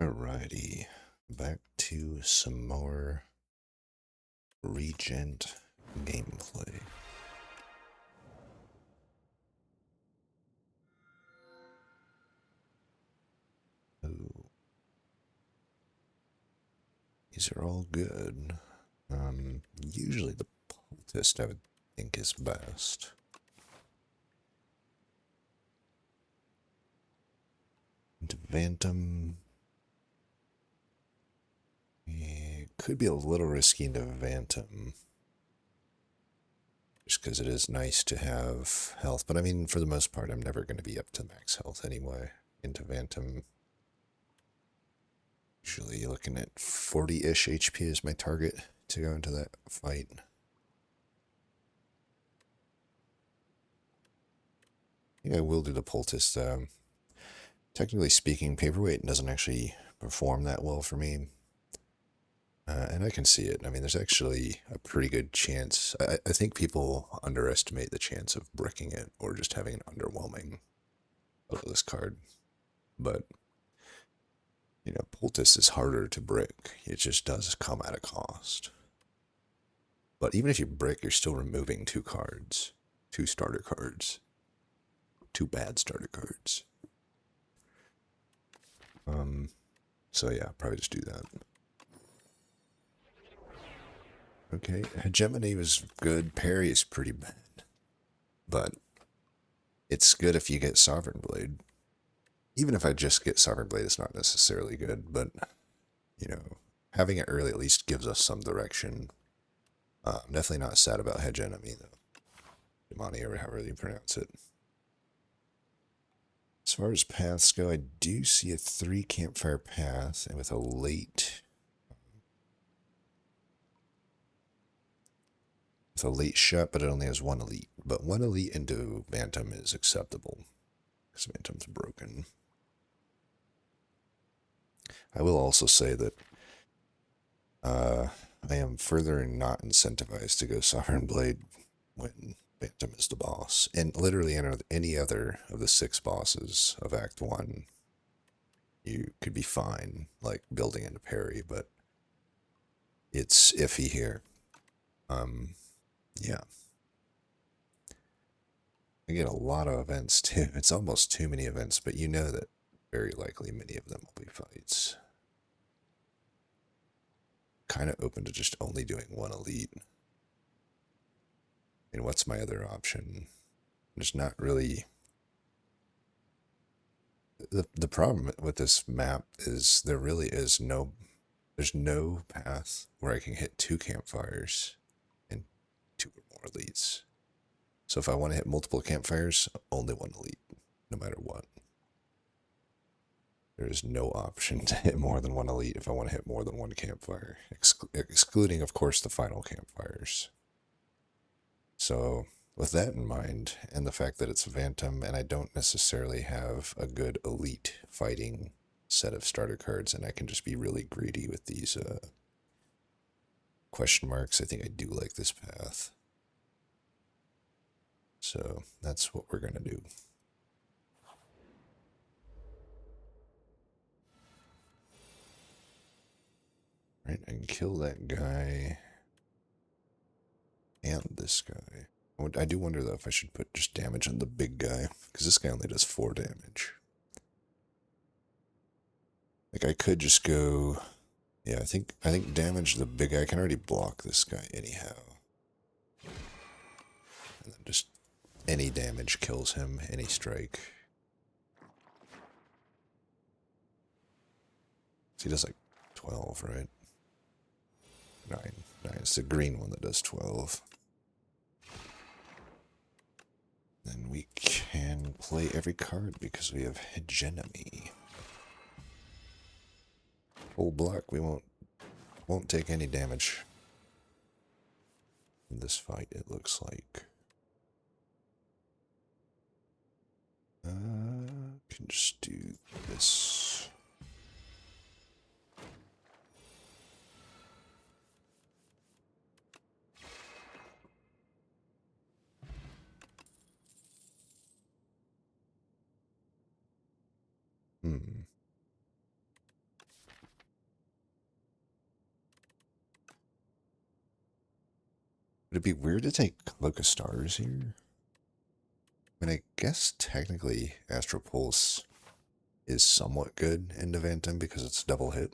Alrighty, back to some more Regent gameplay. Ooh. These are all good. Usually the poultist I would think is best. And Vantum. It could be a little risky into Vantum. Just because it is nice to have health. But I mean, for the most part, I'm never going to be up to max health anyway. Into Vantum. Usually looking at 40-ish HP is my target to go into that fight. I think I will do the poultist. Technically speaking, paperweight doesn't actually perform that well for me. And I can see it. I mean, there's actually a pretty good chance. I think people underestimate the chance of bricking it or just having an underwhelming this card. But, you know, poultice is harder to brick. It just does come at a cost. But even if you brick, you're still removing two cards. Two starter cards. Two bad starter cards. So yeah, probably just do that. Okay, Hegemony was good. Parry is pretty bad. But it's good if you get Sovereign Blade. Even if I just get Sovereign Blade, it's not necessarily good, but, you know, having it early at least gives us some direction. I'm definitely not sad about Hegemony, though. Hegemony, or however you pronounce it. As far as paths go, I do see a 3 campfire path, and with a late shot, but it only has 1 elite. But 1 elite into Bantam is acceptable, because Bantam's broken. I will also say that I am further not incentivized to go Sovereign Blade when Bantam is the boss. And literally any other of the 6 bosses of Act 1, you could be fine, like, building into parry, but it's iffy here. Yeah. I get a lot of events, too. It's almost too many events, but you know that very likely many of them will be fights. Kind of open to just only doing 1 elite. And what's my other option? There's not really... The problem with this map is there really is no... There's no path where I can hit 2 campfires and 2 or more elites. So if I want to hit multiple campfires, only 1 elite, no matter what. There is no option to hit more than 1 elite if I want to hit more than 1 campfire, excluding, of course, the final campfires. So, with that in mind, and the fact that it's Vantum, and I don't necessarily have a good elite fighting set of starter cards, and I can just be really greedy with these question marks, I think I do like this path. So, that's what we're going to do. Right, I can kill that guy and this guy. I do wonder, though, if I should put just damage on the big guy, because this guy only does 4 damage. Like, I could just go... Yeah, I think damage the big guy. I can already block this guy anyhow. And then just any damage kills him, any strike. So he does like 12, right? 9. It's the green one that does 12. Then we can play every card because we have hegemony. Full block, we won't take any damage in this fight, it looks like. Can just do this. it be weird to take Cloak of Stars here? I mean, I guess technically Astral Pulse is somewhat good in Devantum because it's double hit.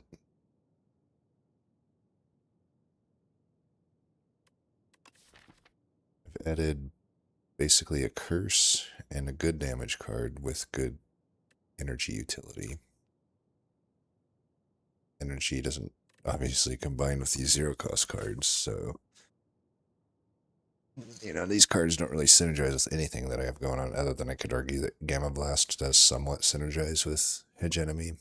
I've added basically a curse and a good damage card with good energy utility. Energy doesn't obviously combine with these zero cost cards, so you know, these cards don't really synergize with anything that I have going on, other than I could argue that Gamma Blast does somewhat synergize with Hedge Enemy.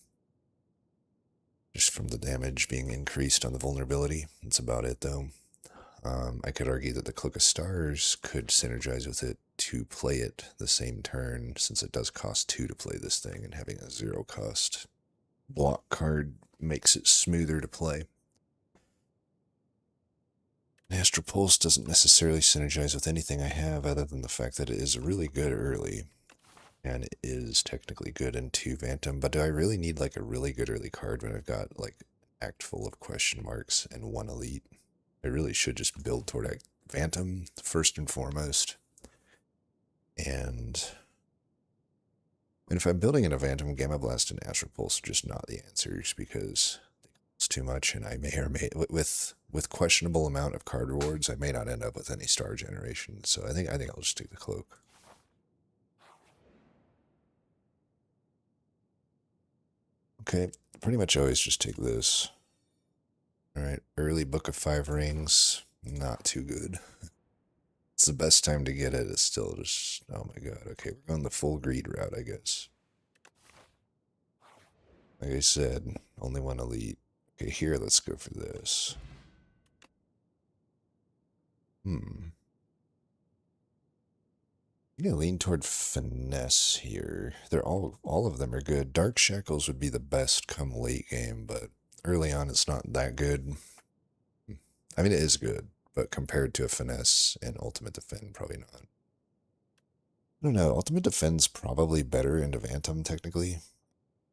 Just from the damage being increased on the vulnerability. That's about it, though. I could argue that the Cloak of Stars could synergize with it to play it the same turn, since it does cost 2 to play this thing, and having a 0 cost block card makes it smoother to play. Astral Pulse doesn't necessarily synergize with anything I have other than the fact that it is really good early. And it is technically good in 2 Phantom, but do I really need like a really good early card when I've got like an act full of question marks and 1 elite? I really should just build toward Phantom first and foremost. And if I'm building in a Phantom, Gamma Blast and Astral Pulse are just not the answers because it's too much, and I may or may with questionable amount of card rewards, I may not end up with any star generation. So I think I'll just take the Cloak. Okay, pretty much always just take this. Alright, early Book of 5 Rings, not too good. It's the best time to get it, it's still just, oh my god, okay, we're going the full greed route, I guess. Like I said, only 1 elite. Okay, here, let's go for this. I'm gonna lean toward Finesse here. They're all of them are good. Dark Shackles would be the best come late game, but early on it's not that good. I mean, it is good, but compared to a Finesse and Ultimate Defend, probably not. I don't know, Ultimate Defend's probably better into Phantom, technically,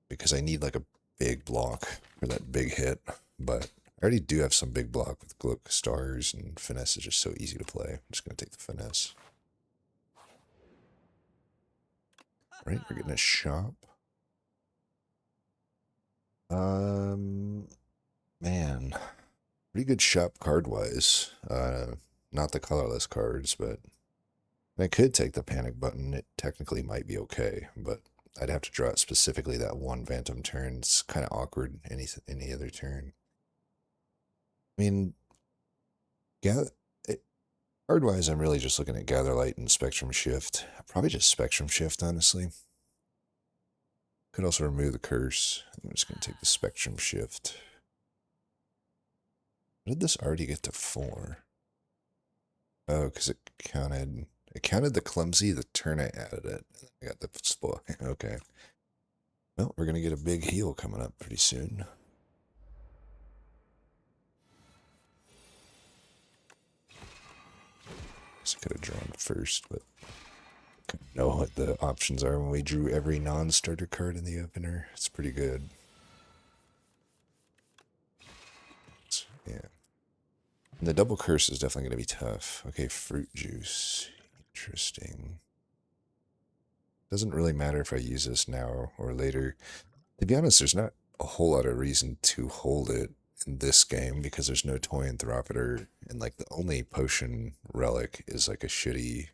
because I need like a big block for that big hit, but I already do have some big block with Cloak Stars, and Finesse is just so easy to play. I'm just going to take the Finesse. Right, we're getting a shop. Man, pretty good shop card-wise. Not the colorless cards, but I could take the panic button. It technically might be okay, but I'd have to draw it specifically that 1 Phantom turn. It's kind of awkward any other turn. I mean, card-wise, I'm really just looking at Gather Light and Spectrum Shift. Probably just Spectrum Shift, honestly. Could also remove the curse. I'm just going to take the Spectrum Shift. What did this already get to 4? Oh, because it counted the clumsy the turn I added it. I got the spoil. Okay. Well, we're going to get a big heal coming up pretty soon. Guess I could have drawn first, but I know what the options are when we drew every non-starter card in the opener. It's pretty good. Yeah. And the double curse is definitely going to be tough. Okay, fruit juice. Interesting. Doesn't really matter if I use this now or later. To be honest, there's not a whole lot of reason to hold it in this game because there's no toy anthropometer, and like the only potion relic is like a shitty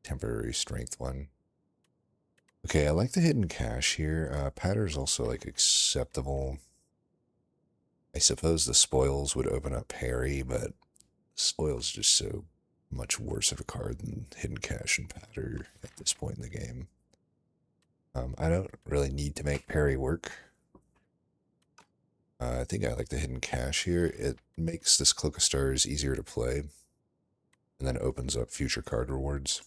temporary strength one. Okay, I like the hidden cache here. Patter's also like acceptable. I suppose the spoils would open up parry, but spoils just so much worse of a card than hidden cache and patter at this point in the game. I don't really need to make parry work. I think I like the hidden cache here. It makes this Cloak of Stars easier to play, and then opens up future card rewards.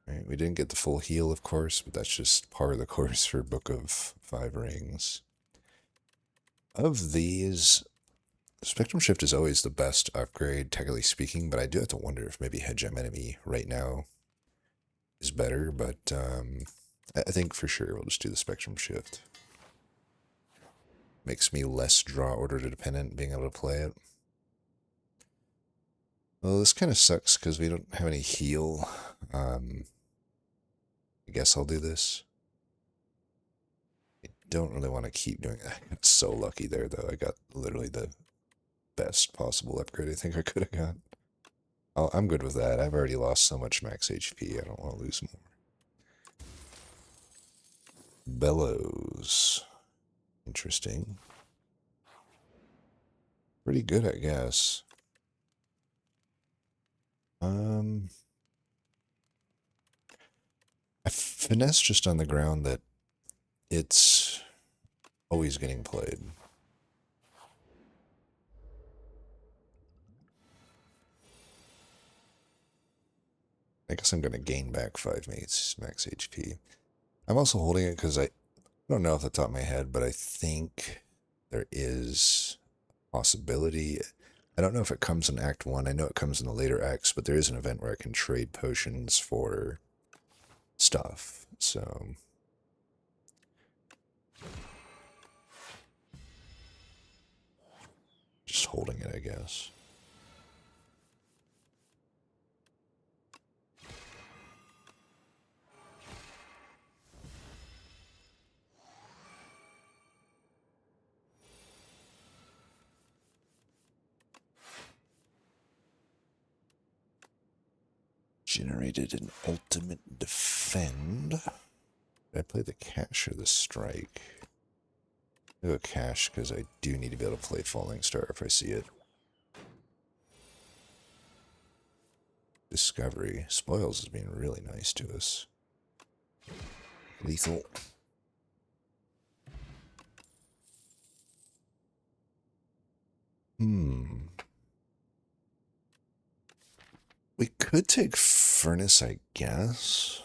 Right, we didn't get the full heal, of course, but that's just par of the course for Book of 5 Rings. Of these, Spectrum Shift is always the best upgrade, technically speaking, but I do have to wonder if maybe Hedge Enemy right now is better, but I think for sure we'll just do the Spectrum Shift. Makes me less draw order dependent being able to play it. Well, this kind of sucks because we don't have any heal. I guess I'll do this. I don't really want to keep doing that. I got so lucky there, though. I got literally the best possible upgrade I think I could have got. I'm good with that. I've already lost so much max HP. I don't want to lose more. Bellows. Interesting. Pretty good, I guess. I finesse just on the ground that it's always getting played. I guess I'm going to gain back 5 mates max HP. I'm also holding it because I don't know off the top of my head, but I think there is a possibility. I don't know if it comes in Act 1. I know it comes in the later acts, but there is an event where I can trade potions for stuff. So just holding it, I guess. Generated an ultimate defend. Did I play the cash or the strike? I'll go cash because I do need to be able to play Falling Star if I see it. Discovery. Spoils is being really nice to us. Lethal. We could take Furnace, I guess.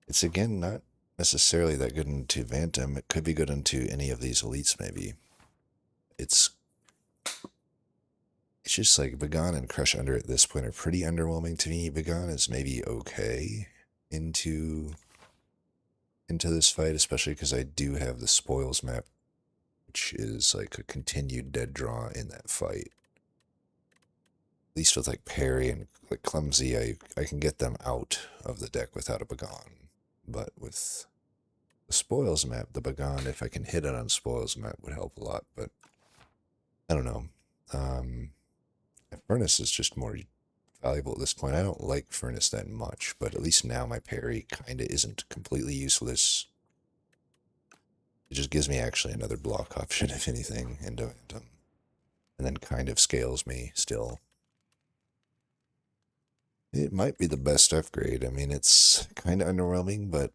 It's again not necessarily that good into Vantum. It could be good into any of these elites, maybe. It's just like Bagan and Crush Under at this point are pretty underwhelming to me. Bagan is maybe okay into this fight, especially because I do have the spoils map, which is like a continued dead draw in that fight. At least with like Parry and like Clumsy, I can get them out of the deck without a Bagan. But with the spoils map, the Bagan, if I can hit it on spoils map, would help a lot. But I don't know. Furnace is just more valuable at this point. I don't like Furnace that much, but at least now my parry kind of isn't completely useless. It just gives me actually another block option, if anything, and then kind of scales me still. It might be the best upgrade. I mean, it's kind of underwhelming, but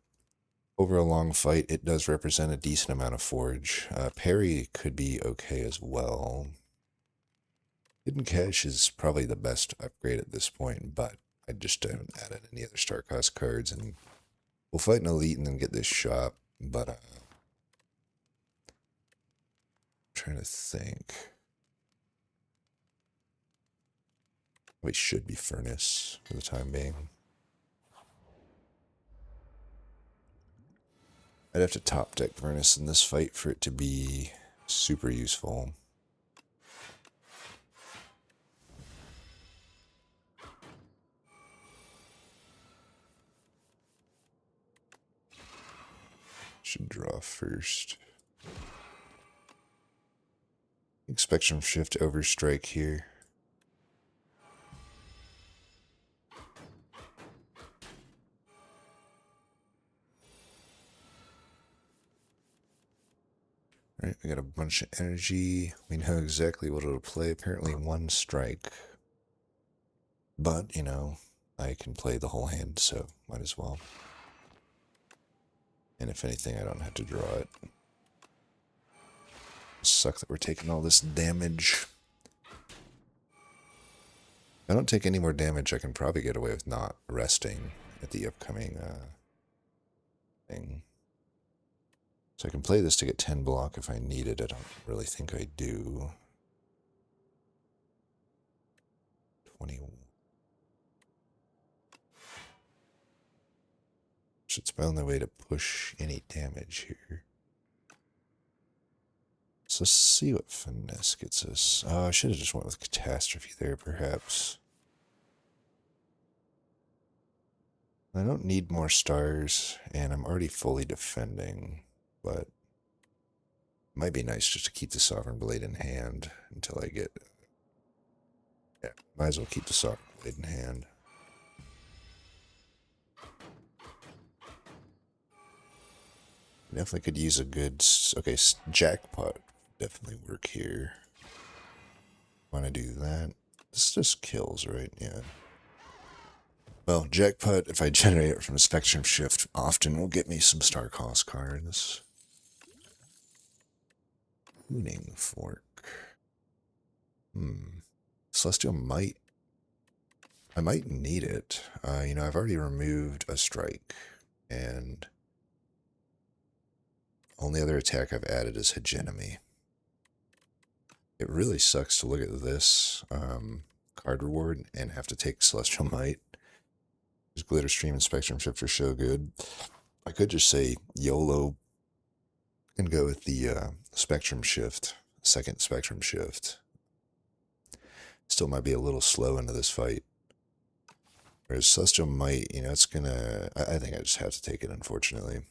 over a long fight, it does represent a decent amount of forge. Parry could be okay as well. Hidden Cache is probably the best upgrade at this point, but I just haven't added any other star cost cards, and we'll fight an elite and then get this shop, but I'm trying to think. We should be Furnace for the time being. I'd have to top deck Furnace in this fight for it to be super useful. Should draw first. Spectrum Shift Overstrike here. Alright, we got a bunch of energy. We know exactly what it'll play. Apparently one strike. But, you know, I can play the whole hand, so might as well. And if anything, I don't have to draw it. Suck that we're taking all this damage. If I don't take any more damage, I can probably get away with not resting at the upcoming thing. So I can play this to get 10 block if I need it. I don't really think I do. 21. Should spell on the way to push any damage here. So let's see what finesse gets us. Oh, I should have just went with catastrophe there, perhaps. I don't need more stars, and I'm already fully defending, but it might be nice just to keep the Sovereign Blade in hand until I get... Yeah, might as well keep the Sovereign Blade in hand. Definitely could use a good... Okay, jackpot definitely work here. Want to do that? This just kills, right? Yeah. Well, jackpot, if I generate it from a spectrum shift, often will get me some star cost cards. Tuning fork. Celestial might... I might need it. You know, I've already removed a strike, and only other attack I've added is hegemony. It really sucks to look at this card reward and have to take Celestial Might. Because Glitter Stream and Spectrum Shift are so good. I could just say YOLO and go with the Spectrum Shift, second Spectrum Shift. Still might be a little slow into this fight. Whereas Celestial Might, you know, it's gonna... I think I just have to take it, unfortunately.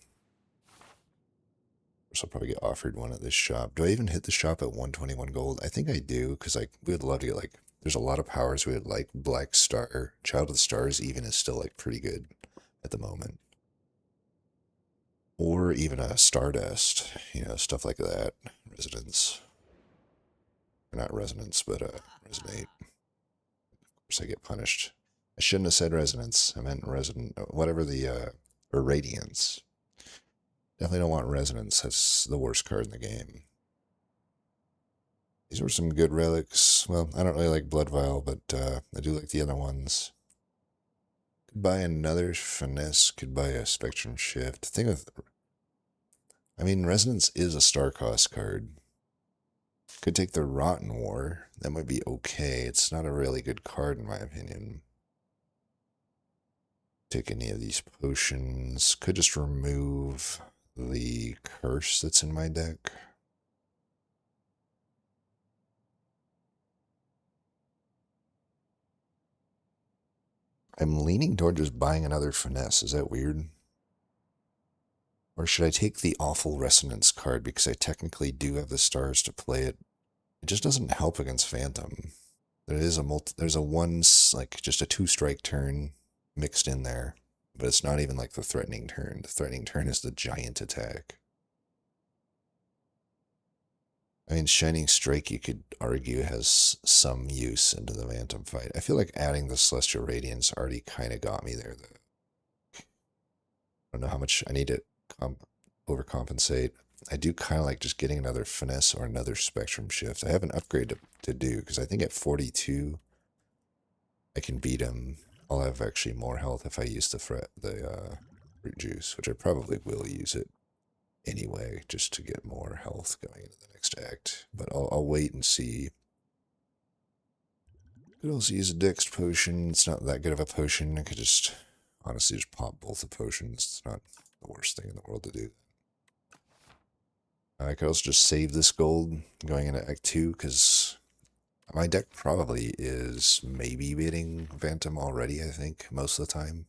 So I'll probably get offered one at this shop. Do I even hit the shop at 121 gold? I think I do, because like we would love to get like... There's a lot of powers we would like. Black Star, Child of the Stars even is still like pretty good at the moment. Or even a Stardust, you know, stuff like that. Resonance. Or not Resonance, but Resonate. Of course I get punished. I shouldn't have said Resonance. I meant whatever the, or Radiance. Definitely don't want Resonance. That's the worst card in the game. These were some good relics. Well, I don't really like Blood Vial, but I do like the other ones. Could buy another Finesse. Could buy a Spectrum Shift. The thing with... I mean, Resonance is a star cost card. Could take the Rotten War. That might be okay. It's not a really good card in my opinion. Take any of these potions. Could just remove the curse that's in my deck. I'm leaning toward just buying another Finesse. Is that weird? Or should I take the Awful Resonance card because I technically do have the stars to play it? It just doesn't help against Phantom. There is there's a like just a 2-strike turn mixed in there, but it's not even like the threatening turn. The threatening turn is the giant attack. I mean, Shining Strike, you could argue, has some use into the Phantom fight. I feel like adding the Celestial Radiance already kind of got me there, though. I don't know how much I need to overcompensate. I do kind of like just getting another Finesse or another Spectrum Shift. I have an upgrade to do, because I think at 42, I can beat him. I'll have actually more health if I use the Fruit Juice, which I probably will use it anyway, just to get more health going into the next act. But I'll wait and see. Could also use a Dex potion. It's not that good of a potion. I could just honestly just pop both the potions. It's not the worst thing in the world to do. I could also just save this gold going into Act 2, because my deck probably is maybe beating Phantom already, I think, most of the time.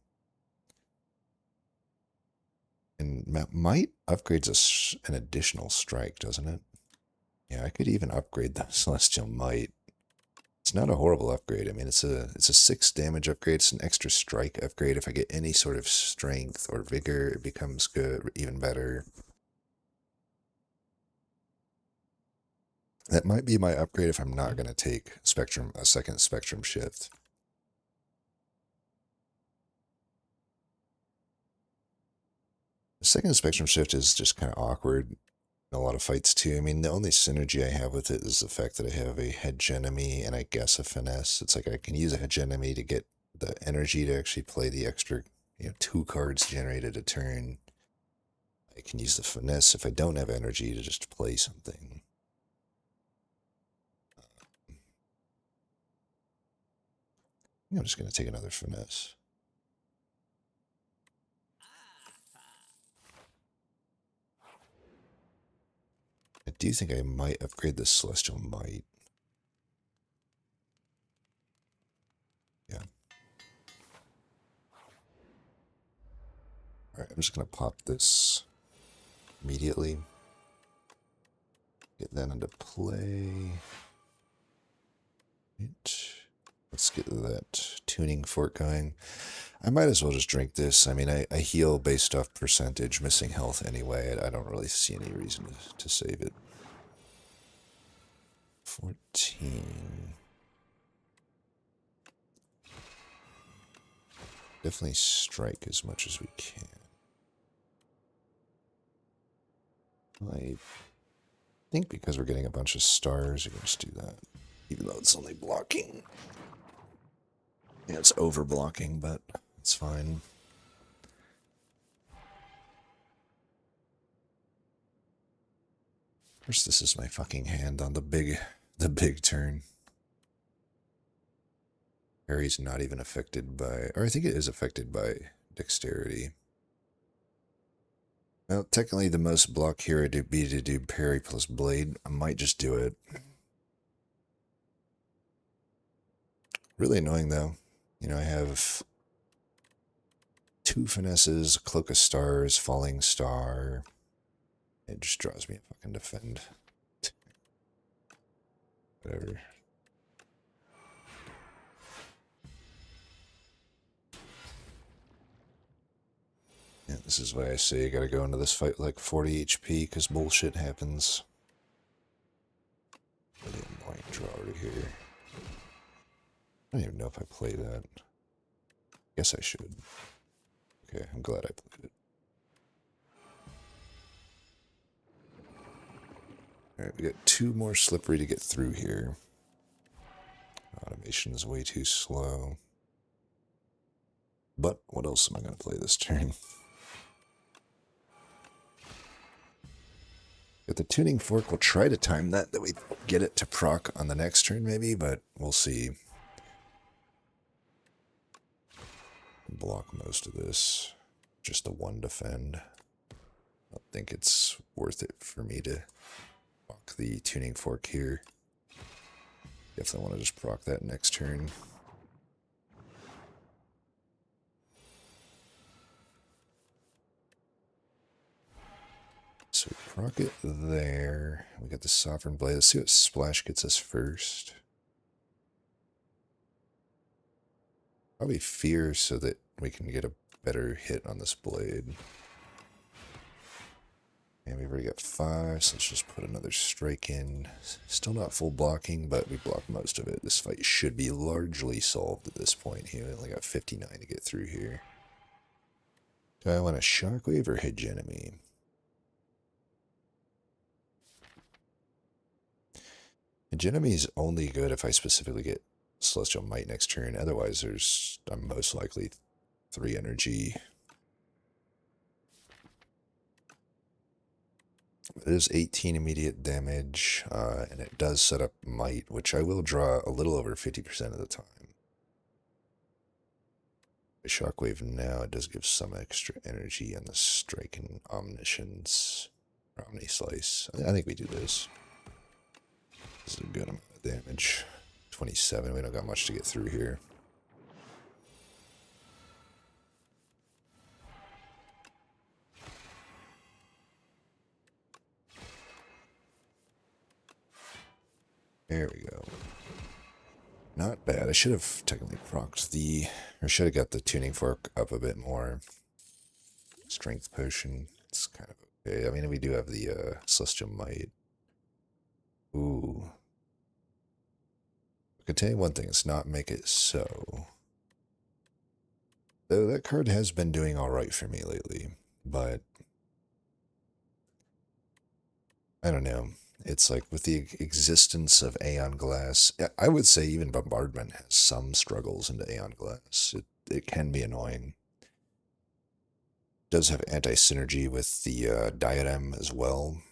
And Might upgrades an additional strike, doesn't it? Yeah, I could even upgrade the Celestial Might. It's not a horrible upgrade. I mean, it's a 6 damage upgrade. It's an extra strike upgrade. If I get any sort of strength or vigor, it becomes good, even better. That might be my upgrade if I'm not going to take a second Spectrum Shift. The second Spectrum Shift is just kind of awkward in a lot of fights too. I mean, the only synergy I have with it is the fact that I have a Hegemony and I guess a Finesse. It's like I can use a Hegemony to get the energy to actually play the extra, 2 cards generated a turn. I can use the Finesse if I don't have energy to just play something. I'm just going to take another Finesse. I do think I might upgrade the Celestial Might. Yeah. Alright, I'm just going to pop this immediately. Get that into play. Let's get that tuning fork going. I might as well just drink this. I mean, I heal based off percentage, missing health anyway. I don't really see any reason to save it. 14. Definitely strike as much as we can. I think because we're getting a bunch of stars, you can just do that. Even though it's only blocking. Yeah, it's over blocking, but it's fine. Of course, this is my fucking hand on the big turn. Parry's not even affected by, or I think it is affected by dexterity. Well, technically the most block here would be to do parry plus blade. I might just do it. Really annoying though. You know, I have 2 finesses, Cloak of Stars, Falling Star. It just draws me a fucking defend. Whatever. Yeah, this is why I say you gotta go into this fight like 40 HP, because bullshit happens. Really annoying draw right here. I don't even know if I play that. Guess I should. Okay, I'm glad I played it. Alright, we got 2 more slippery to get through here. Automation is way too slow. But what else am I going to play this turn? With the tuning fork, we'll try to time that we get it to proc on the next turn maybe, but we'll see. Block most of this. Just the 1 defend. I don't think it's worth it for me to proc the tuning fork here. Definitely want to just proc that next turn. So we proc it there. We got the Sovereign Blade. Let's see what splash gets us first. Probably Fear so that we can get a better hit on this blade. And we've already got 5, so let's just put another strike in. Still not full blocking, but we blocked most of it. This fight should be largely solved at this point here. We only got 59 to get through here. Do I want a Shockwave or Hegemony? Hegemony is only good if I specifically get Celestial Might next turn. Otherwise, I'm most likely 3 energy. It is 18 immediate damage, and it does set up Might, which I will draw a little over 50% of the time. The Shockwave now, it does give some extra energy on the Strike and Omniscience, or Omnislice. I think we do this. This is a good amount of damage. 27, we don't got much to get through here. There we go. Not bad. I should have technically procced or should have got the tuning fork up a bit more. Strength potion. It's kind of okay. I mean, we do have the Celestial Might. Ooh. I can tell you one thing, it's not make it so. Though that card has been doing alright for me lately, but I don't know. It's like with the existence of Aeon Glass, I would say even Bombardment has some struggles into Aeon Glass. It can be annoying. It does have anti-synergy with the Diadem as well.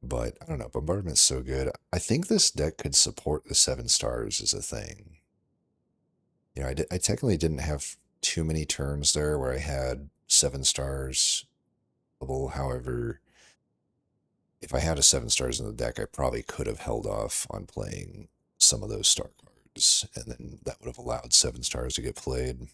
But I don't know, Bombardment's so good. I think this deck could support the 7 stars as a thing. You know, I technically didn't have too many turns there where I had 7 stars. However, if I had a 7 stars in the deck, I probably could have held off on playing some of those star cards, and then that would have allowed 7 stars to get played.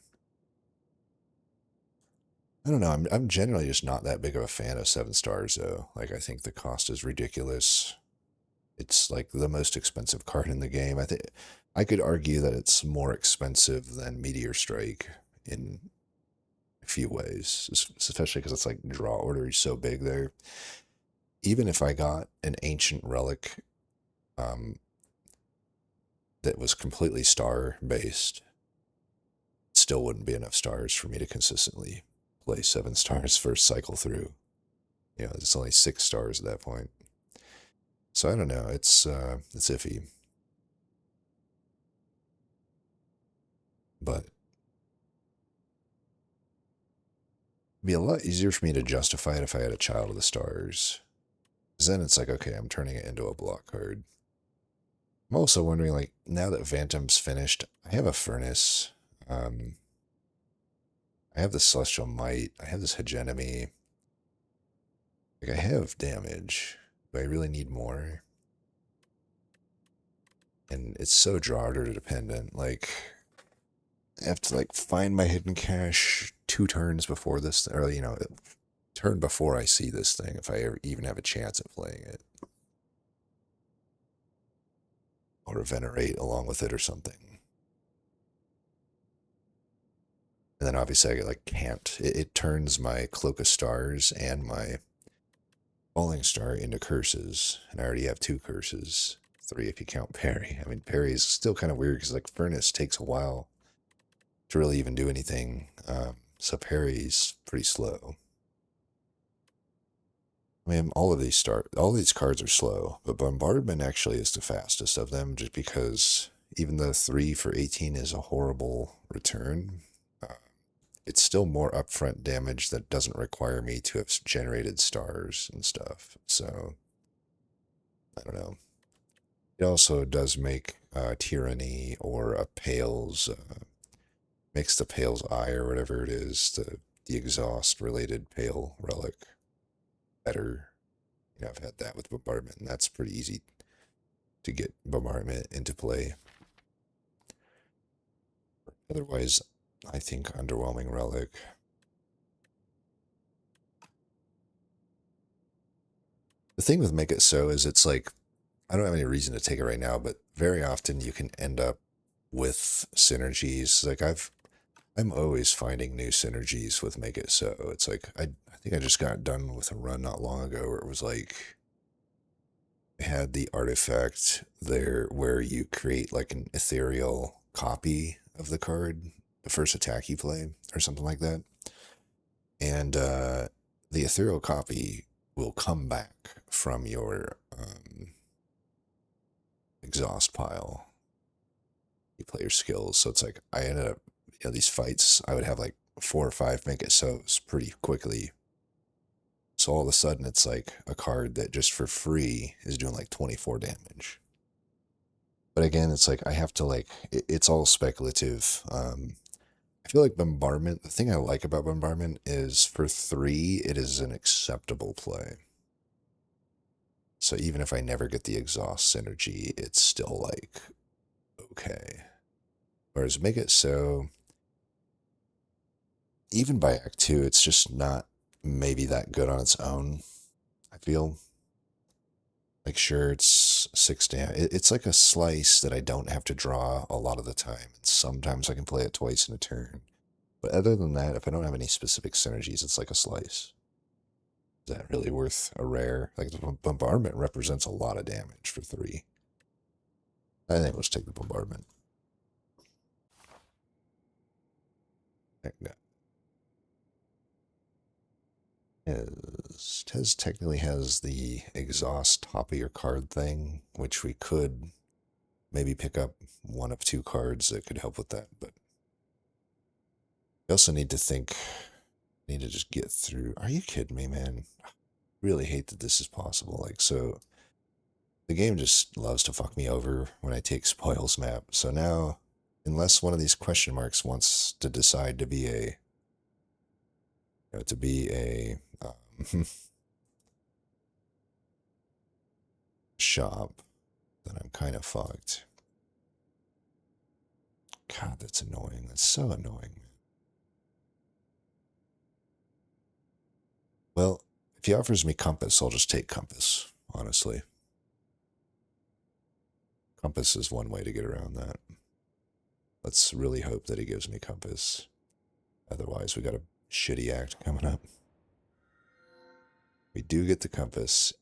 I don't know. I'm generally just not that big of a fan of 7 stars though. Like I think the cost is ridiculous. It's like the most expensive card in the game. I think I could argue that it's more expensive than Meteor Strike in a few ways, especially because it's like draw order is so big there. Even if I got an ancient relic um, that was completely star based, it still wouldn't be enough stars for me to consistently play 7 stars first cycle through. You know, it's only 6 stars at that point. So I don't know. It's iffy, but it'd be a lot easier for me to justify it if I had a Child of the Stars. Because then it's like, okay, I'm turning it into a block card. I'm also wondering, like, now that Phantom's finished, I have a Furnace. Um, I have the Celestial Might. I have this Hegemony. Like, I have damage. Do I really need more? And it's so draw order dependent. Like, I have to, like, find my hidden cache 2 turns before this, or, you know, turn before I see this thing, if I ever even have a chance at playing it. Or Venerate along with it or something. And then obviously I like can't. It turns my Cloak of Stars and my Falling Star into curses, and I already have 2 curses. 3 if you count Parry. I mean, Parry is still kind of weird because like Furnace takes a while to really even do anything. So Parry's pretty slow. I mean, all these cards are slow, but Bombardment actually is the fastest of them, just because even though 3 for 18 is a horrible return, uh, it's still more upfront damage that doesn't require me to have generated stars and stuff. So I don't know. It also does make Tyranny or a Pale's makes the Pale's Eye or whatever it is, the exhaust related Pale relic better. You know, I've had that with Bombardment, and that's pretty easy to get Bombardment into play. Otherwise, I think underwhelming relic. The thing with Make It So is it's like, I don't have any reason to take it right now, but very often you can end up with synergies. Like I'm always finding new synergies with Make It So. It's like I think I just got done with a run not long ago where it was like it had the artifact there where you create like an ethereal copy of the card, the first attack you play, or something like that. And the ethereal copy will come back from your exhaust pile. You play your skills. So it's like I ended up, you know, these fights, I would have like 4 or 5 Make It So's pretty quickly. So all of a sudden it's like a card that just for free is doing like 24 damage. But again, it's like I have to like, it's all speculative. I feel like Bombardment, the thing I like about Bombardment is for 3, it is an acceptable play. So even if I never get the exhaust synergy, it's still like, okay. Whereas Make It So, even by Act 2, it's just not maybe that good on its own, I feel. Like, sure, it's 6 damage. It's like a slice that I don't have to draw a lot of the time. And sometimes I can play it twice in a turn. But other than that, if I don't have any specific synergies, it's like a slice. Is that really worth a rare? Like, the Bombardment represents a lot of damage for 3. I think let's take the Bombardment. Tez technically has the exhaust top of your card thing, which we could maybe pick up 1 of 2 cards that could help with that, but we also need to think, need to just get through. Are you kidding me, man? I really hate that this is possible. Like, so the game just loves to fuck me over when I take Spoils Map. So now, unless one of these question marks wants to decide to be a, you know, shop, then I'm kind of fucked. God, that's annoying. That's so annoying. Well, if he offers me compass, I'll just take compass, honestly. Compass is one way to get around that. Let's really hope that he gives me compass. Otherwise, we got a shitty act coming up. We do get the compass.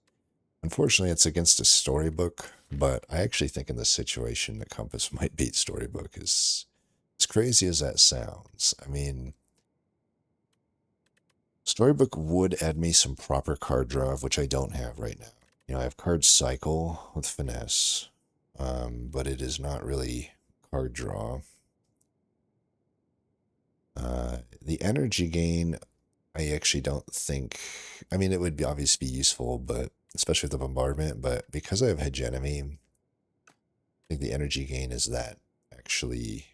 Unfortunately, it's against a storybook, but I actually think in this situation, the compass might beat storybook. As crazy as that sounds. I mean, storybook would add me some proper card draw, which I don't have right now. You know, I have card cycle with finesse, but it is not really card draw. The energy gain, I actually don't think. I mean, it would be obviously be useful, but especially with the bombardment. But because I have hegemony, I think the energy gain is that actually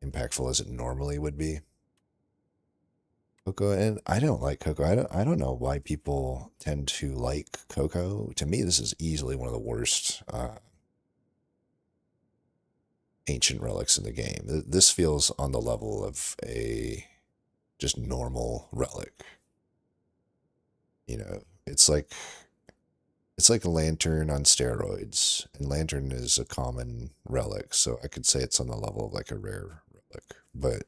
impactful as it normally would be. Coco, and I don't like Coco. I don't know why people tend to like Coco. To me, this is easily one of the worst ancient relics in the game. This feels on the level of a just normal relic. You know, it's like a lantern on steroids, and lantern is a common relic, so I could say it's on the level of like a rare relic. But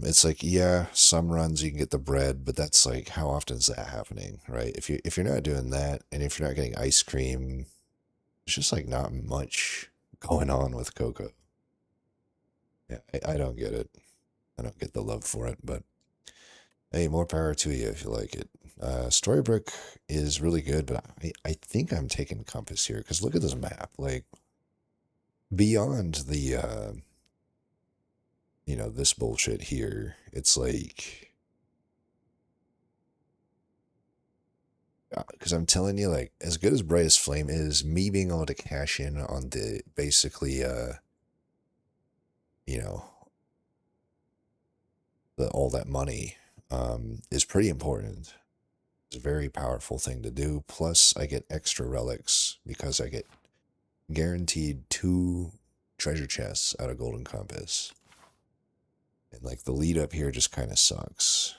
it's like, yeah, some runs you can get the bread, but that's like, how often is that happening, right? If you're not doing that, and if you're not getting ice cream, it's just like not much going on with Coco. Yeah, I don't get it. I don't get the love for it, but hey, more power to you if you like it. Storybook is really good, but I think I'm taking Compass here, because look at this map. Like, beyond the, this bullshit here, it's like, because I'm telling you, like, as good as Brightest Flame is, me being able to cash in on the, basically, you know, all that money, is pretty important. It's a very powerful thing to do. Plus, I get extra relics because I get guaranteed 2 treasure chests out of Golden Compass. And like the lead up here just kind of sucks.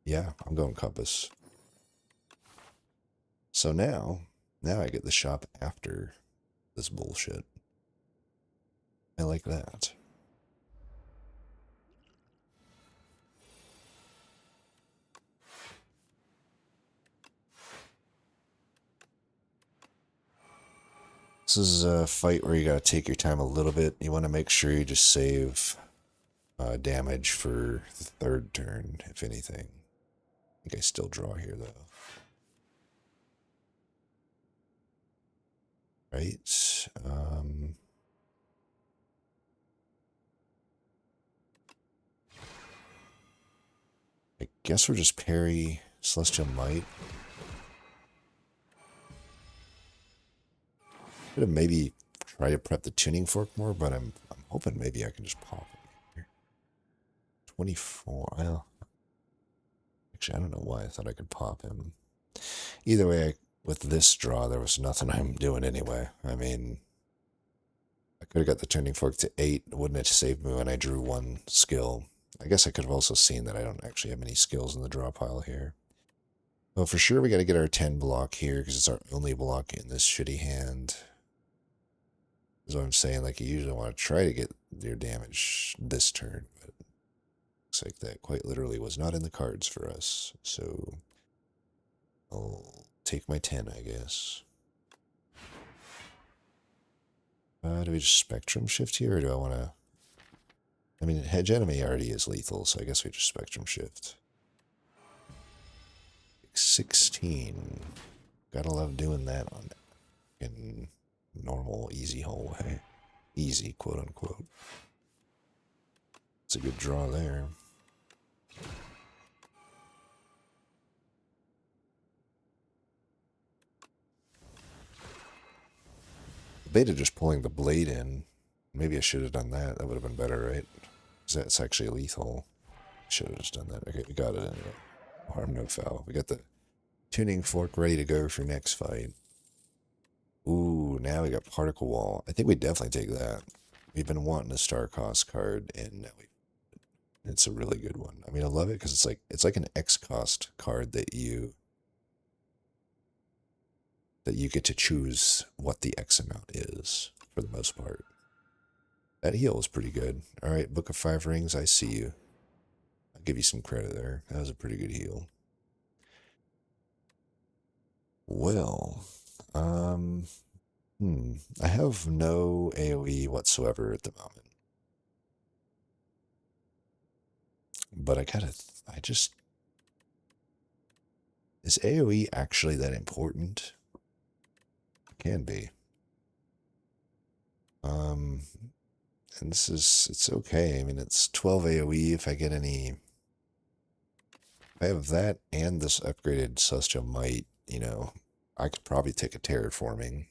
Yeah, I'm going Compass. So now I get the shop after this bullshit. I like that. This is a fight where you gotta take your time a little bit. You want to make sure you just save damage for the 3rd turn, if anything. I think I still draw here, though. Right. I guess we're just parry Celestial Might. Could have maybe try to prep the tuning fork more, but I'm hoping maybe I can just pop it here. 24. Well, actually, I don't know why I thought I could pop him. Either way, with this draw, there was nothing I'm doing anyway. I mean, I could have got the tuning fork to 8. Wouldn't it saved me when I drew 1 skill? I guess I could have also seen that I don't actually have any skills in the draw pile here. Well, for sure, we got to get our 10 block here because it's our only block in this shitty hand. That's what I'm saying. Like, you usually want to try to get your damage this turn, but looks like that quite literally was not in the cards for us. So I'll take my 10, I guess. Do we just Spectrum Shift here, or do I want to... I mean, Hegemony already is lethal, so I guess we just Spectrum Shift. 16. Gotta love doing that on in normal, easy hallway. Easy, quote unquote. It's a good draw there. Beta just pulling the blade in. Maybe I should have done that. That would have been better, right? Because that's actually lethal. Should have just done that. Okay, we got it anyway. Harm no foul. We got the tuning fork ready to go for next fight. Ooh, now we got particle wall. I think we definitely take that. We've been wanting a star cost card, and now it's a really good one. I mean, I love it because it's like an X cost card that you get to choose what the X amount is for the most part. That heal was pretty good. All right, Book of Five Rings, I see you. I'll give you some credit there. That was a pretty good heal. Well, I have no AoE whatsoever at the moment. But is AoE actually that important? It can be. And it's okay. I mean, it's 12 AoE if I get any. I have that and this upgraded Celestial Might, I could probably take a terraforming.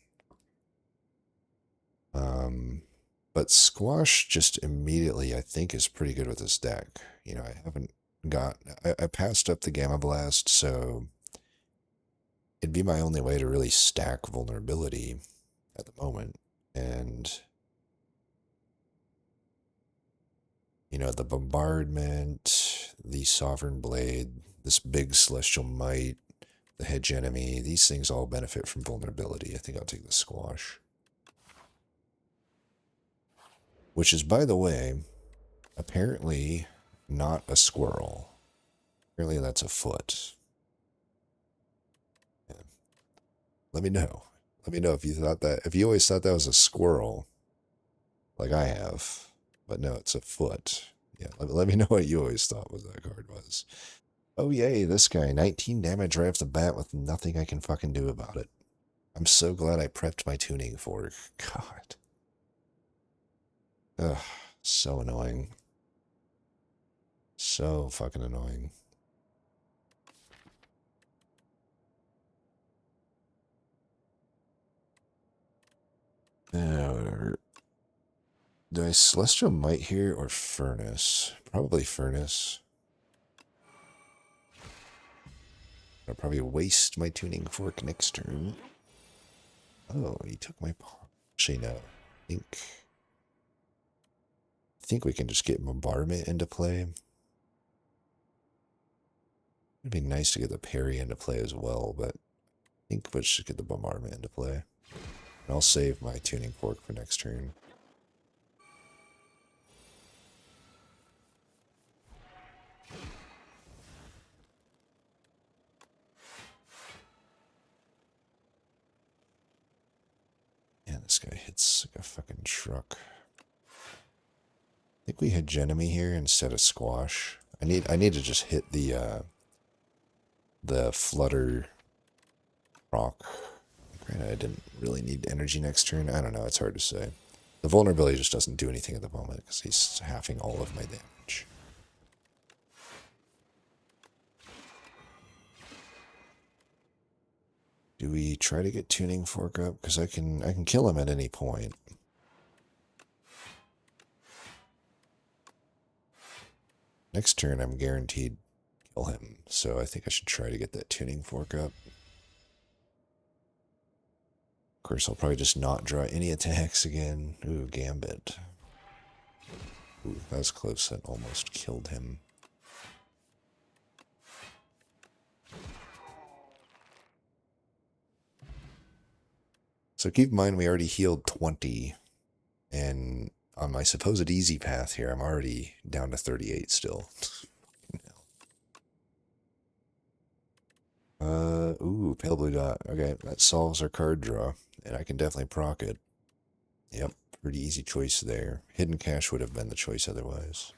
But Squash just immediately, I think, is pretty good with this deck. I haven't I passed up the Gamma Blast, so it'd be my only way to really stack vulnerability at the moment. And, the Bombardment, the Sovereign Blade, this big Celestial Might, the Hedge Enemy, these things all benefit from vulnerability. I think I'll take the Squash. Which is, by the way, apparently not a squirrel. Apparently that's a foot. Yeah. Let me know. Let me know if you always thought that was a squirrel, like I have. But no, it's a foot. Yeah, let me know what you always thought that card was. Oh yay, this guy, 19 damage right off the bat with nothing I can fucking do about it. I'm so glad I prepped my tuning fork. God. Ugh, so annoying. So fucking annoying. Whatever. Do I Celestial Might here or Furnace? Probably Furnace. I'll probably waste my tuning fork next turn. Oh, he took my paw. Actually, no. I think we can just get Bombardment into play. It'd be nice to get the parry into play as well, but I think we'll just get the Bombardment into play. And I'll save my tuning fork for next turn. Yeah, this guy hits like a fucking truck. I think we hit Genemy here instead of Squash. I need to just hit the Flutter rock. Granted, I didn't really need energy next turn. I don't know, it's hard to say. The vulnerability just doesn't do anything at the moment because he's halving all of my damage. Do we try to get tuning fork up? Because I can kill him at any point. Next turn, I'm guaranteed kill him, so I think I should try to get that tuning fork up. Of course, I'll probably just not draw any attacks again. Ooh, Gambit. Ooh, that was close. That almost killed him. So keep in mind we already healed 20. And on my supposed easy path here, I'm already down to 38 still. Ooh, pale blue dot. Okay, that solves our card draw. And I can definitely proc it. Yep, pretty easy choice there. Hidden Cache would have been the choice otherwise.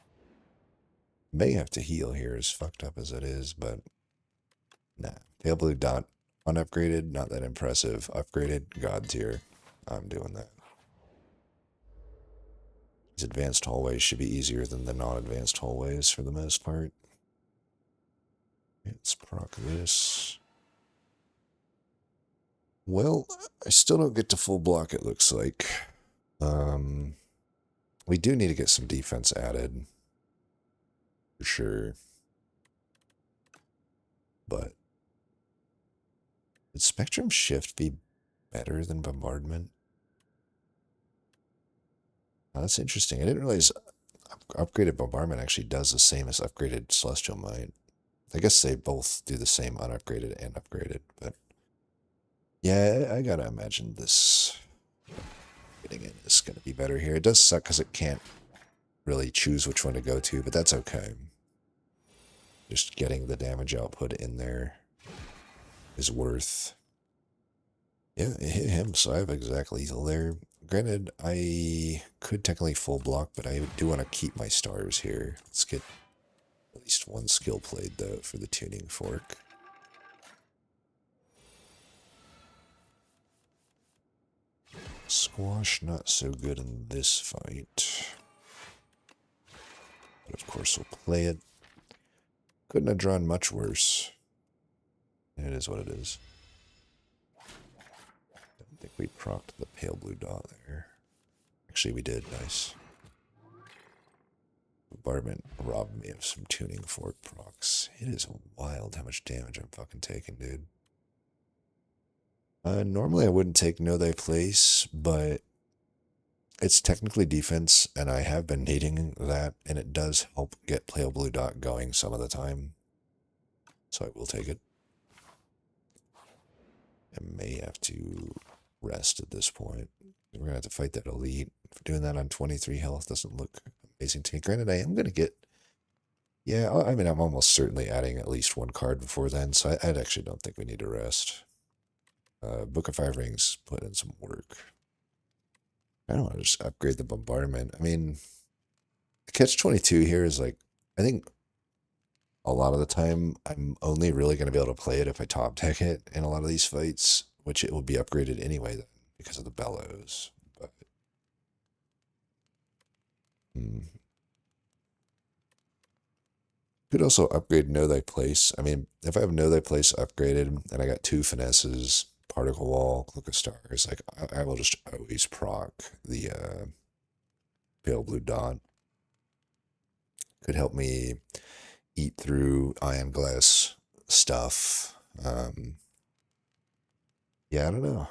May have to heal here, as fucked up as it is, but nah. Pale blue dot, unupgraded, not that impressive. Upgraded, god tier. I'm doing that. These advanced hallways should be easier than the non-advanced hallways for the most part. Let's proc this. Well, I still don't get to full block, it looks like. We do need to get some defense added. For sure. but would Spectrum Shift be better than Bombardment? Oh, that's interesting. I didn't realize upgraded Bombardment actually does the same as upgraded Celestial Might. I guess they both do the same unupgraded and upgraded, but yeah, I gotta imagine this getting in is gonna be better here. It does suck because it can't really choose which one to go to, but that's okay. Just getting the damage output in there is worth. Yeah, it hit him, so I have exact lethal there. Granted, I could technically full block, but I do want to keep my stars here. Let's get at least one skill played, though, for the tuning fork. Squash, not so good in this fight. But of course, we'll play it. Couldn't have drawn much worse. It is what it is. I think we procced the pale blue dot there. Actually, we did. Nice. Bombardment robbed me of some tuning fork procs. It is wild how much damage I'm fucking taking, dude. Normally I wouldn't take Know Thy Place, but it's technically defense, and I have been needing that, and it does help get pale blue dot going some of the time. So I will take it. I may have to rest at this point. We're going to have to fight that elite. Doing that on 23 health doesn't look amazing to me. Granted, I am going to get... Yeah, I mean, I'm almost certainly adding at least one card before then, so I actually don't think we need to rest. Book of Five Rings put in some work. I don't want to just upgrade the bombardment. I mean, the catch-22 here is like, I think a lot of the time I'm only really going to be able to play it if I top deck it in a lot of these fights, which it will be upgraded anyway then because of the bellows. But could also upgrade Know Thy Place. I mean, if I have Know Thy Place upgraded and I got 2 finesses, Particle Wall, Cloak of Stars, like I will just always proc the pale blue dot. Could help me eat through Ion Glass stuff. Yeah, I don't know.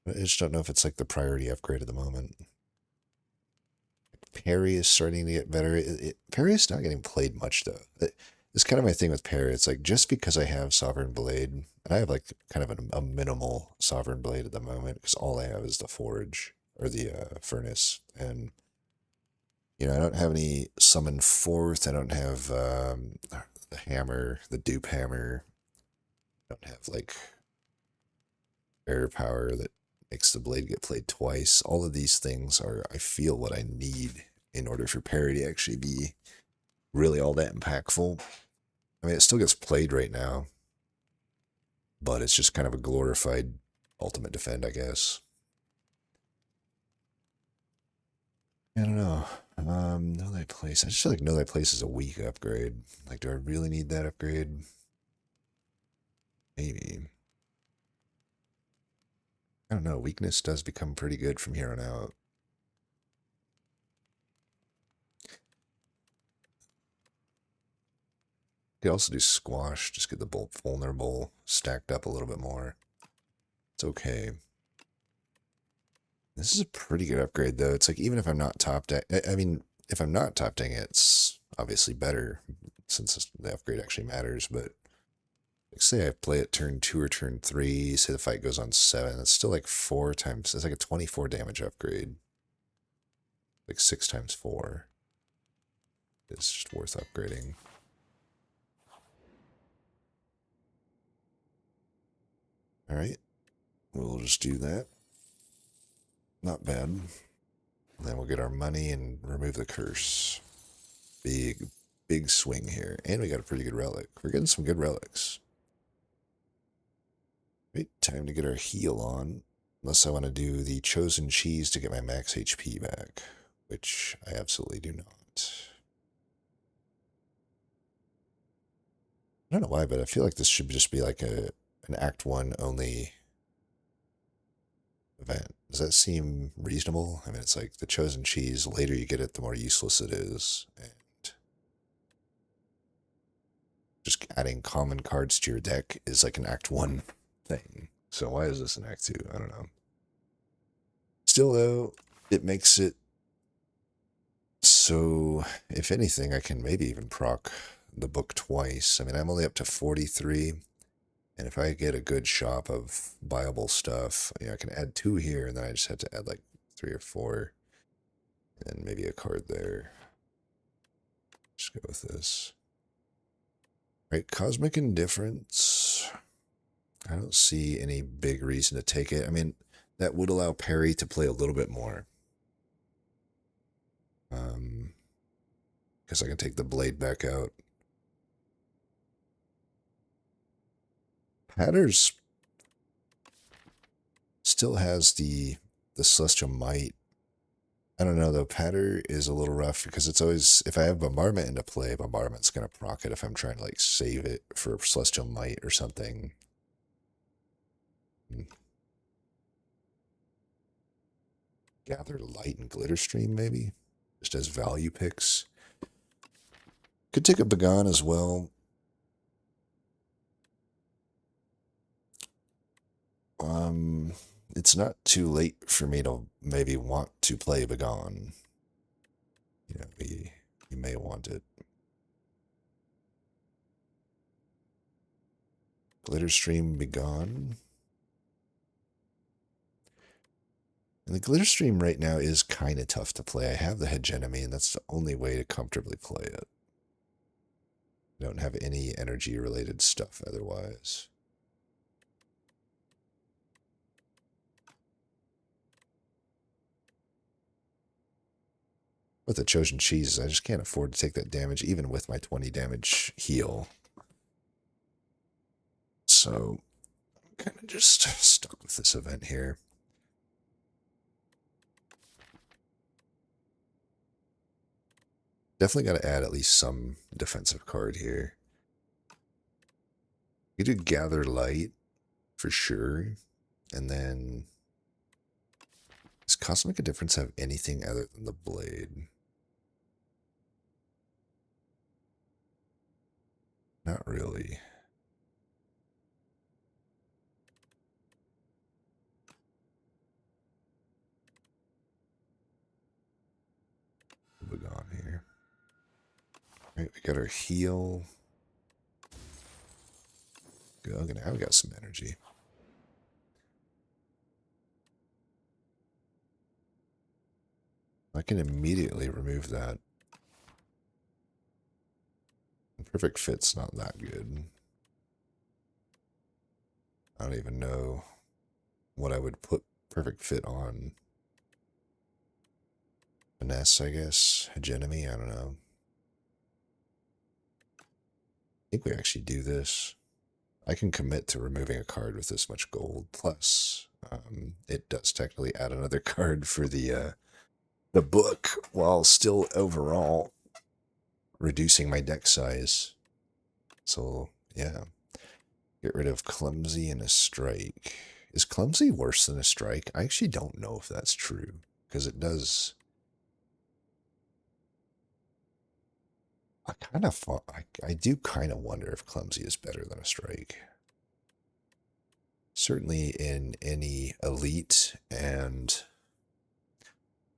I just don't know if it's like the priority upgrade at the moment. Parry is starting to get better. Parry is not getting played much, though. It's kind of my thing with parry. It's like, just because I have Sovereign Blade, and I have like kind of a minimal Sovereign Blade at the moment, because all I have is the Forge, or the Furnace, and, you know, I don't have any Summon Forth, I don't have the Hammer, the Dupe Hammer, I don't have, like, Air Power that makes the blade get played twice. All of these things are, I feel, what I need in order for parry to actually be really all that impactful. I mean, it still gets played right now, but it's just kind of a glorified ultimate defend, I guess. I don't know. Know Thy Place. I just feel like Know Thy Place is a weak upgrade. Like, do I really need that upgrade? Maybe. I don't know. Weakness does become pretty good from here on out. You could also do Squash. Just get the Bolt Vulnerable stacked up a little bit more. It's okay. This is a pretty good upgrade, though. It's like, even if I'm not top deck... I mean, if I'm not top decking, it's obviously better, since the upgrade actually matters, but... Like, say I play it turn 2 or turn 3, say the fight goes on 7, it's still like 4 times... It's like a 24 damage upgrade. Like 6 times 4. It's just worth upgrading. Alright. We'll just do that. Not bad. And then we'll get our money and remove the curse. Big swing here. And we got a pretty good relic. We're getting some good relics. Right, time to get our heal on. Unless I want to do the Chosen Cheese to get my max HP back. Which I absolutely do not. I don't know why, but I feel like this should just be like an Act 1 only event. Does that seem reasonable? I mean, it's like the Chosen Cheese, the later you get it, the more useless it is. And just just adding common cards to your deck is like an Act 1 thing. So why is this an Act 2? I don't know. Still, though, it makes it so, if anything, I can maybe even proc the book twice. I mean, I'm only up to 43, and if I get a good shop of buyable stuff, I can add 2 here, and then I just have to add like 3 or 4, and maybe a card there. Just go with this. Right, Cosmic Indifference. I don't see any big reason to take it. I mean, that would allow Perry to play a little bit more. Because I can take the blade back out. Hatters still has the Celestial Might. I don't know, though. Patter is a little rough because it's always, if I have Bombardment into play, Bombardment's going to proc it if I'm trying to, like, save it for Celestial Might or something. Gather Light and Glitter Stream, maybe? Just as value picks. Could take a Bagan as well. It's not too late for me to maybe want to play Bagan. We may want it. Glitter Stream Begone. And the Glitter Stream right now is kind of tough to play. I have the Hegemony, and that's the only way to comfortably play it. I don't have any energy-related stuff otherwise. With the Chosen Cheese, I just can't afford to take that damage, even with my 20 damage heal. So, I'm kind of just stuck with this event here. Definitely got to add at least some defensive card here. You do Gather Light, for sure. And then, does Cosmic Indifference have anything other than the blade? Not really. Bagon here. Alright, we got our heal. Good. Okay, now we got some energy. I can immediately remove that. Perfect Fit's not that good. I don't even know what I would put Perfect Fit on. Finesse, I guess. Hegemony, I don't know. I think we actually do this. I can commit to removing a card with this much gold. Plus, it does technically add another card for the book, while still overall reducing my deck size. So, yeah. Get rid of Clumsy and a Strike. Is Clumsy worse than a Strike? I actually don't know if that's true, because it does... I do kind of wonder if Clumsy is better than a Strike. Certainly in any elite, and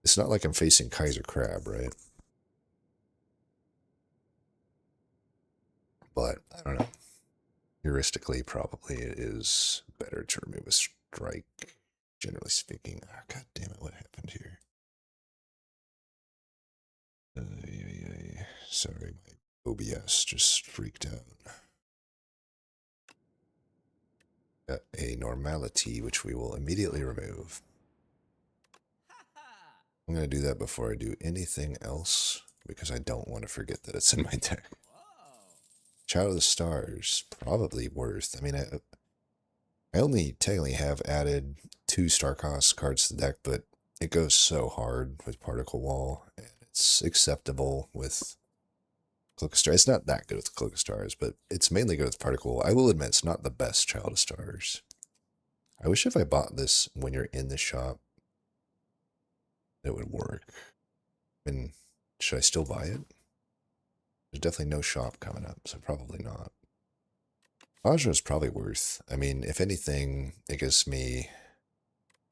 it's not like I'm facing Kaiser Crab, right? But I don't know. Heuristically, probably it is better to remove a Strike, generally speaking. Oh, God damn it, what happened here? Sorry, my OBS just freaked out. Got a normality, which we will immediately remove. I'm going to do that before I do anything else, because I don't want to forget that it's in my deck. Child of the Stars, probably worth. I mean, I only technically have added 2 star cost cards to the deck, but it goes so hard with Particle Wall, and it's acceptable with Cloak of Stars. It's not that good with Cloak of Stars, but it's mainly good with Particle Wall. I will admit it's not the best Child of Stars. I wish if I bought this when you're in the shop, it would work. I mean, should I still buy it? There's definitely no shop coming up, so probably not. Vajra is probably worth. I mean, if anything, it gives me,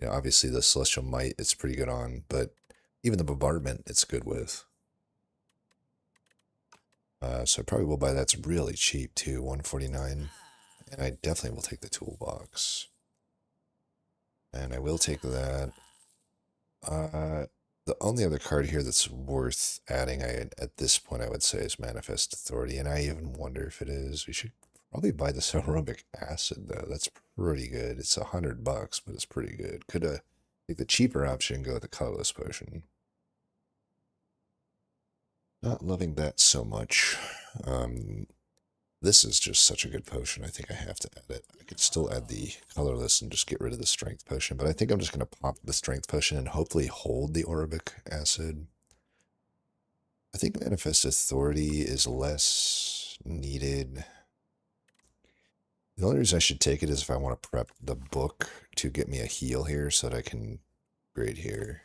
obviously the Celestial Might it's pretty good on, but even the Bombardment it's good with. So I probably will buy that. It's really cheap too, 149. And I definitely will take the toolbox. And I will take that. The only other card here that's worth adding at this point, I would say, is Manifest Authority. And I even wonder if it is. We should probably buy this aerobic acid, though. That's pretty good. It's $100, but it's pretty good. Could take the cheaper option and go with the colorless potion. Not loving that so much. This is just such a good potion. I think I have to add it. I could still add the colorless and just get rid of the strength potion, but I think I'm just going to pop the strength potion and hopefully hold the aerobic acid. I think Manifest Authority is less needed. The only reason I should take it is if I want to prep the book to get me a heal here so that I can grade here.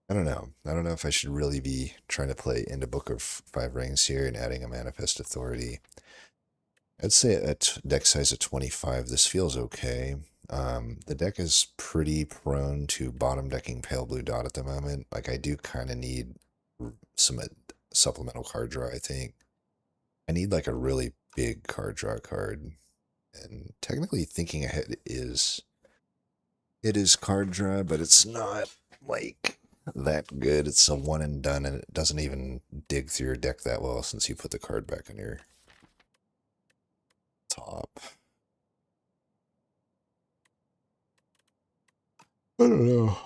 I don't know. I don't know if I should really be trying to play into Book of Five Rings here and adding a Manifest Authority. I'd say at deck size of 25, this feels okay. The deck is pretty prone to bottom decking Pale Blue Dot at the moment. Like, I do kind of need some supplemental card draw, I think. I need, like, a really big card draw card. And technically, Thinking Ahead is... It is card draw, but it's not, like, that good. It's a one and done, and it doesn't even dig through your deck that well since you put the card back on your top. I don't know.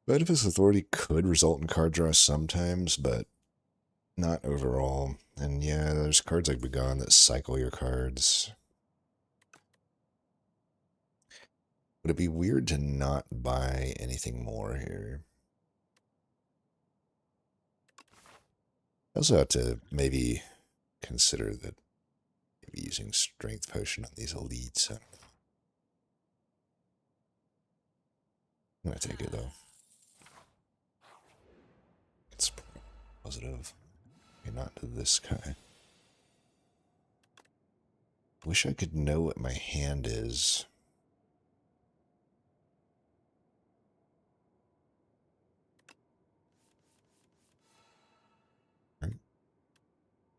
Manifest Authority could result in card draw sometimes, but not overall. And yeah, there's cards like Begone that cycle your cards. Would it be weird to not buy anything more here? I also have to maybe consider that maybe using Strength Potion on these elites. I don't know. I'm gonna take it though. It's positive. Okay, not to this guy. Wish I could know what my hand is.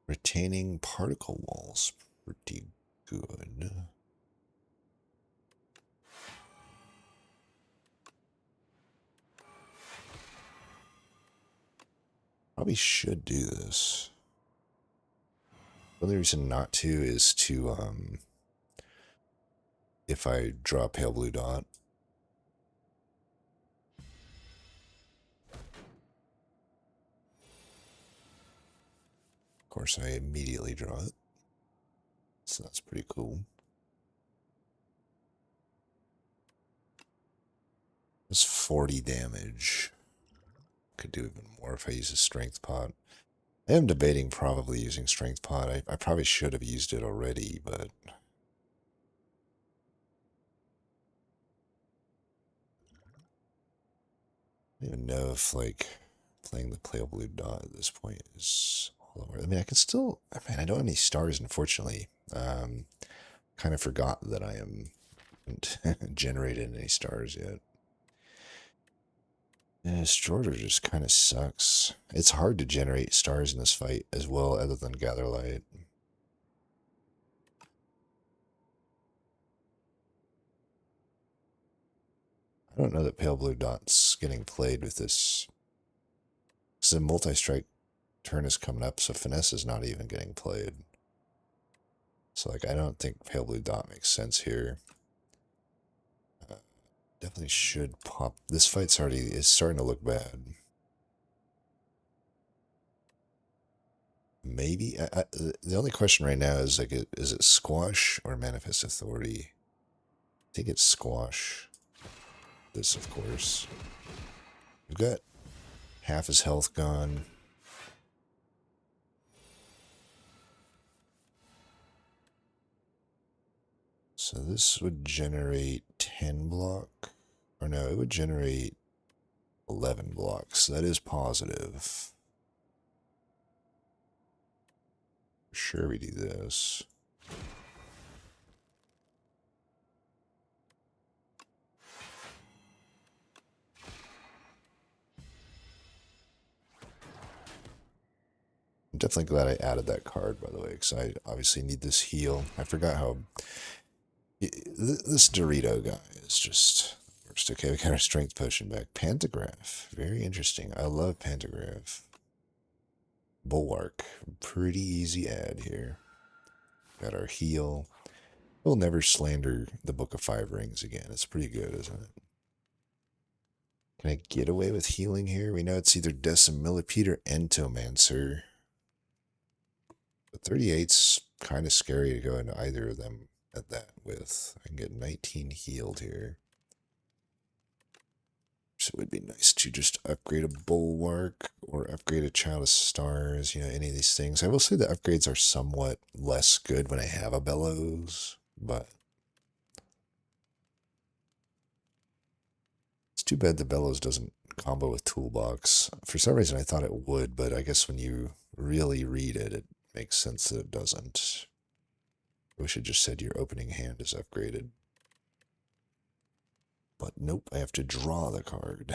Retaining particle walls, pretty good. Probably should do this. The only reason not to is to, if I draw a Pale Blue Dot. Of course, I immediately draw it. So that's pretty cool. It's 40 damage. Could do even more if I use a Strength Pot. I am debating probably using Strength Pot. I probably should have used it already, but... I don't even know if, like, playing the Pale Blue Dot at this point is all the way. I mean, I can still... I mean, I don't have any stars, unfortunately. Kind of forgot that I haven't generated any stars yet. Yeah, Strorder just kind of sucks. It's hard to generate stars in this fight as well, other than Gather Light. I don't know that Pale Blue Dot's getting played with this. Because the multi-strike turn is coming up, so Finesse is not even getting played. So, like, I don't think Pale Blue Dot makes sense here. Definitely should pop. This fight's already is starting to look bad. Maybe the only question right now is, like, is it Squash or Manifest Authority? I think it's Squash. This, of course. We've got half his health gone. So this would generate 10 block. Or no, it would generate 11 blocks. That is positive. For sure we do this. I'm definitely glad I added that card, by the way, because I obviously need this heal. I forgot how... This Dorito guy is just... Worst. Okay, we got our strength potion back. Pantograph. Very interesting. I love Pantograph. Bulwark. Pretty easy add here. Got our heal. We'll never slander the Book of Five Rings again. It's pretty good, isn't it? Can I get away with healing here? We know it's either Decimillipede or Entomancer. But 38's kind of scary to go into either of them at that with. I can get 19 healed here. So it would be nice to just upgrade a Bulwark or upgrade a Child of Stars, you know, any of these things. I will say the upgrades are somewhat less good when I have a Bellows, but it's too bad the Bellows doesn't combo with Toolbox. For some reason I thought it would, but I guess when you really read it, it makes sense that it doesn't. I wish it just said your opening hand is upgraded. But nope, I have to draw the card.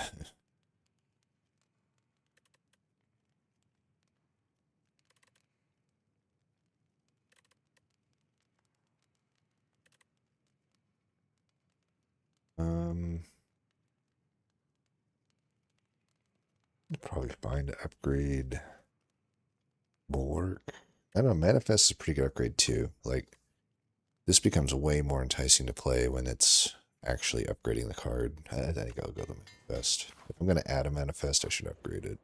Probably find an upgrade. Bulwark. I don't know, Manifest is a pretty good upgrade too. Like, this becomes way more enticing to play when it's actually upgrading the card. I think I'll go the Manifest. If I'm going to add a Manifest, I should upgrade it.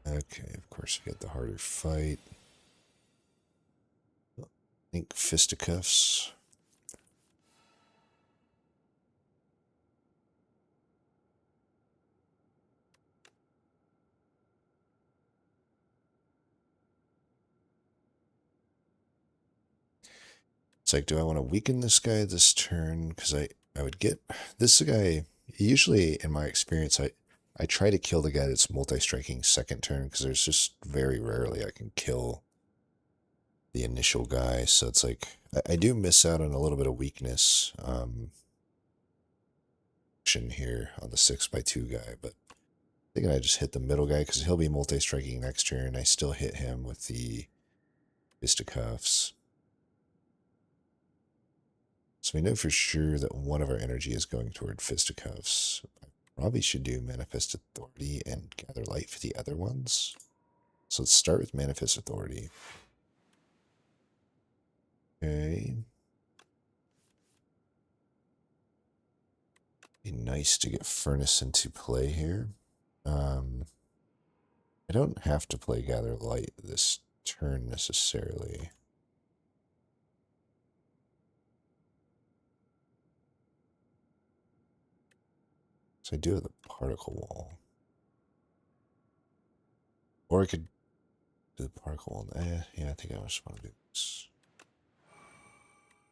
Okay, of course, I get the harder fight. I think Fisticuffs. It's like, do I want to weaken this guy this turn? Because I would get this guy. Usually, in my experience, I try to kill the guy that's multi-striking second turn because there's just very rarely I can kill the initial guy. So it's like I do miss out on a little bit of weakness here on the 6x2 guy, but I think I just hit the middle guy because he'll be multi-striking next turn. I still hit him with the Fisticuffs. So we know for sure that one of our energy is going toward Fisticuffs. I probably should do Manifest Authority and Gather Light for the other ones. So let's start with Manifest Authority. Okay. Be nice to get Furnace into play here. I don't have to play Gather Light this turn necessarily. So I do have the Particle Wall. Or I could do the Particle Wall. Yeah, I think I just want to do this.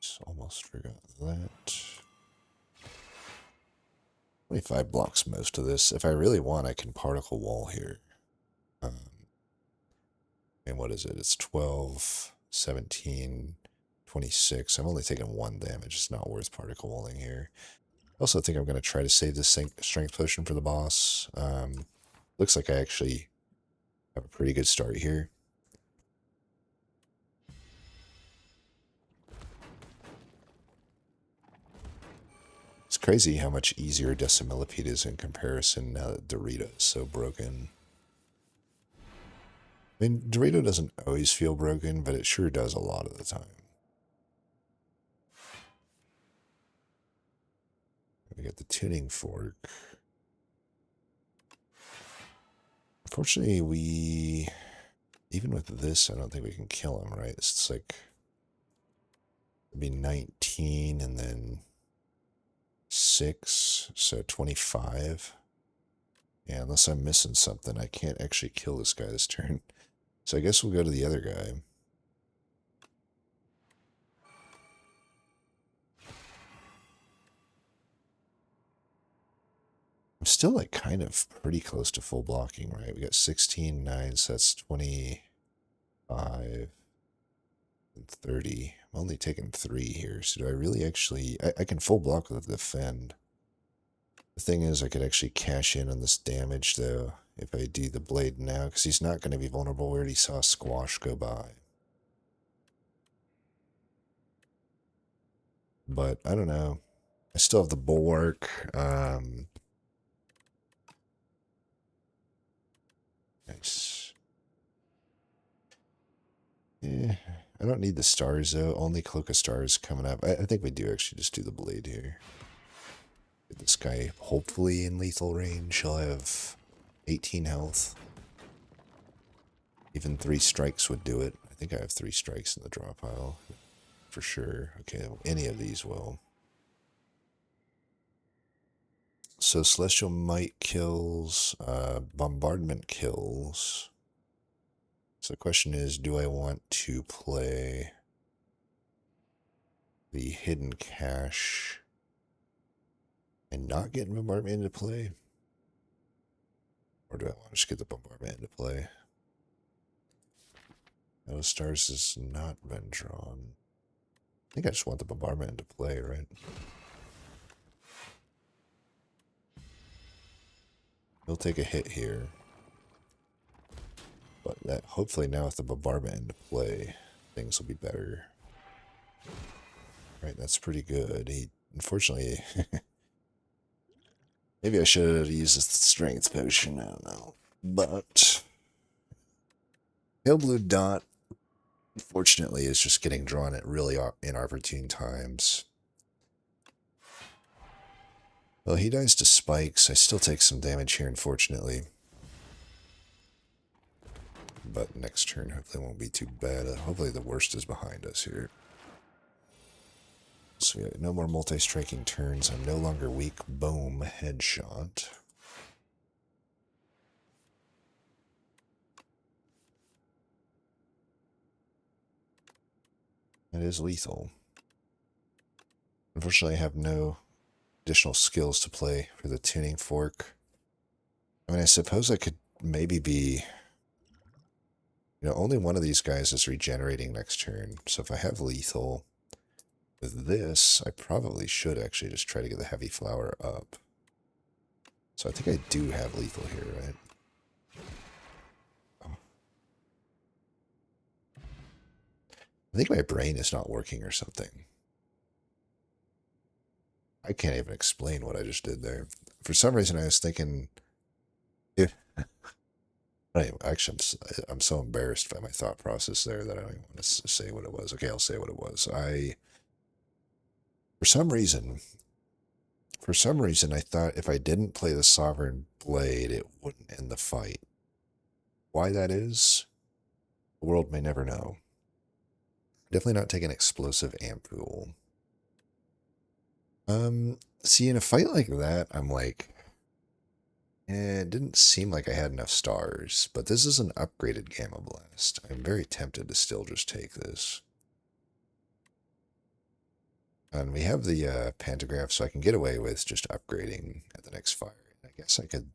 Just almost forgot that. 25 blocks most of this. If I really want, I can Particle Wall here. And what is it? It's 12, 17, 26. I'm only taking 1 damage. It's not worth Particle Walling here. I also think I'm going to try to save this Strength Potion for the boss. Looks like I actually have a pretty good start here. It's crazy how much easier Decimillipede is in comparison now that Dorito is so broken. I mean, Dorito doesn't always feel broken, but it sure does a lot of the time. We got the tuning fork. Unfortunately, even with this, I don't think we can kill him, right? It's like, it'd be 19 and then 6, so 25. Yeah, unless I'm missing something, I can't actually kill this guy this turn. So I guess we'll go to the other guy. still like kind of pretty close to full blocking, right? We got 16, 9, so that's 25 and 30. I'm only taking 3 here, so do I really actually... I can full block with the defend. The thing is, I could actually cash in on this damage, though, if I do the blade now, because he's not going to be vulnerable. We already saw Squash go by. But, I don't know. I still have the Bulwark. Nice. Yeah, I don't need the stars, though. Only Cloak of Stars coming up. I think we do actually just do the blade here. Get this guy hopefully in lethal range. He'll have 18 health. Even 3 strikes would do it. I think I have 3 strikes in the draw pile. For sure. Okay, any of these will. So Celestial Might kills, Bombardment kills. So the question is, do I want to play the Hidden Cache and not get Bombardment into play? Or do I want to just get the Bombardment into play? No stars has not been drawn. I think I just want the Bombardment into play, right? He'll take a hit here. But that hopefully now with the Bombardment into play, things will be better. Right, that's pretty good. He, unfortunately... Maybe I should have used the Strength Potion, I don't know. But... Pale Blue Dot, unfortunately, is just getting drawn at really inopportune times. Well, he dies to spikes. I still take some damage here, unfortunately. But next turn hopefully won't be too bad. Hopefully the worst is behind us here. So we got no more multi-striking turns. I'm no longer weak. Boom. Headshot. It is lethal. Unfortunately, I have no additional skills to play for the tuning fork. I mean, I suppose I could maybe be... You know, only one of these guys is regenerating next turn. So if I have lethal with this, I probably should actually just try to get the heavy flower up. So I think I do have lethal here, right? Oh. I think my brain is not working or something. I can't even explain what I just did there. For some reason, I was thinking... Anyway, actually, I'm so embarrassed by my thought process there that I don't even want to say what it was. Okay, I'll say what it was. For some reason, I thought if I didn't play the Sovereign Blade, it wouldn't end the fight. Why that is, the world may never know. Definitely not taking Explosive Ampule. See, in a fight like that, I'm like, it didn't seem like I had enough stars, but this is an upgraded Gamma Blast. I'm very tempted to still just take this. And we have the Pantograph, so I can get away with just upgrading at the next fire. I guess I could...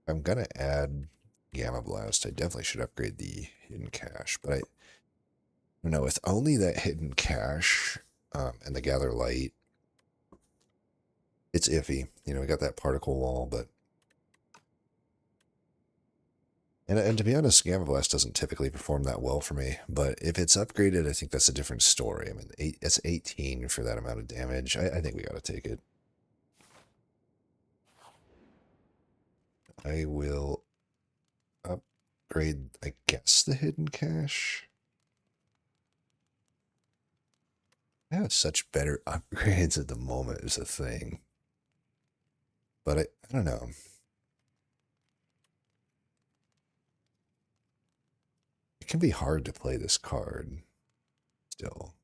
If I'm going to add Gamma Blast, I definitely should upgrade the Hidden Cache. But I don't know, with only that Hidden Cache and the Gather Light, it's iffy. You know, we got that Particle Wall, but... And to be honest, Gamma Blast doesn't typically perform that well for me, but if it's upgraded, I think that's a different story. I mean, it's 18 for that amount of damage. I think we got to take it. I will upgrade, I guess, the Hidden Cache. I have such better upgrades at the moment is a thing. But I don't know. It can be hard to play this card still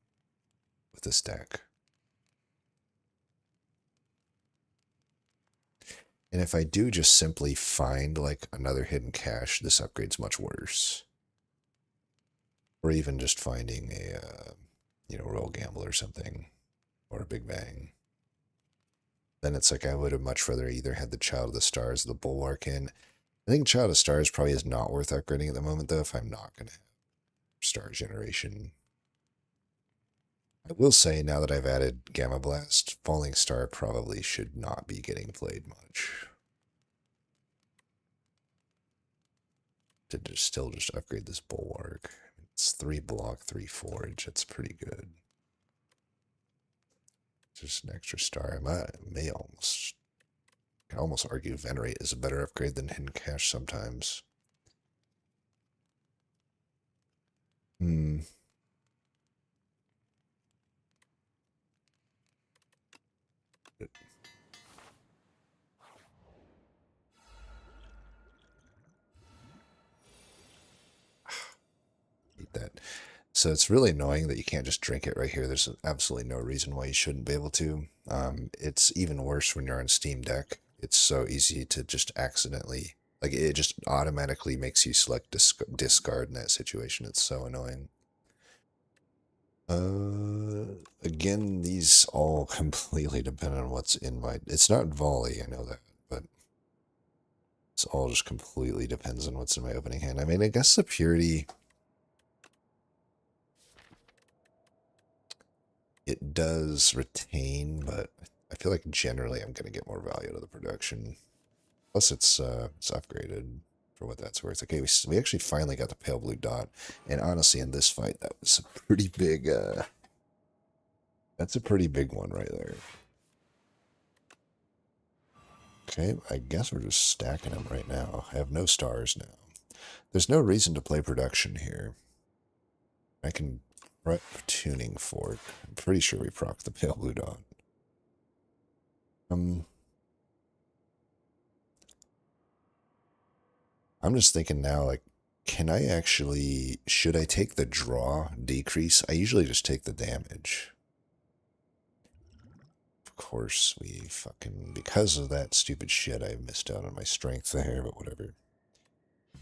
with this deck. And if I do just simply find like another Hidden Cache, this upgrade's much worse. Or even just finding a, Royal Gamble or something, or a Big Bang. then it's like I would have much rather either had the Child of the Stars or the Bulwark in. I think Child of Stars probably is not worth upgrading at the moment, though, if I'm not going to have Star Generation. I will say, now that I've added Gamma Blast, Falling Star probably should not be getting played much. To just still just upgrade this Bulwark. It's 3 block, 3 forge. That's pretty good. Just an extra star. I may almost argue Venerate is a better upgrade than Hidden Cache sometimes. Hmm. Hate that. So it's really annoying that you can't just drink it right here. There's absolutely no reason why you shouldn't be able to. It's even worse when you're on Steam Deck. It's so easy to just accidentally, like, it just automatically makes you select discard in that situation. It's so annoying. Again, these all completely depend on what's in my. It's not volley, I know that, but it's all just completely depends on what's in my opening hand. I mean, I guess the purity. It does retain, but I feel like generally I'm going to get more value out of the production. Plus, it's upgraded for what that's worth. Okay, we actually finally got the pale blue dot, and honestly, in this fight, that was a pretty big. That's a pretty big one right there. Okay, I guess we're just stacking them right now. I have no stars now. There's no reason to play production here. I can prep tuning fork. I'm pretty sure we proc the pale blue dot. I'm just thinking now, like, can I actually, should I take the draw decrease? I usually just take the damage. Of course, we fucking, because of that stupid shit, I missed out on my strength there, but whatever. I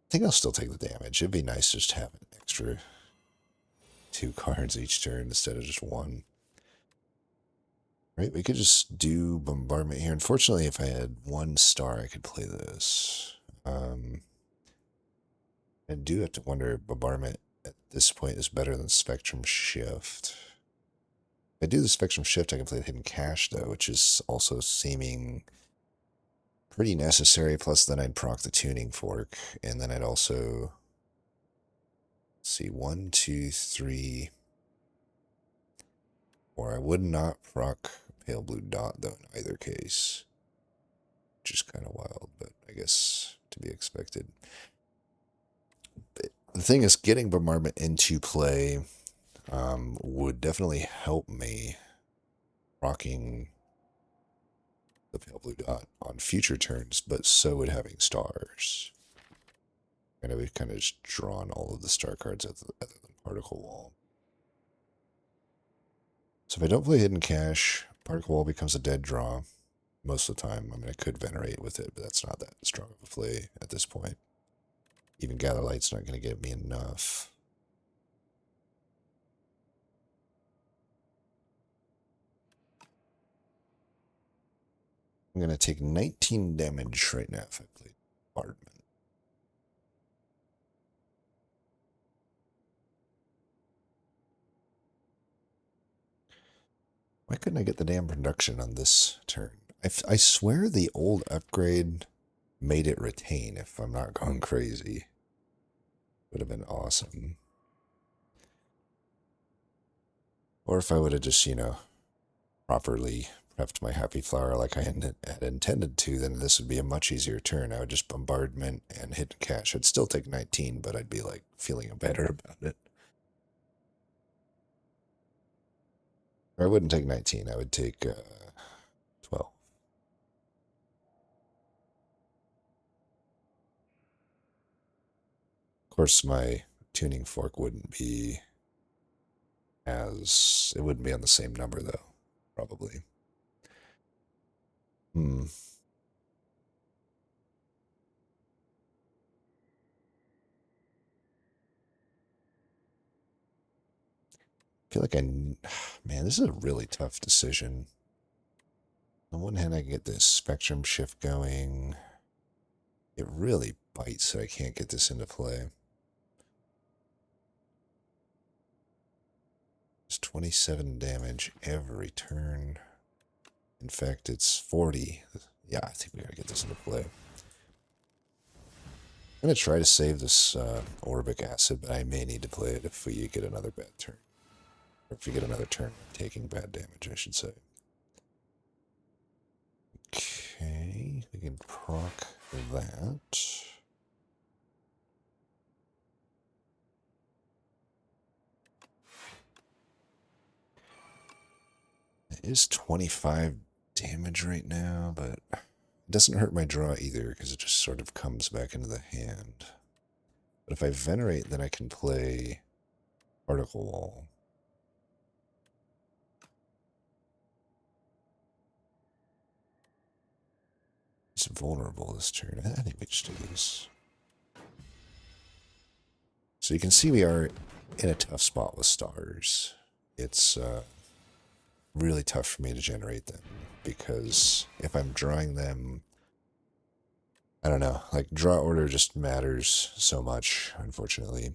think I'll still take the damage. It'd be nice just to have an extra 2 cards each turn instead of just 1. Right, we could just do bombardment here. Unfortunately, if I had 1 star, I could play this. I do have to wonder if bombardment at this point is better than spectrum shift. If I do the spectrum shift, I can play the hidden cache though, which is also seeming pretty necessary. Plus, then I'd proc the tuning fork, and then I'd also see 1, 2, 3, 4. I would not proc pale blue dot though in either case, which is kind of wild, but I guess to be expected. The thing is, getting bombardment into play would definitely help me rocking the pale blue dot on future turns, but so would having stars. And we've kind of just drawn all of the star cards other than Particle Wall. So if I don't play Hidden Cache, Particle Wall becomes a dead draw most of the time. I mean, I could Venerate with it, but that's not that strong of a play at this point. Even Gather Light's not going to get me enough. I'm going to take 19 damage right now if I play Bombardment. Why couldn't I get the damn production on this turn? I swear the old upgrade made it retain, if I'm not going crazy. Would have been awesome. Or if I would have just, properly prepped my Happy Flower like I had intended to, then this would be a much easier turn. I would just bombardment and hit cache. I'd still take 19, but I'd be like feeling better about it. Or I wouldn't take 19, I would take 12. Of course, my tuning fork wouldn't be it wouldn't be on the same number though, probably. Hmm. I feel like man, this is a really tough decision. On one hand, I can get this spectrum shift going. It really bites that I can't get this into play. It's 27 damage every turn. In fact, it's 40. Yeah, I think we gotta get this into play. I'm gonna try to save this Orbic Acid, but I may need to play it if we get another bad turn. Or if we get another turn taking bad damage, I should say. Okay, we can proc that. It is 25 damage right now, but it doesn't hurt my draw either because it just sort of comes back into the hand. But if I Venerate, then I can play Particle Wall. It's vulnerable this turn. I think we just do this. So you can see we are in a tough spot with stars. It's really tough for me to generate them because if I'm drawing them, I don't know, like draw order just matters so much, unfortunately.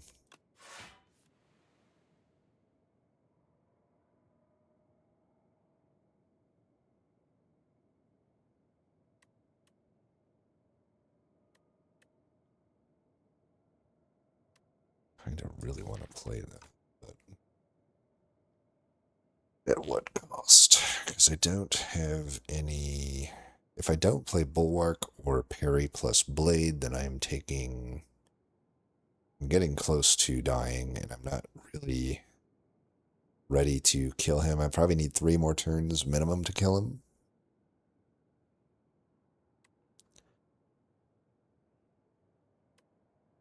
I don't really want to play them, but at what cost? Because I don't have any. If I don't play Bulwark or Parry plus Blade, then I'm taking. I'm getting close to dying, and I'm not really ready to kill him. I probably need 3 more turns minimum to kill him.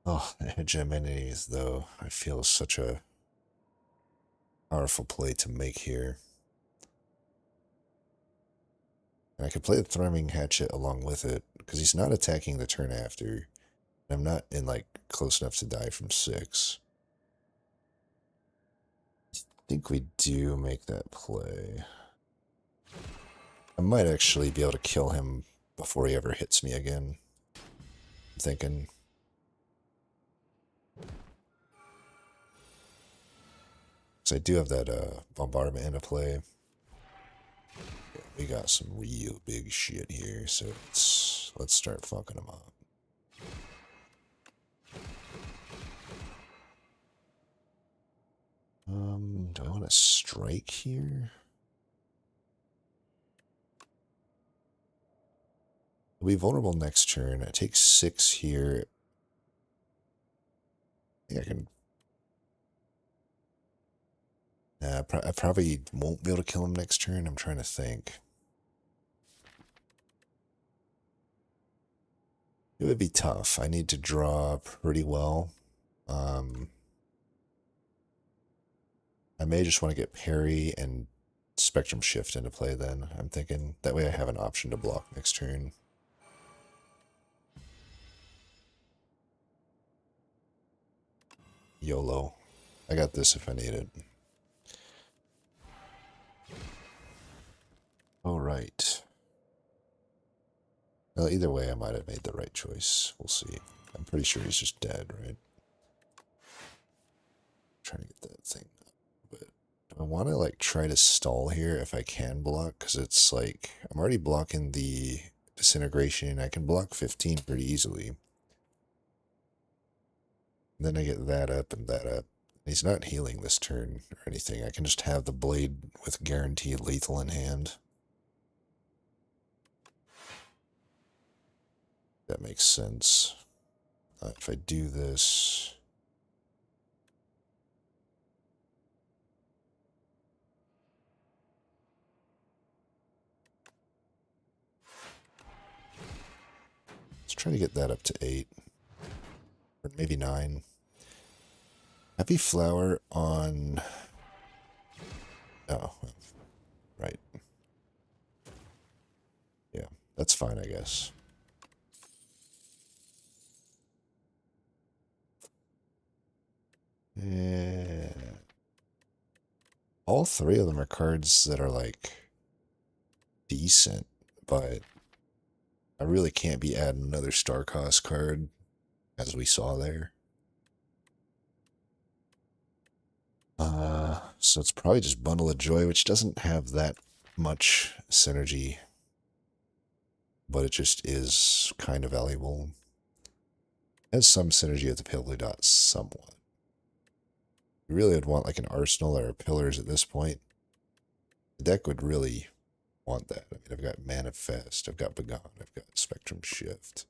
Oh, the Hegemonies, though, I feel is such a powerful play to make here. And I could play the Thrumming Hatchet along with it, because he's not attacking the turn after. I'm not in, like, close enough to die from 6. I think we do make that play. I might actually be able to kill him before he ever hits me again. I'm thinking. Because I do have that bombardment into play. Yeah, we got some real big shit here, so let's start fucking them up. Do I want to strike here? I'll be vulnerable next turn. I take 6 here. I think I can. I probably won't be able to kill him next turn. I'm trying to think. It would be tough. I need to draw pretty well. I may just want to get Parry and Spectrum Shift into play then. I'm thinking that way I have an option to block next turn. YOLO. I got this if I need it. Alright. Well, either way, I might have made the right choice. We'll see. I'm pretty sure he's just dead, right? Trying to get that thing up. But do I want to, like, try to stall here if I can block? Because it's, like, I'm already blocking the Disintegration. I can block 15 pretty easily. And then I get that up and that up. He's not healing this turn or anything. I can just have the blade with guaranteed lethal in hand. That makes sense. If I do this... Let's try to get that up to 8. Or maybe 9. Happy Flower on... Oh, right. Yeah, that's fine, I guess. Yeah. All 3 of them are cards that are, like, decent. but I really can't be adding another star cost card, as we saw there. So it's probably just Bundle of Joy, which doesn't have that much synergy, but it just is kind of valuable. It has some synergy with the Pale Blue Dot, somewhat. You really would want like an Arsenal or a Pillars at this point. The deck would really want that. I mean, I've got Manifest, I've got Begone, I've got Spectrum Shift,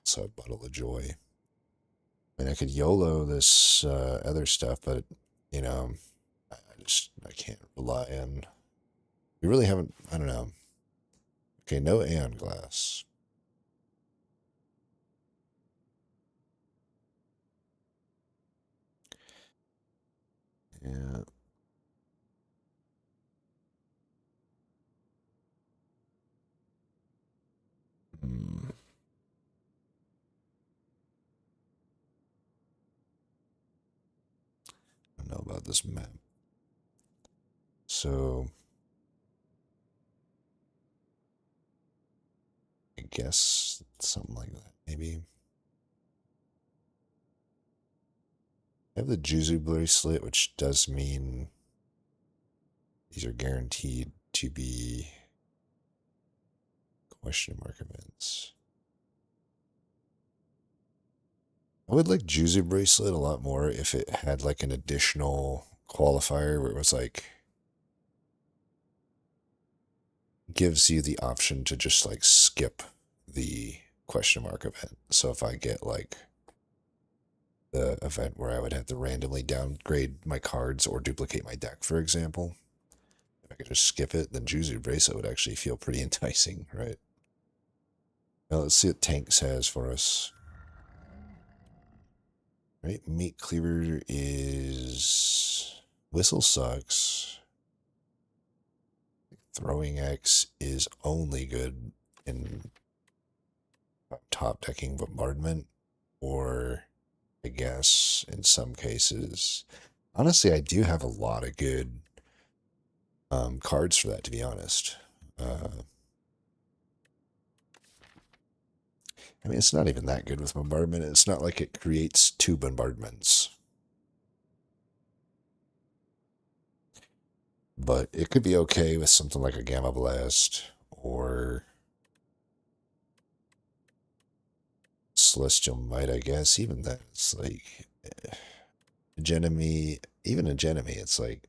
so a Bundle of Joy. I mean, I could YOLO this other stuff, but, you know, I can't rely on. We really haven't, I don't know. Okay, no Aeon Glass. Yeah. Hmm. I don't know about this map. So, I guess something like that, maybe. I have the Juzu bracelet, which does mean these are guaranteed to be question mark events. I would like Juzu bracelet a lot more if it had like an additional qualifier where it was like gives you the option to just like skip the question mark event. So if I get like the event where I would have to randomly downgrade my cards or duplicate my deck, for example, if I could just skip it, then Juzu bracelet would actually feel pretty enticing, right? Now let's see what Tanks has for us. Right, Meat Cleaver is... Whistle sucks. Throwing X is only good in top decking bombardment, or I guess in some cases. Honestly, I do have a lot of good cards for that, to be honest. I mean, it's not even that good with bombardment. It's not like it creates two bombardments. But it could be okay with something like a Gamma Blast or Celestial Might, I guess. Even that, it's like Agenemy, even Agenemy, it's like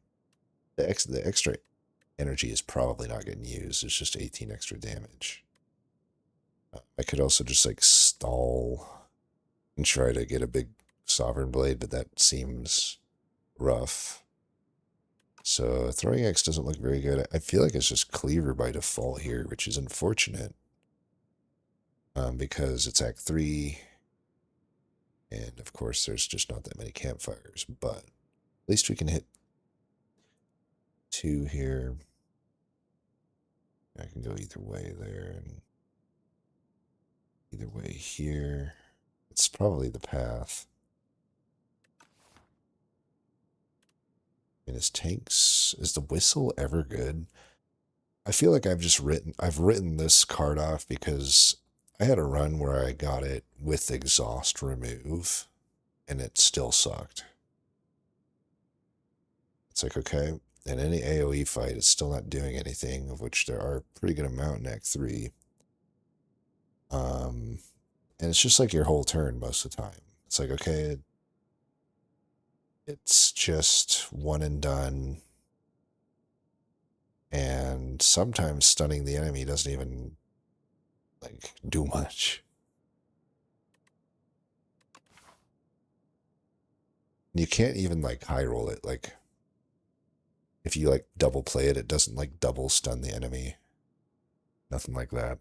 the extra energy is probably not getting used. It's just 18 extra damage. I could also just like stall and try to get a big Sovereign Blade, but that seems rough. So Throwing X doesn't look very good. I feel like it's just Cleaver by default here, which is unfortunate. Because it's Act 3, and of course there's just not that many campfires, but at least we can hit 2 here. I can go either way there, and either way here. It's probably the path. And his Tanks, is the Whistle ever good? I feel like I've written this card off because I had a run where I got it with Exhaust Remove, and it still sucked. It's like, okay, in any AoE fight, it's still not doing anything, of which there are a pretty good amount in Act 3. And it's just like your whole turn most of the time. It's like, okay, it's just one and done. And sometimes stunning the enemy doesn't even, like, do much. You can't even, like, high roll it. Like, if you, like, double play it, it doesn't, like, double stun the enemy. Nothing like that.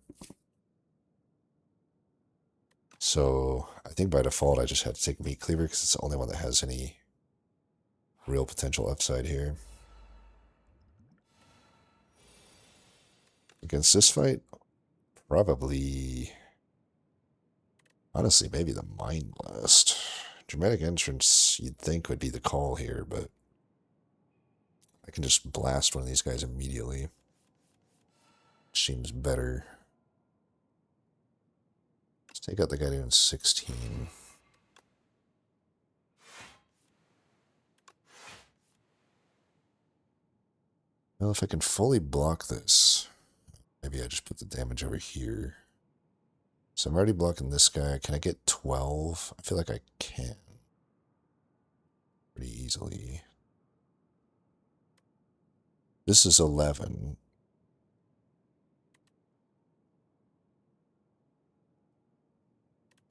So I think by default I just had to take Meat Cleaver because it's the only one that has any real potential upside here. Against this fight, probably, honestly, maybe the Mind Blast. Dramatic Entrance you'd think would be the call here, but I can just blast one of these guys immediately. seems better. Let's take out the guy doing 16. Well, if I can fully block this, maybe I just put the damage over here. So I'm already blocking this guy. Can I get 12? I feel like I can. Pretty easily. This is 11.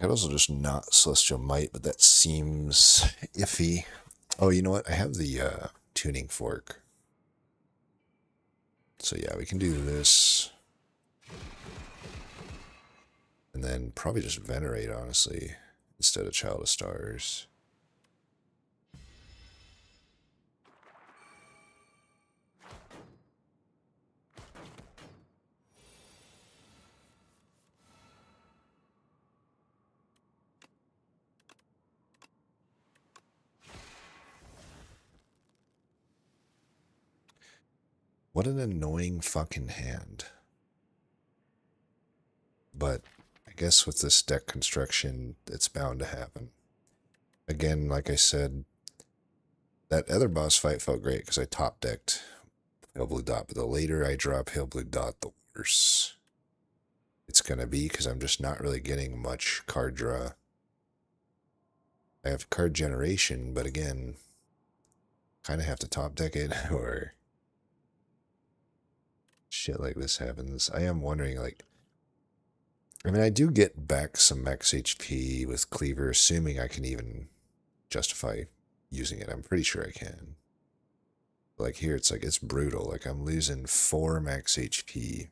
I'd also just not Celestial Might, but that seems iffy. Oh, you know what? I have the tuning fork. So yeah, we can do this. And then probably just Venerate, honestly, instead of Child of Stars. What an annoying fucking hand. But I guess with this deck construction, it's bound to happen. Again, like I said, that other boss fight felt great because I top decked Pale Blue Dot, but the later I draw Pale Blue Dot, the worse it's going to be because I'm just not really getting much card draw. I have card generation, but again, kind of have to top deck it or shit like this happens. I am wondering, like, I mean, I do get back some max HP with Cleaver, assuming I can even justify using it. I'm pretty sure I can. Like here, it's like, it's brutal. Like I'm losing 4 max HP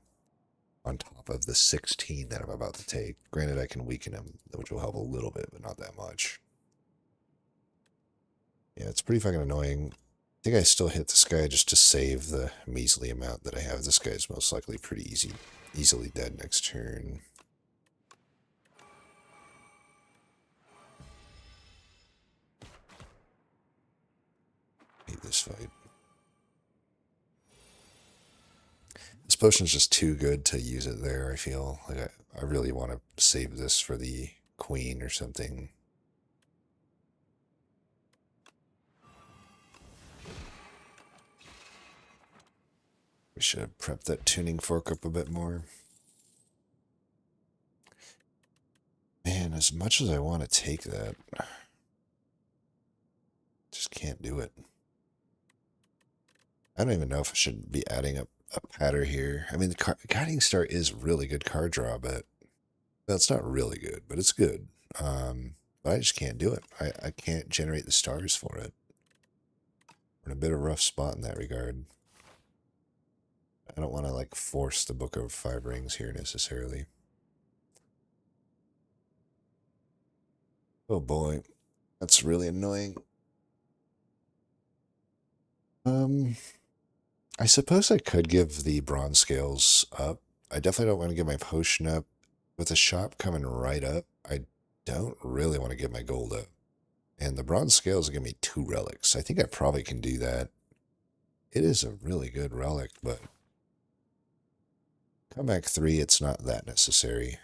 on top of the 16 that I'm about to take. Granted, I can weaken him, which will help a little bit, but not that much. Yeah, it's pretty fucking annoying. I think I still hit this guy just to save the measly amount that I have. This guy's most likely pretty easily dead next turn. Hate this fight. This potion's just too good to use it there, I feel. Like I really want to save this for the queen or something. We should have prepped that tuning fork up a bit more. Man, as much as I want to take that, just can't do it. I don't even know if I should be adding a patter here. I mean, the Guiding Star is really good card draw, but well, it's not really good, but it's good. But I just can't do it. I can't generate the stars for it. We're in a bit of a rough spot in that regard. I don't want to like force the Book of 5 Rings here necessarily. Oh boy, that's really annoying. I suppose I could give the bronze scales up. I definitely don't want to give my potion up. With the shop coming right up, I don't really want to give my gold up. And the bronze scales give me 2 relics. I think I probably can do that. It is a really good relic, but comeback 3, it's not that necessary.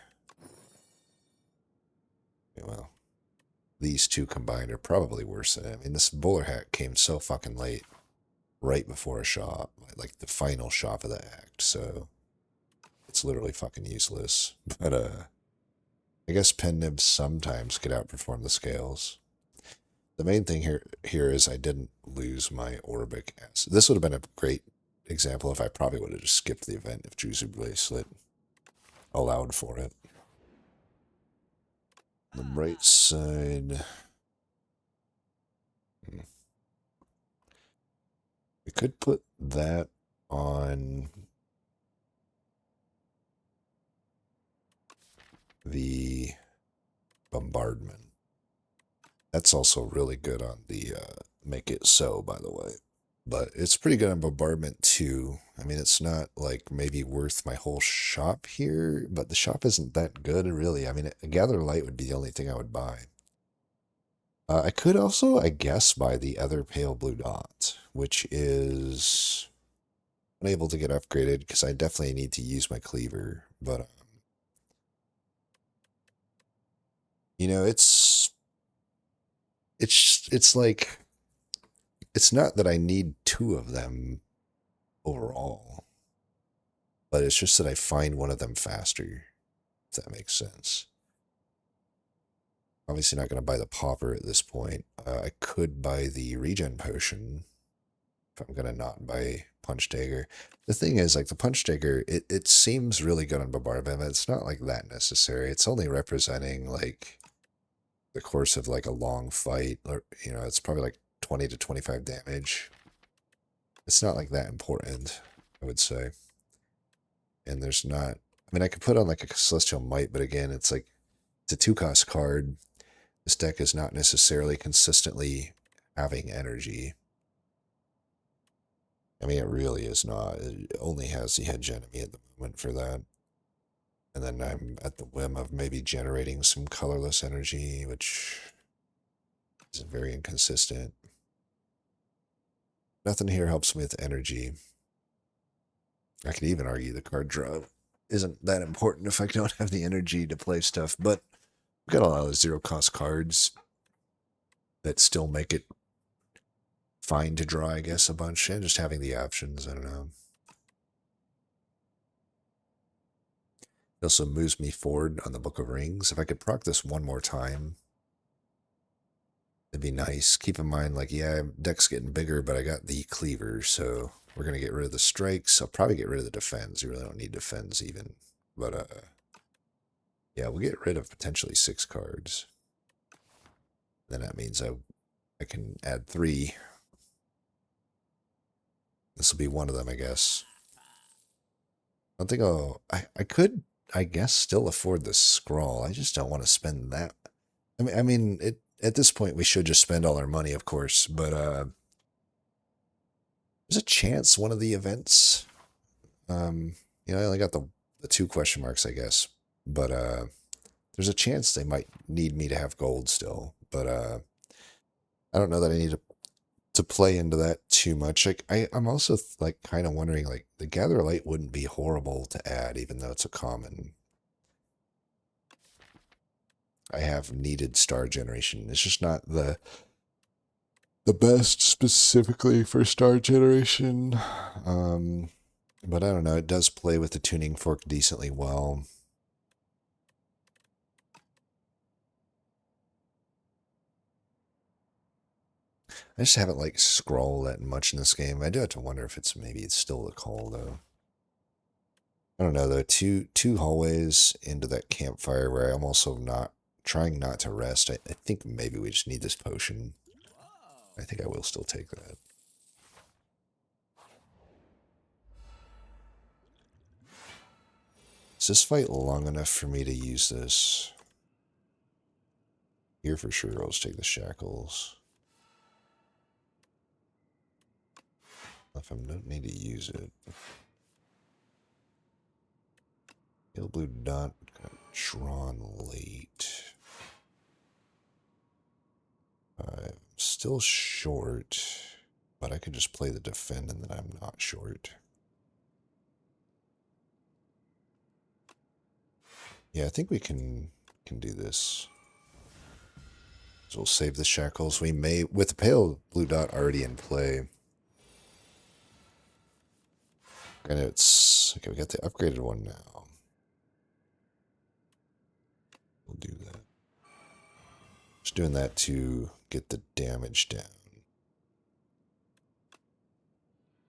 Okay, well, these two combined are probably worse than it. I mean, this bowler hat came so fucking late. Right before a shop, like the final shop of the act, so it's literally fucking useless. But I guess pen nibs sometimes could outperform the scales. The main thing here is I didn't lose my Orbic acid. This would have been a great example if I probably would have just skipped the event if Juicy Bracelet allowed for it. The bright side. We could put that on the bombardment. That's also really good on the Make It So, by the way. But it's pretty good on bombardment too. I mean, it's not like maybe worth my whole shop here, but the shop isn't that good, really. I mean, a Gather Light would be the only thing I would buy. I could also, I guess, buy the other Pale Blue Dot, which is unable to get upgraded because I definitely need to use my cleaver. But you know, it's like it's not that I need two of them overall, but it's just that I find one of them faster. If that makes sense. Obviously, not going to buy the popper at this point. I could buy the regen potion if I'm gonna not buy punch dagger. The thing is, like the punch dagger, it seems really good on bombardment, but it's not like that necessary. It's only representing like the course of like a long fight, or you know, it's probably like 20 to 25 damage. It's not like that important, I would say. And there's not. I mean, I could put on like a celestial might, but again, it's like it's a 2-cost card. This deck is not necessarily consistently having energy. I mean, it really is not. It only has the hedge enemy at the moment for that. And then I'm at the whim of maybe generating some colorless energy, which is very inconsistent. Nothing here helps me with energy. I could even argue the card draw isn't that important if I don't have the energy to play stuff, but we've got a lot of 0-cost cards that still make it fine to draw, I guess, a bunch, and just having the options, I don't know. It also moves me forward on the Book of Rings. If I could proc this one more time, it'd be nice. Keep in mind, like, yeah, deck's getting bigger, but I got the cleaver, so we're going to get rid of the strikes. I'll probably get rid of the defense. You really don't need defense even. But, yeah, we'll get rid of potentially 6 cards. Then that means I can add 3. This will be one of them, I guess. I think I could, I guess, still afford the scroll. I just don't want to spend that. I mean, at this point we should just spend all our money, of course, but there's a chance one of the events, you know, I only got the 2 question marks, I guess, but there's a chance they might need me to have gold still, but I don't know that I need to play into that too much. Like I'm also like kind of wondering, like the Gather Light wouldn't be horrible to add, even though it's a common. I have needed star generation. It's just not the best specifically for star generation. But I don't know. It does play with the tuning fork decently well. I just haven't like scrolled that much in this game. I do have to wonder if it's still the call though. I don't know though. Two hallways into that campfire where I'm also not trying not to rest. I think maybe we just need this potion. I think I will still take that. Is this fight long enough for me to use this? Here for sure, I'll just take the shackles. If I don't need to use it. Pale blue dot got drawn late. I'm still short, but I could just play the defend and then I'm not short. Yeah, I think we can do this. So we'll save the shackles. We may, with the pale blue dot already in play. And it's, okay, we got the upgraded one now. We'll do that. Just doing that to get the damage down.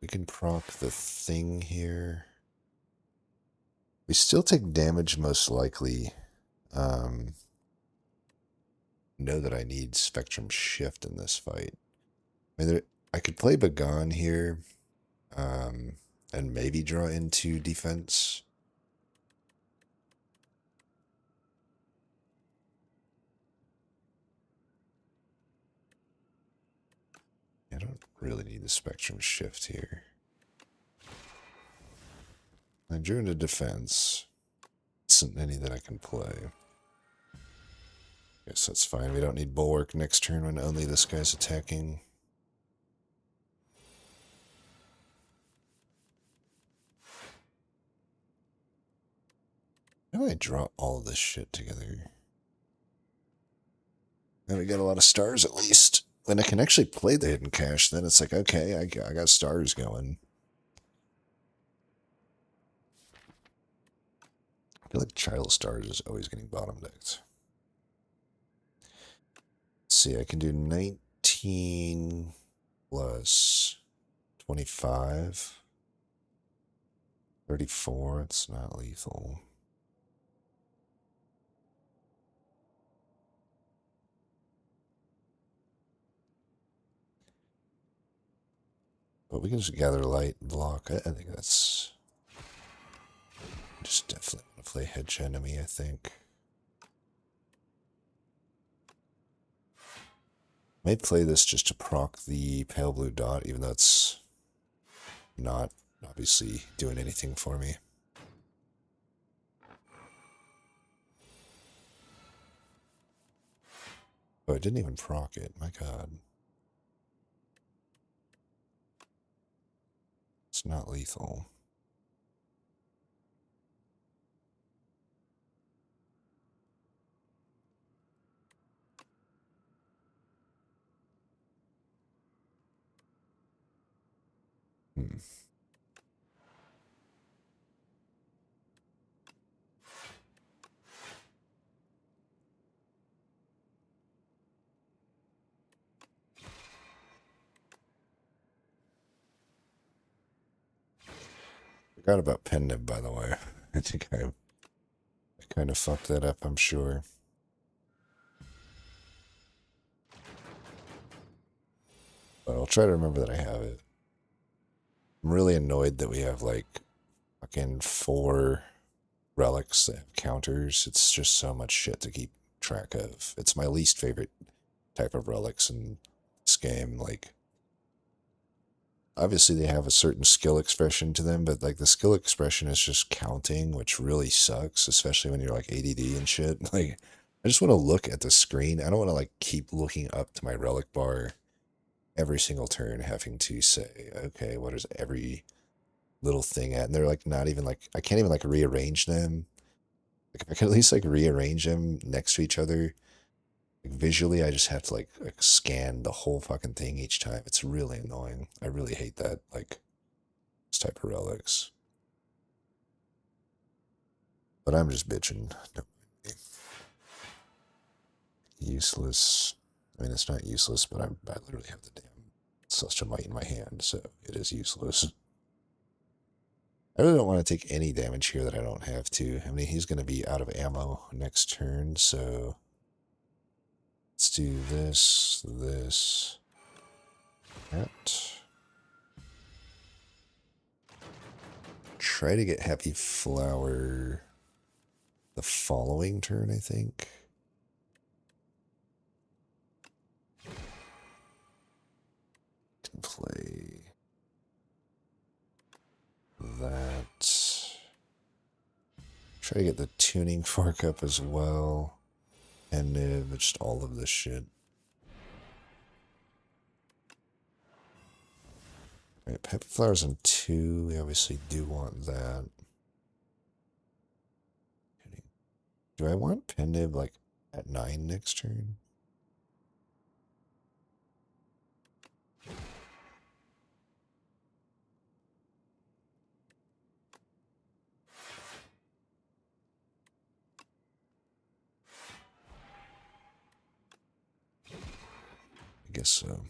We can proc the thing here. We still take damage most likely. Know that I need Spectrum Shift in this fight. I mean, I could play Begone here, and maybe draw into defense. I don't really need the Spectrum Shift here. I drew into defense. Isn't any that I can play. Guess that's fine. We don't need Bulwark next turn when only this guy's attacking. How do I draw all of this shit together? And we got a lot of stars at least. When I can actually play the hidden cache, then it's like, okay, I got stars going. I feel like Child Stars is always getting bottom decked. Let's see, I can do 19 plus 25. 34, it's not lethal. But we can just gather light and block. I think that's... Just definitely want to play hedge enemy, I think. Might play this just to proc the pale blue dot, even though it's not obviously doing anything for me. Oh, I didn't even proc it, my god. It's not lethal. Hmm. Forgot about Pendiv, by the way. I think I kind of fucked that up, I'm sure. But I'll try to remember that I have it. I'm really annoyed that we have like fucking 4 relics that have counters. It's just so much shit to keep track of. It's my least favorite type of relics in this game. Like, obviously they have a certain skill expression to them, but like the skill expression is just counting, which really sucks, especially when you're like ADD and shit. Like, I just want to look at the screen. I don't want to like keep looking up to my relic bar every single turn, having to say, okay, what is every little thing at? And they're like not even like, I can't even like rearrange them. Like, if I can at least like rearrange them next to each other, like, visually, I just have to like scan the whole fucking thing each time. It's really annoying. I really hate that, like, this type of relics. But I'm just bitching. Don't mind me. Useless. I mean, it's not useless, but I literally have the damn Celestial Might in my hand, so it is useless. I really don't want to take any damage here that I don't have to. I mean, he's going to be out of ammo next turn, so let's do this, that. Try to get Happy Flower the following turn, I think. Can play that. Try to get the tuning fork up as well. And just all of this shit. Alright, Happy Flower's on 2. We obviously do want that. Do I want Pendiv like at 9 next turn? I guess so.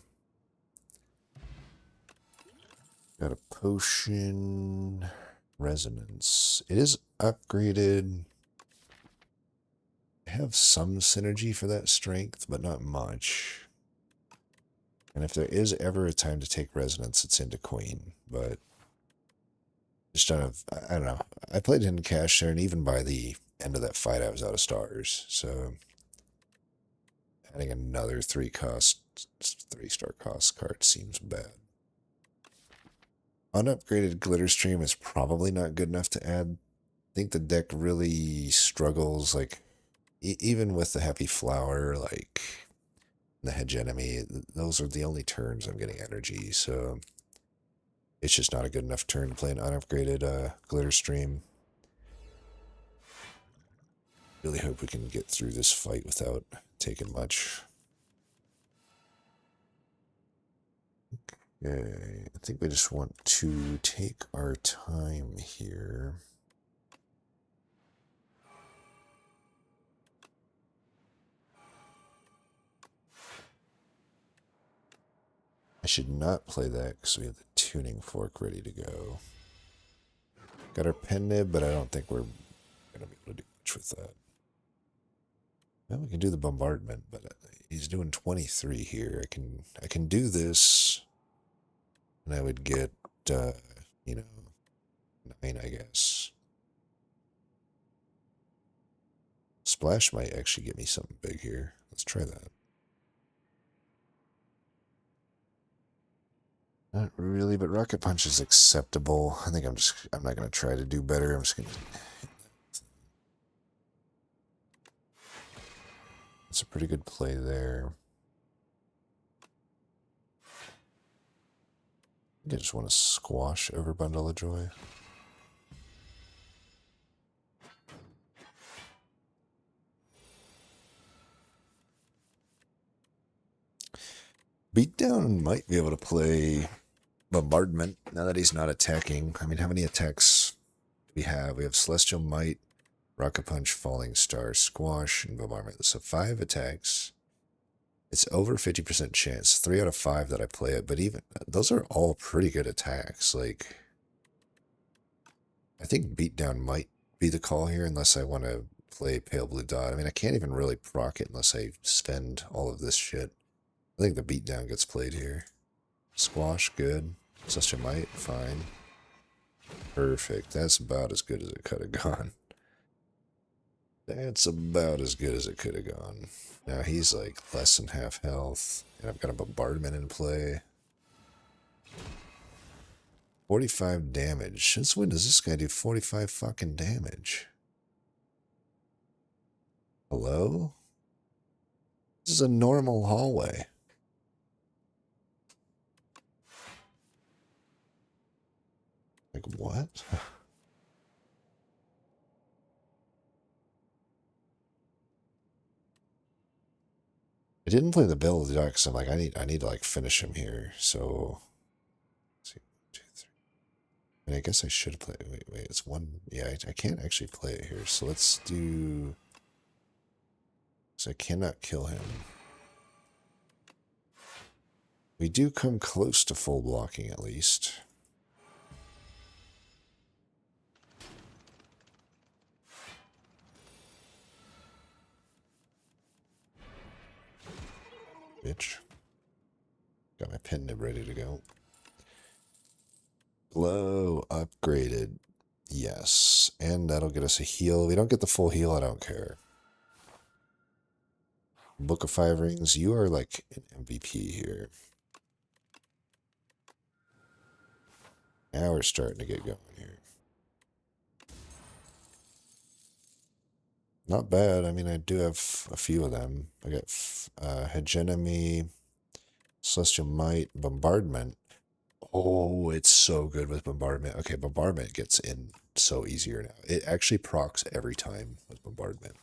Got a potion. Resonance. It is upgraded. I have some synergy for that strength, but not much. And if there is ever a time to take resonance, it's into Queen. But just don't have, I don't know. I played in cash there, and even by the end of that fight, I was out of stars. So adding another 3-star cost card seems bad. Unupgraded Glitter Stream is probably not good enough to add. I think the deck really struggles, like, even with the Happy Flower, like, the Hedge Enemy, those are the only turns I'm getting energy, so it's just not a good enough turn to play an unupgraded Glitter Stream. Really hope we can get through this fight without taking much. Okay, I think we just want to take our time here. I should not play that because we have the tuning fork ready to go. Got our pen nib, but I don't think we're going to be able to do much with that. Well, we can do the bombardment, but he's doing 23 here. I can do this, and I would get, you know, 9, I guess. Splash might actually get me something big here. Let's try that. Not really, but Rocket Punch is acceptable. I think I'm not going to try to do better. I'm just going to... That's a pretty good play there. I just want to squash over Bundle of Joy. Beatdown might be able to play Bombardment now that he's not attacking. I mean, how many attacks do we have? We have Celestial Might, Rocket Punch, Falling Star, Squash, and Bombardment. So 5 attacks. It's over 50% chance. 3 out of 5 that I play it, but even those are all pretty good attacks. Like, I think Beatdown might be the call here unless I want to play Pale Blue Dot. I mean, I can't even really proc it unless I spend all of this shit. I think the Beatdown gets played here. Squash, good. Celestial Might, fine. Perfect. That's about as good as it could have gone. That's about as good as it could have gone. Now he's like less than half health. And I've got a bombardment in play. 45 damage. Since when does this guy do 45 fucking damage? Hello? This is a normal hallway. Like, what? I didn't play the Bill of the Dark because I'm like, I need to like finish him here. So, let's see, 1, 2, 3. And I guess I should play. Wait, it's 1. Yeah, I can't actually play it here. So let's do. So I cannot kill him. We do come close to full blocking at least. Bitch. Got my pen nib ready to go. Glow upgraded. Yes. And that'll get us a heal. We don't get the full heal, I don't care. Book of 5 Rings, you are like an MVP here. Now we're starting to get going here. Not bad. I mean, I do have a few of them. I got Hegemony, Celestial Might, Bombardment. Oh, it's so good with Bombardment. Okay, Bombardment gets in so easier now. It actually procs every time with Bombardment.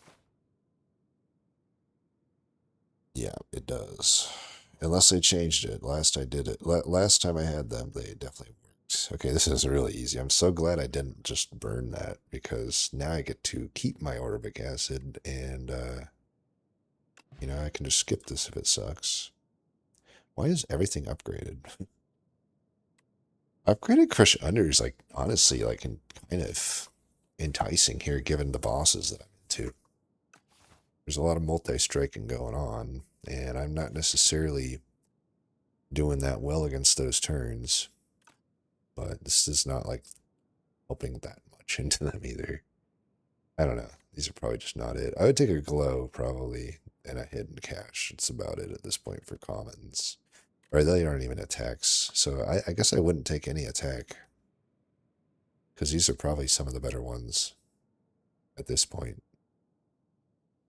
Yeah, it does. Unless they changed it. Last I did it. Last time I had them, they definitely worked. Okay, this is really easy. I'm so glad I didn't just burn that because now I get to keep my Orbic Acid and, you know, I can just skip this if it sucks. Why is everything upgraded? Upgraded Crush Under is, like, honestly, like, kind of enticing here given the bosses that I'm into. There's a lot of multi-striking going on, and I'm not necessarily doing that well against those turns. But this is not, like, helping that much into them either. I don't know. These are probably just not it. I would take a Glow, probably, and a Hidden Cache. It's about it at this point for commons. Or they aren't even attacks. So I guess I wouldn't take any attack. Because these are probably some of the better ones at this point.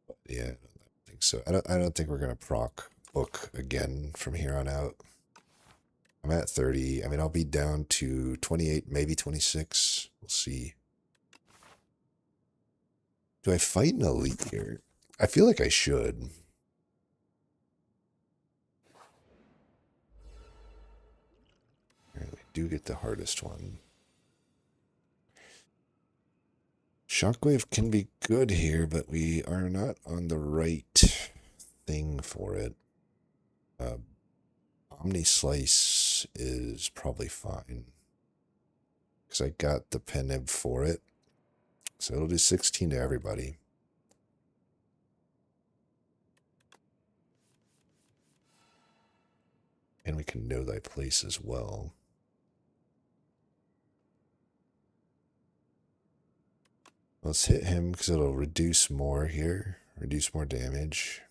But yeah, I don't think so. I don't think we're going to proc book again from here on out. I'm at 30. I mean, I'll be down to 28, maybe 26. We'll see. Do I fight an elite here? I feel like I should. Alright, we do get the hardest one. Shockwave can be good here, but we are not on the right thing for it. Omni Slice is probably fine. Because I got the Penib for it. So it'll do 16 to everybody. And we can know thy place as well. Let's hit him because it'll reduce more here. Reduce more damage.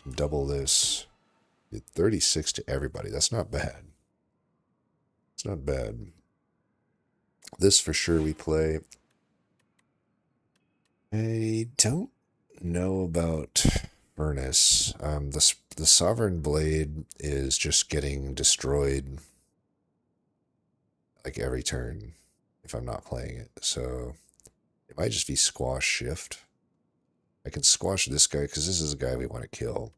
Double this. 36 to everybody. That's not bad. It's not bad. This for sure we play. I don't know about Furnace. The Sovereign Blade is just getting destroyed like every turn if I'm not playing it. So it might just be Squash Shift. I can squash this guy because this is a guy we want to kill.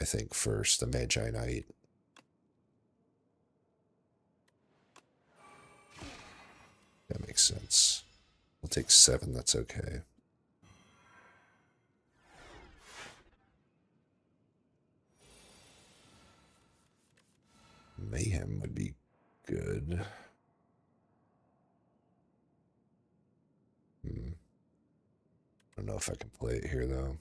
I think first, the Magi Knight. That makes sense. We'll take 7, that's okay. Mayhem would be good. I don't know if I can play it here, though.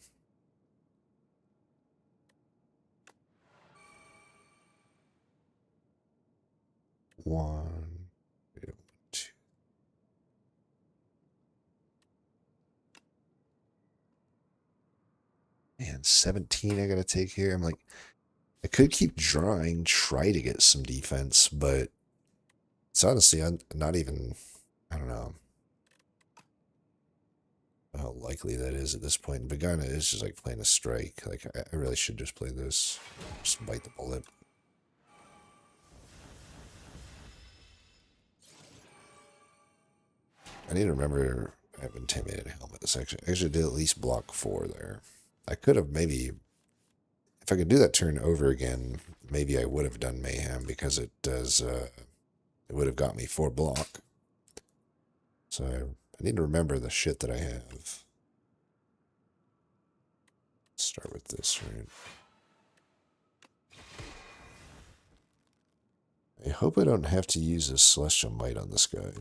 One, two. Man, 17 I gotta take here. I'm like, I could keep drawing, try to get some defense, but it's honestly not even, I don't know how likely that is at this point. Vagina is just like playing a strike. Like, I really should just play this. Just bite the bullet. I need to remember I have Intimidated Helmet. This actually did at least block 4 there. I could have maybe, if I could do that turn over again, maybe I would have done Mayhem because it does, it would have got me 4 block. So I need to remember the shit that I have. Let's start with this, right? I hope I don't have to use a Celestial Might on this guy.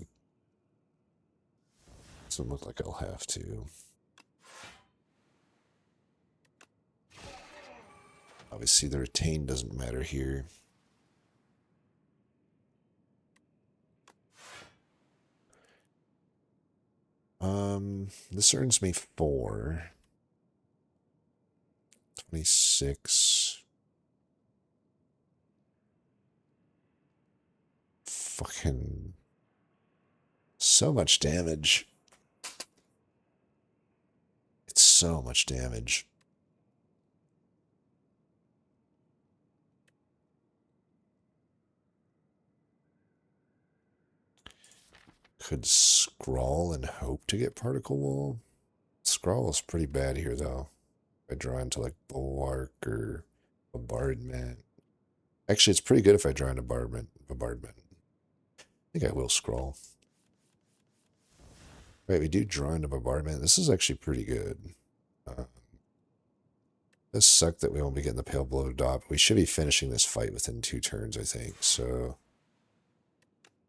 Doesn't look like I'll have to. Obviously, the retain doesn't matter here. This earns me 4. 26. Fucking so much damage. It's so much damage. Could scrawl and hope to get Particle Wall. Scrawl is pretty bad here, though. If I draw into like Bulwark or Bombardment. Actually, it's pretty good if I draw into Bombardment. I think I will scroll. Right, we do draw into Bombardment. This is actually pretty good. This sucks that we won't be getting the Pale Blow dot. We should be finishing this fight within 2 turns, I think. So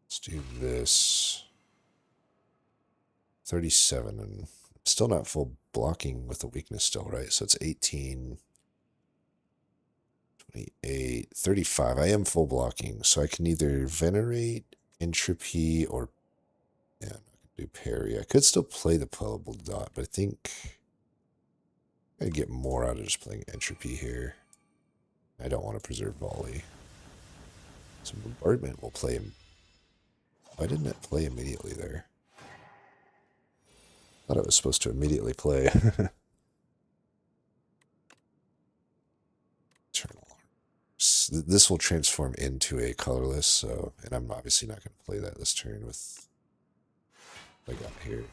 let's do this. 37, and still not full blocking with the weakness still, right? So it's 18, 28, 35. I am full blocking, so I can either Venerate, Entropy, or yeah, I can do Parry. I could still play the Playable Dot, but I think I'd get more out of just playing Entropy here. I don't want to preserve Volley. So Bombardment will play him. Why didn't it play immediately there? I thought it was supposed to immediately play. This will transform into a colorless, so, and I'm obviously not going to play that this turn with I got here.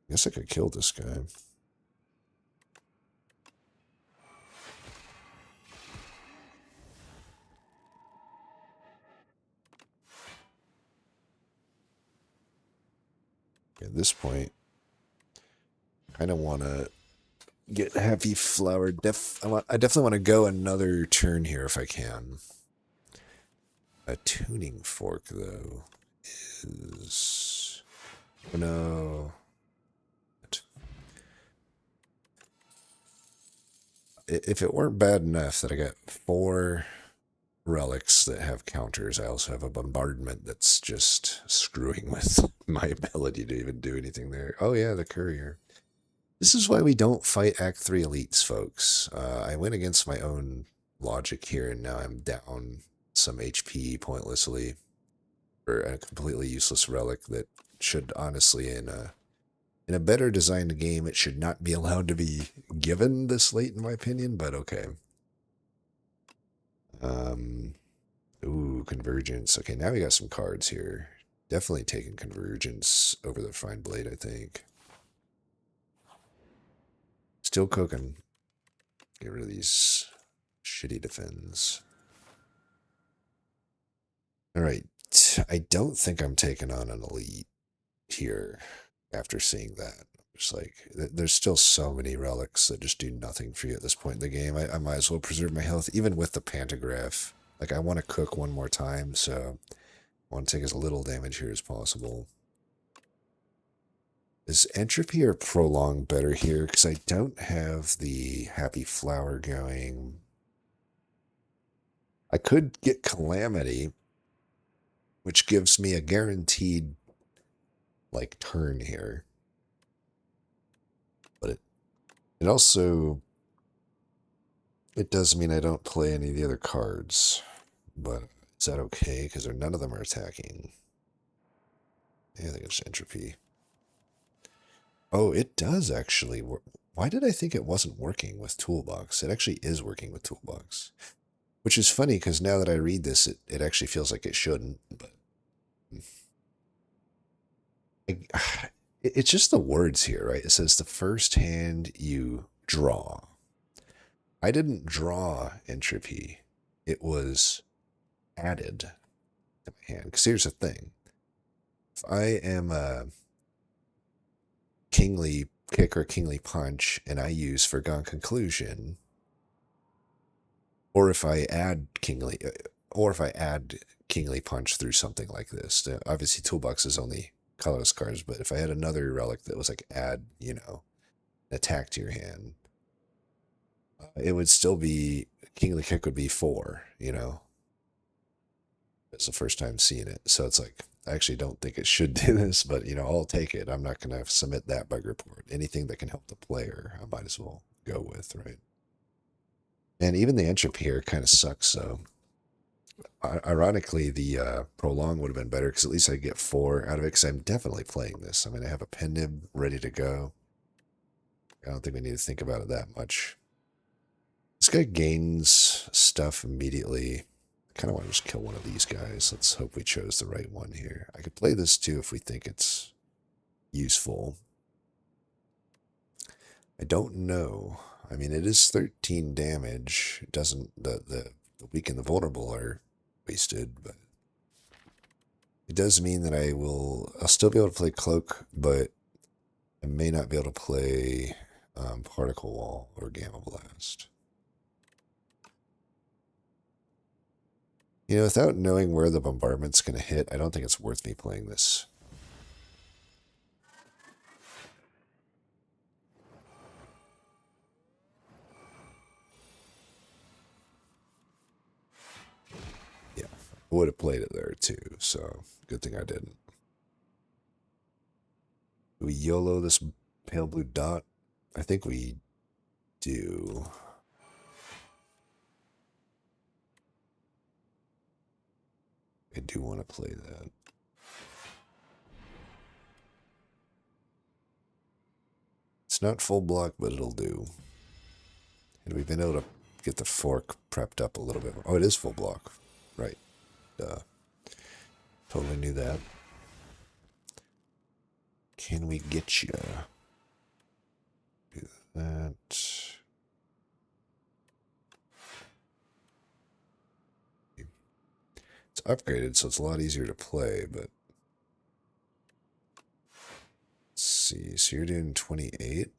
Guess I could kill this guy. At this point, I kind of want to get Happy Flower. I definitely want to go another turn here if I can. A tuning fork, though, is... Oh, no. If it weren't bad enough that I got 4 relics that have counters, I also have a bombardment that's just screwing with my ability to even do anything there. Oh yeah, the courier. This is why we don't fight Act 3 elites, folks. I went against my own logic here, and now I'm down some HP pointlessly for a completely useless relic that should honestly, in a better designed game, it should not be allowed to be given this late, in my opinion, but okay. Ooh, Convergence. Okay, now we got some cards here. Definitely taking Convergence over the Fine Blade, I think. Still cooking. Get rid of these shitty defends. Alright, I don't think I'm taking on an elite here after seeing that. Just like, there's still so many relics that just do nothing for you at this point in the game. I might as well preserve my health, even with the Pantograph. Like, I want to cook one more time, so I want to take as little damage here as possible. Is Entropy or Prolong better here? Because I don't have the Happy Flower going. I could get Calamity, which gives me a guaranteed, like, turn here. But it also... It does mean I don't play any of the other cards. But is that okay? Because none of them are attacking. Yeah, I think it's Entropy. Oh, it does actually work. Why did I think it wasn't working with Toolbox? It actually is working with Toolbox. Which is funny, because now that I read this, it actually feels like it shouldn't. But it's just the words here, right? It says the first hand you draw. I didn't draw Entropy. It was added to my hand. Because here's the thing. If I am a Kingly Kick or Kingly Punch, and I use Foregone Conclusion, or if I add Kingly Punch through something like this. Obviously, Toolbox is only colorless cards, but if I had another relic that was like add, attack to your hand, it would still be Kingly Kick would be 4. It's the first time seeing it, so it's like, I actually don't think it should do this, but I'll take it. I'm not going to submit that bug report. Anything that can help the player, I might as well go with, right? And even the Entropy here kind of sucks, so ironically, the Prolong would have been better, because at least I get 4 out of it, because I'm definitely playing this. I mean, I have a pen nib ready to go. I don't think we need to think about it that much. This guy gains stuff immediately. I kind of want to just kill one of these guys. Let's hope we chose the right one here. I could play this too if we think it's useful. I don't know. I mean, it is 13 damage. It doesn't... The weak and the vulnerable are wasted, but it does mean that I'll still be able to play Cloak, but I may not be able to play Particle Wall or Gamma Blast. Without knowing where the bombardment's going to hit, I don't think it's worth me playing this. Yeah, I would have played it there too, so good thing I didn't. Do we YOLO this pale blue dot? I think we do. I do want to play that. It's not full block, but it'll do. And we've been able to get the fork prepped up a little bit more. Oh, it is full block. Right. Totally knew that. Can we get you? Do that. It's upgraded, so it's a lot easier to play, but let's see. So you're doing 28.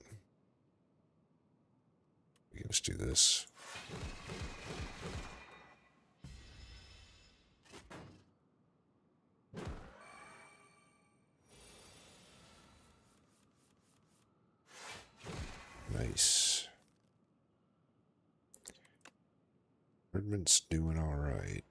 We can just do this. Nice. Regent's doing all right.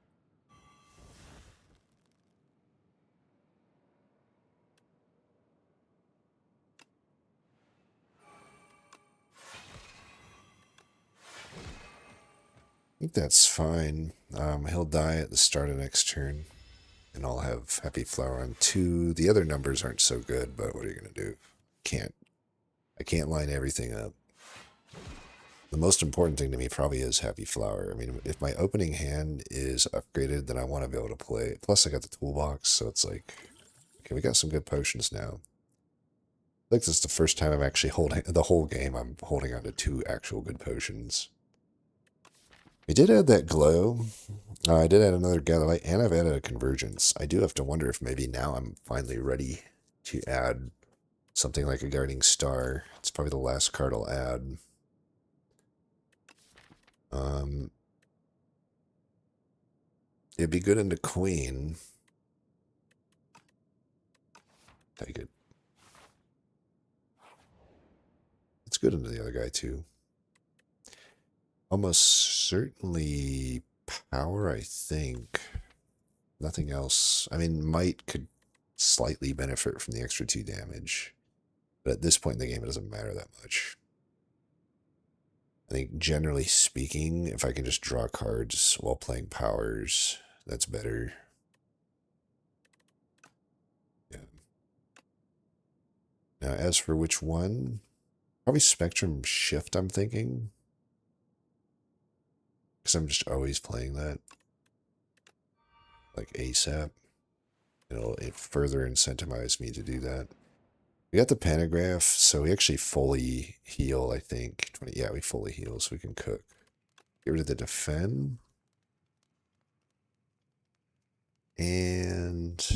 I think that's fine. He'll die at the start of next turn, and I'll have Happy Flower on 2. The other numbers aren't so good, but what are you gonna do? I can't line everything up. The most important thing to me probably is Happy Flower. I mean, if my opening hand is upgraded, then I want to be able to play. Plus, I got the toolbox, so it's like, okay, we got some good potions now. I think this is the first time I'm actually holding the whole game. I'm holding on to 2 actual good potions. We did add that glow. I did add another gather light, and I've added a convergence. I do have to wonder if maybe now I'm finally ready to add something like a guarding star. It's probably the last card I'll add. It'd be good into Queen. Take it. It's good into the other guy too. Almost certainly power, I think. Nothing else. I mean, might could slightly benefit from the extra 2 damage. But at this point in the game, it doesn't matter that much. I think generally speaking, if I can just draw cards while playing powers, that's better. Yeah. Now, as for which one, probably Spectrum Shift, I'm thinking. Because I'm just always playing that. Like ASAP. It further incentivized me to do that. We got the pantograph, so we actually fully heal, I think. Yeah, we fully heal, so we can cook. Get rid of the defend. And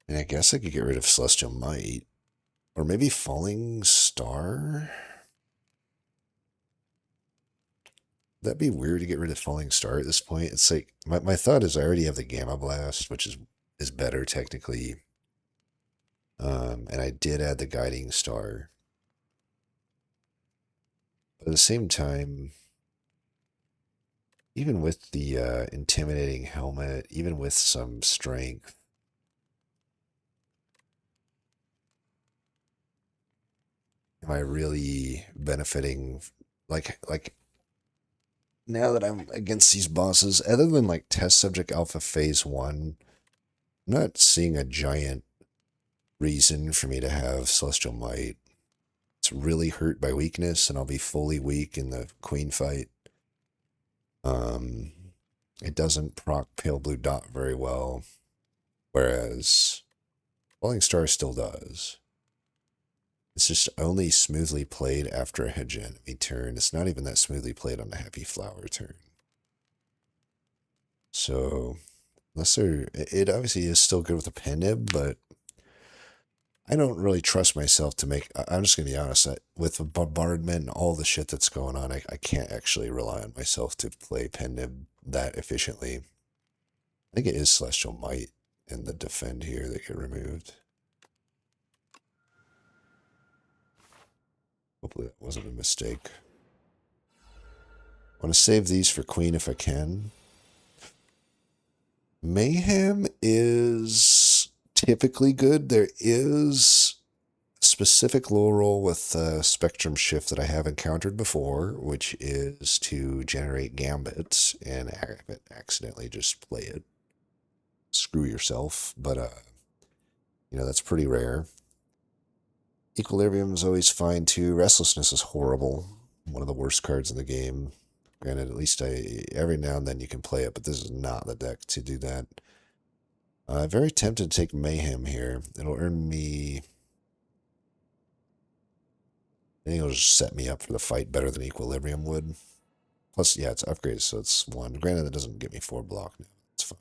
I guess I could get rid of Celestial Might. Or maybe Falling Star? That'd be weird to get rid of Falling Star at this point. It's like, my thought is I already have the Gamma Blast, which is better technically. And I did add the Guiding Star. But at the same time, even with the intimidating helmet, even with some strength, am I really benefiting? Like now that I'm against these bosses, other than like Test Subject Alpha Phase 1, I'm not seeing a giant reason for me to have Celestial Might. It's really hurt by weakness, and I'll be fully weak in the Queen fight. It doesn't proc Pale Blue Dot very well, whereas Falling Star still does. It's just only smoothly played after a hegemony turn. It's not even that smoothly played on a Happy Flower turn. So, it obviously is still good with a pen nib, but I don't really trust myself to make. I'm just gonna be honest. With the bombardment and all the shit that's going on, I can't actually rely on myself to play pen nib that efficiently. I think it is Celestial Might and the defend here that get removed. Hopefully that wasn't a mistake. I want to save these for Queen if I can. Mayhem is typically good. There is a specific low roll with Spectrum Shift that I have encountered before, which is to generate gambits and accidentally just play it. Screw yourself, but that's pretty rare. Equilibrium is always fine too. Restlessness is horrible. One of the worst cards in the game. Granted, at least every now and then you can play it, but this is not the deck to do that. Very tempted to take Mayhem here. It'll earn me. I think it'll just set me up for the fight better than Equilibrium would. Plus, yeah, it's upgraded, so it's 1. Granted, that doesn't get me 4 block now. It's fine.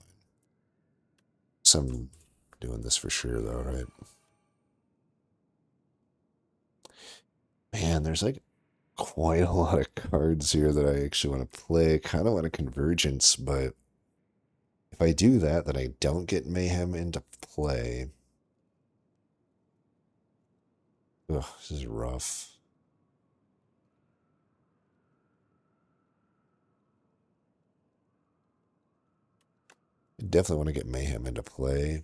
So I'm doing this for sure, though, right? Man, there's like quite a lot of cards here that I actually want to play. I kind of want a Convergence, but if I do that, then I don't get Mayhem into play. Ugh, this is rough. I definitely want to get Mayhem into play.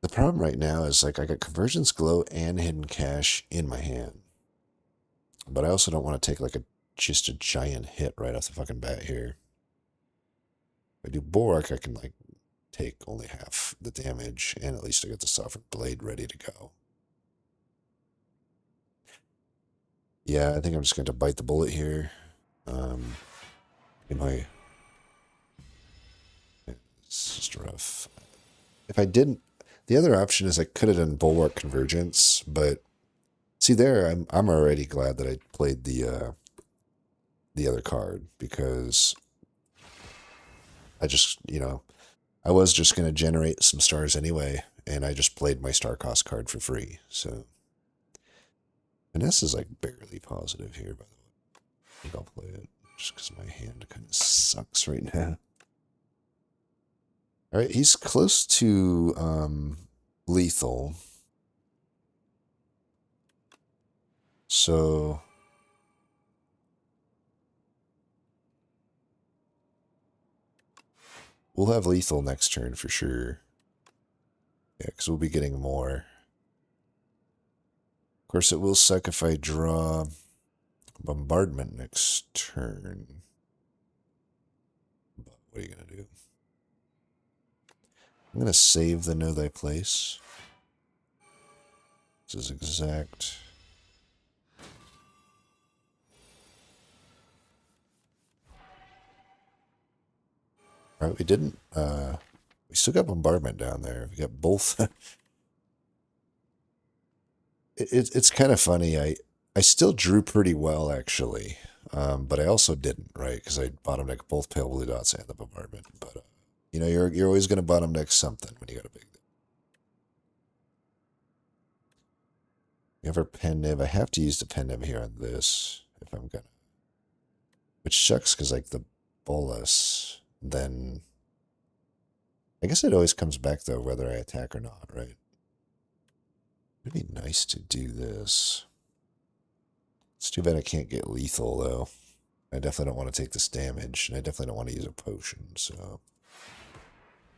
The problem right now is like I got Convergence, Glow, and Hidden Cache in my hand. But I also don't want to take like just a giant hit right off the fucking bat here. If I do Bork, I can like take only half the damage, and at least I get the Softened Blade ready to go. Yeah, I think I'm just going to bite the bullet here. It's just rough. If I didn't, the other option is I could have done Bulwark Convergence, but see there, I'm already glad that I played the other card because I just I was just going to generate some stars anyway, and I just played my star cost card for free. So Finesse is like barely positive here, by the way. I think I'll play it just because my hand kind of sucks right now. All right, he's close to lethal. So we'll have lethal next turn for sure. Yeah, because we'll be getting more. Of course, it will suck if I draw Bombardment next turn. But what are you going to do? I'm going to save the Know Thy Place. This is exact. All right, we didn't. We still got Bombardment down there. We got both. It's kind of funny. I still drew pretty well, actually. But I also didn't, right? Because I bottom deck both Pale Blue Dots and the Bombardment. But, you're always going to bottom deck something when you got a big. You ever pen nib? I have to use the pen nib here on this if I'm gonna. Which sucks because like the bolus, then I guess it always comes back though whether I attack or not, right? It'd be nice to do this. It's too bad I can't get lethal though. I definitely don't want to take this damage, and I definitely don't want to use a potion, so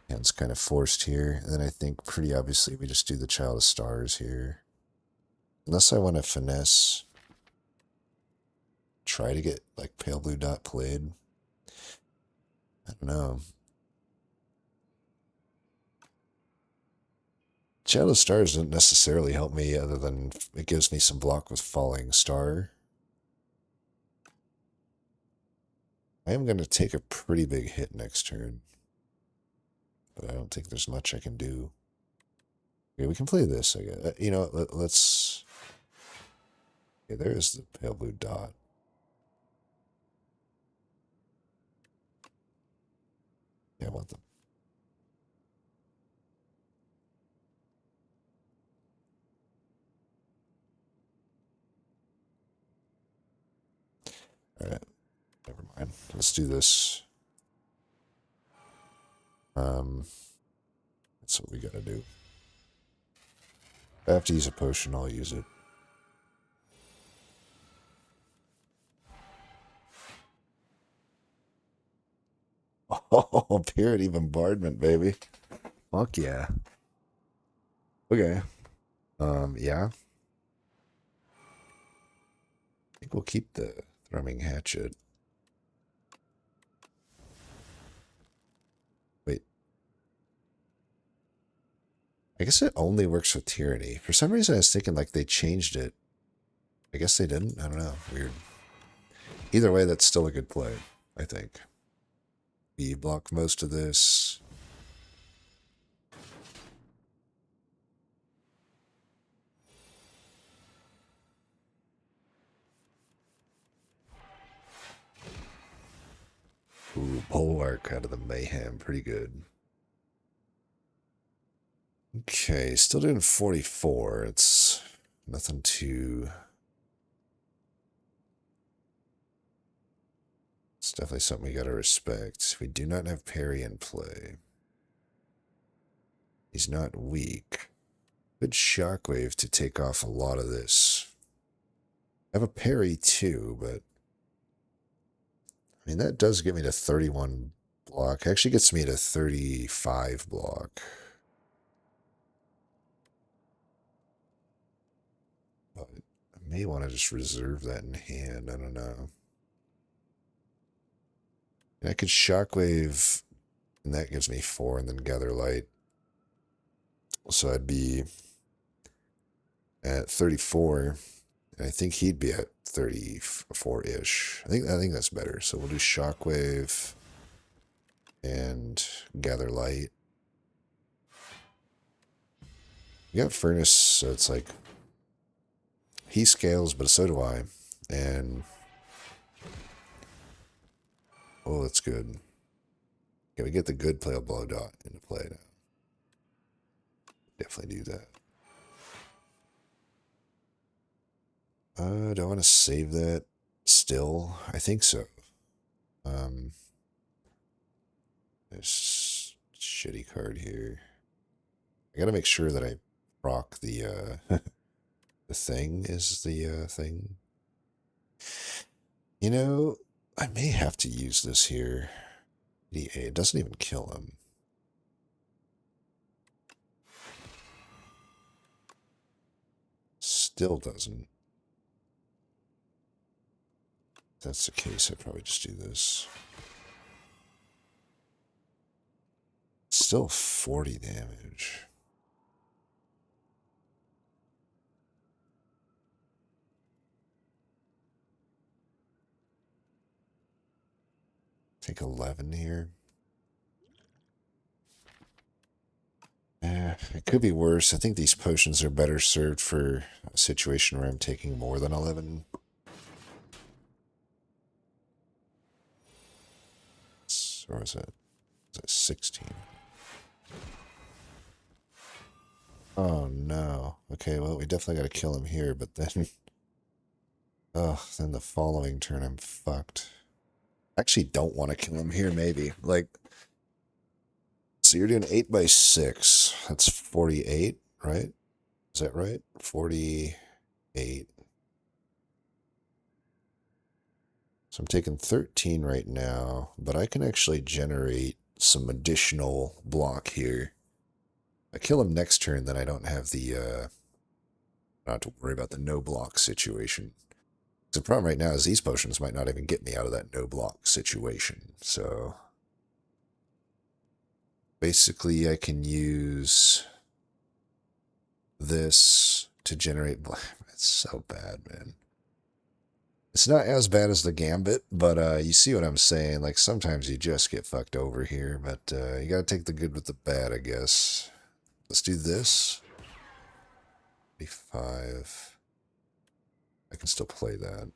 hand's kind of forced here. And then I think pretty obviously we just do the Child of Stars here. Unless I want to finesse, try to get like Pale Blue Dot played. I don't know. Child of Stars doesn't necessarily help me other than it gives me some block with Falling Star. I am going to take a pretty big hit next turn. But I don't think there's much I can do. Okay, we can play this, I guess. Let's... Okay, there's the Pale Blue Dot. Yeah, I want them. Alright, never mind. Let's do this. That's what we gotta do. If I have to use a potion, I'll use it. Oh, Purity Bombardment, baby. Fuck yeah. Okay. Yeah. I think we'll keep the Thrumming Hatchet. Wait. I guess it only works with Tyranny. For some reason, I was thinking like they changed it. I guess they didn't. I don't know. Weird. Either way, that's still a good play, I think. We block most of this. Ooh, Bulwark out of the Mayhem. Pretty good. Okay, still doing 44. It's nothing too... It's definitely something we gotta respect. We do not have parry in play. He's not weak. Good shockwave to take off a lot of this. I have a parry too, but... I mean, that does get me to 31 block. Actually gets me to 35 block. But I may want to just reserve that in hand. I don't know. And I could shockwave, and that gives me 4, and then gather light. So I'd be at 34, and I think he'd be at 34-ish. I think that's better. So we'll do shockwave and gather light. We got furnace, so it's like he scales, but so do I. And oh, that's good. Okay, we get the good play of blow dot into play now. Definitely do that. Do I want to save that still? I think so. This shitty card here. I gotta make sure that I proc the the thing is the thing. You know, I may have to use this here. It doesn't even kill him. Still doesn't. If that's the case, I'd probably just do this. Still 40 damage. Take 11 here. It could be worse. I think these potions are better served for a situation where I'm taking more than 11. Or is it 16? Oh no. Okay, well, we definitely got to kill him here, but then... Oh, then the following turn I'm fucked. I actually don't want to kill him here, maybe. Like... So you're doing 8 by 6. That's 48, right? Is that right? 48. So I'm taking 13 right now, but I can actually generate some additional block here. I kill him next turn, then I don't have the, not to worry about the no block situation. The problem right now is these potions might not even get me out of that no block situation, so... Basically, I can use this to generate black. It's so bad, man. It's not as bad as the Gambit, but you see what I'm saying. Like, sometimes you just get fucked over here, but you gotta take the good with the bad, I guess. Let's do this. 55. I can still play that.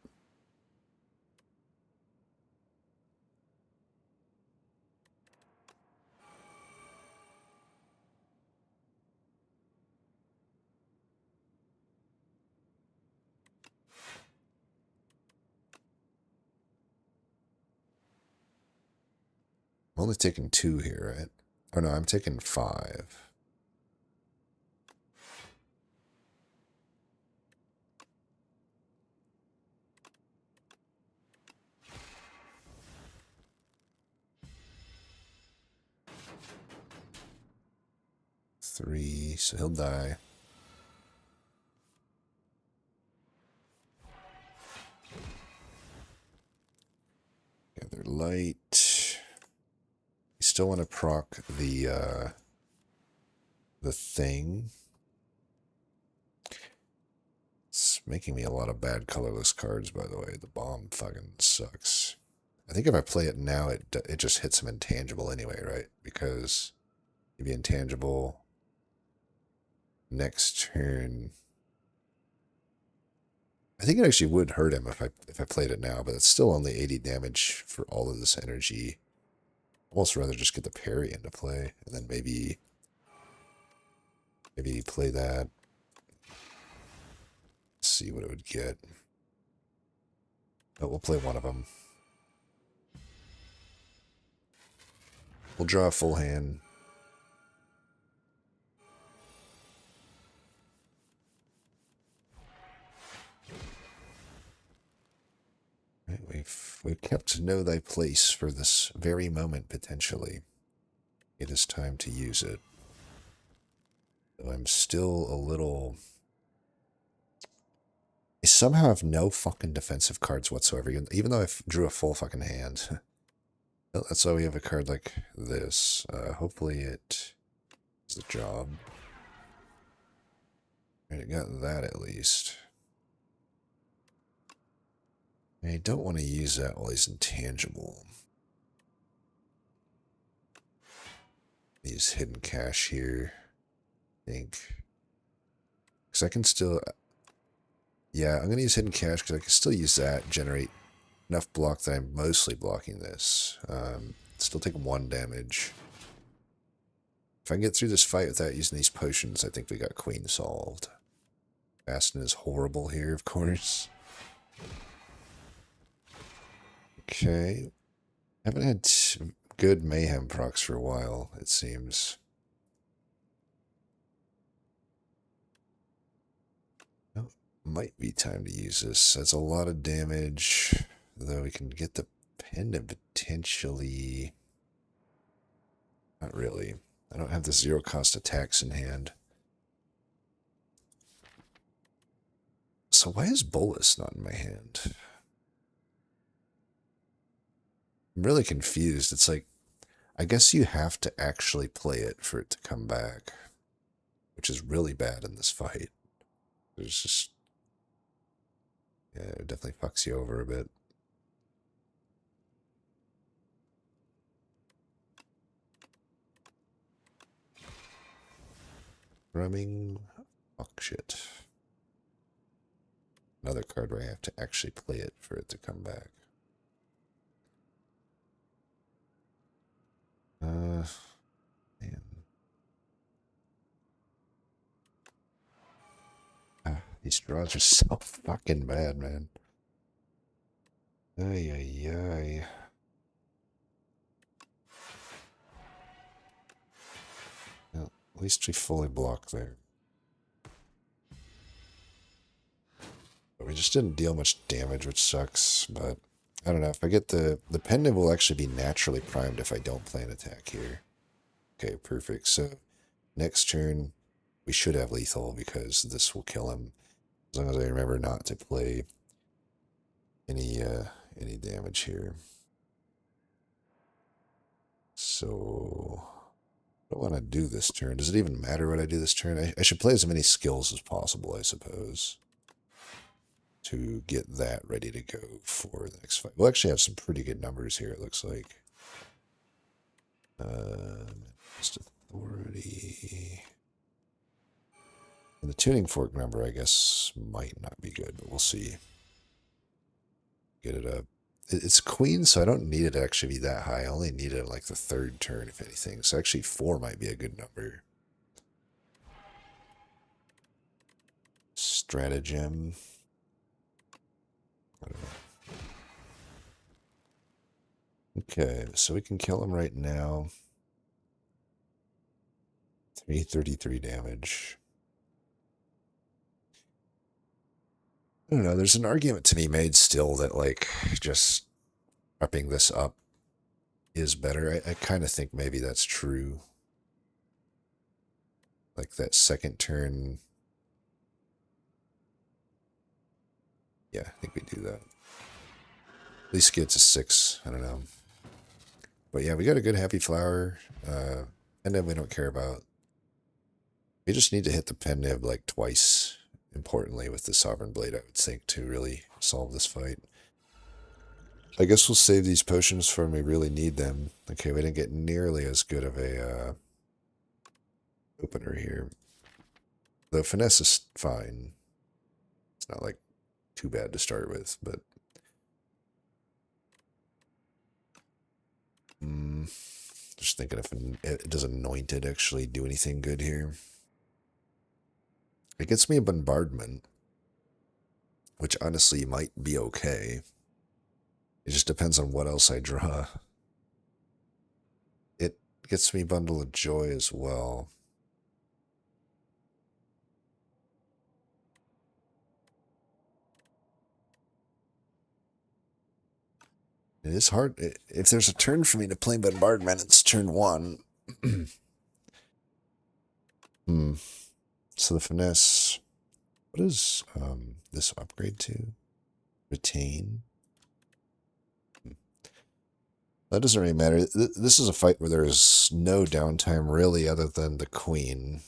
I'm only taking 2 here, right? Oh no, I'm taking 5. Three, so he'll die. Gather light. You still want to proc the the thing. It's making me a lot of bad colorless cards, by the way. The bomb fucking sucks. I think if I play it now, it just hits him intangible anyway, right? Because it'd be intangible next turn. I think it actually would hurt him if I played it now, but it's still only 80 damage for all of this energy. Almost rather just get the parry into play, and then maybe play that. See what it would get. But we'll play one of them. We'll draw a full hand. Right, we've kept to know thy place for this very moment, potentially. It is time to use it. Though I'm still a little... I somehow have no fucking defensive cards whatsoever, even though I drew a full fucking hand. That's why we have a card like this. Hopefully it does the job. And it got that at least. I don't want to use that while he's intangible. Use hidden cash here, I think. Because I can still... Yeah, I'm going to use hidden cash because I can still use that, generate enough block that I'm mostly blocking this. Still take 1 damage. If I can get through this fight without using these potions, I think we got Queen solved. Bastion is horrible here, of course. Okay. Haven't had good mayhem procs for a while, it seems. Oh, might be time to use this. That's a lot of damage, though we can get the pendant potentially. Not really. I don't have the 0 cost attacks in hand. So why is Bolus not in my hand? I'm really confused. It's like, I guess you have to actually play it for it to come back, which is really bad in this fight. There's just, yeah, it definitely fucks you over a bit. Drumming, fuck shit. Another card where I have to actually play it for it to come back. Man. These draws are so fucking bad, man. Ay, ay, ay. Well, at least we fully blocked there. But we just didn't deal much damage, which sucks, but I don't know. If I get the pendant will actually be naturally primed if I don't play an attack here. Okay, perfect. So next turn, we should have lethal because this will kill him. As long as I remember not to play any damage here. So what do I want to do this turn? Does it even matter what I do this turn? I should play as many skills as possible, I suppose, to get that ready to go for the next fight. We'll actually have some pretty good numbers here, it looks like. Just authority. And the tuning fork number, I guess, might not be good, but we'll see. Get it up. It's queen, so I don't need it to actually be that high. I only need it like the 3rd turn, if anything. So actually 4 might be a good number. Stratagem. I don't know. Okay, so we can kill him right now. 333 damage. I don't know, there's an argument to be made still that, like, just prepping this up is better. I kind of think maybe that's true. Like, that 2nd turn. Yeah, I think we do that. At least get to 6, I don't know. But yeah, we got a good happy flower. And then we don't care about. We just need to hit the pen nib like twice, importantly, with the Sovereign Blade, I would think, to really solve this fight. I guess we'll save these potions for when we really need them. Okay, we didn't get nearly as good of a opener here. The finesse is fine. It's not like too bad to start with, but just thinking if does Anointed actually do anything good here? It gets me a bombardment, which honestly might be okay. It just depends on what else I draw. It gets me Bundle of Joy as well. It is hard. If there's a turn for me to play Bombardment, it's turn 1. So the finesse, what is this upgrade to? Retain? That doesn't really matter. This is a fight where there is no downtime really other than the queen.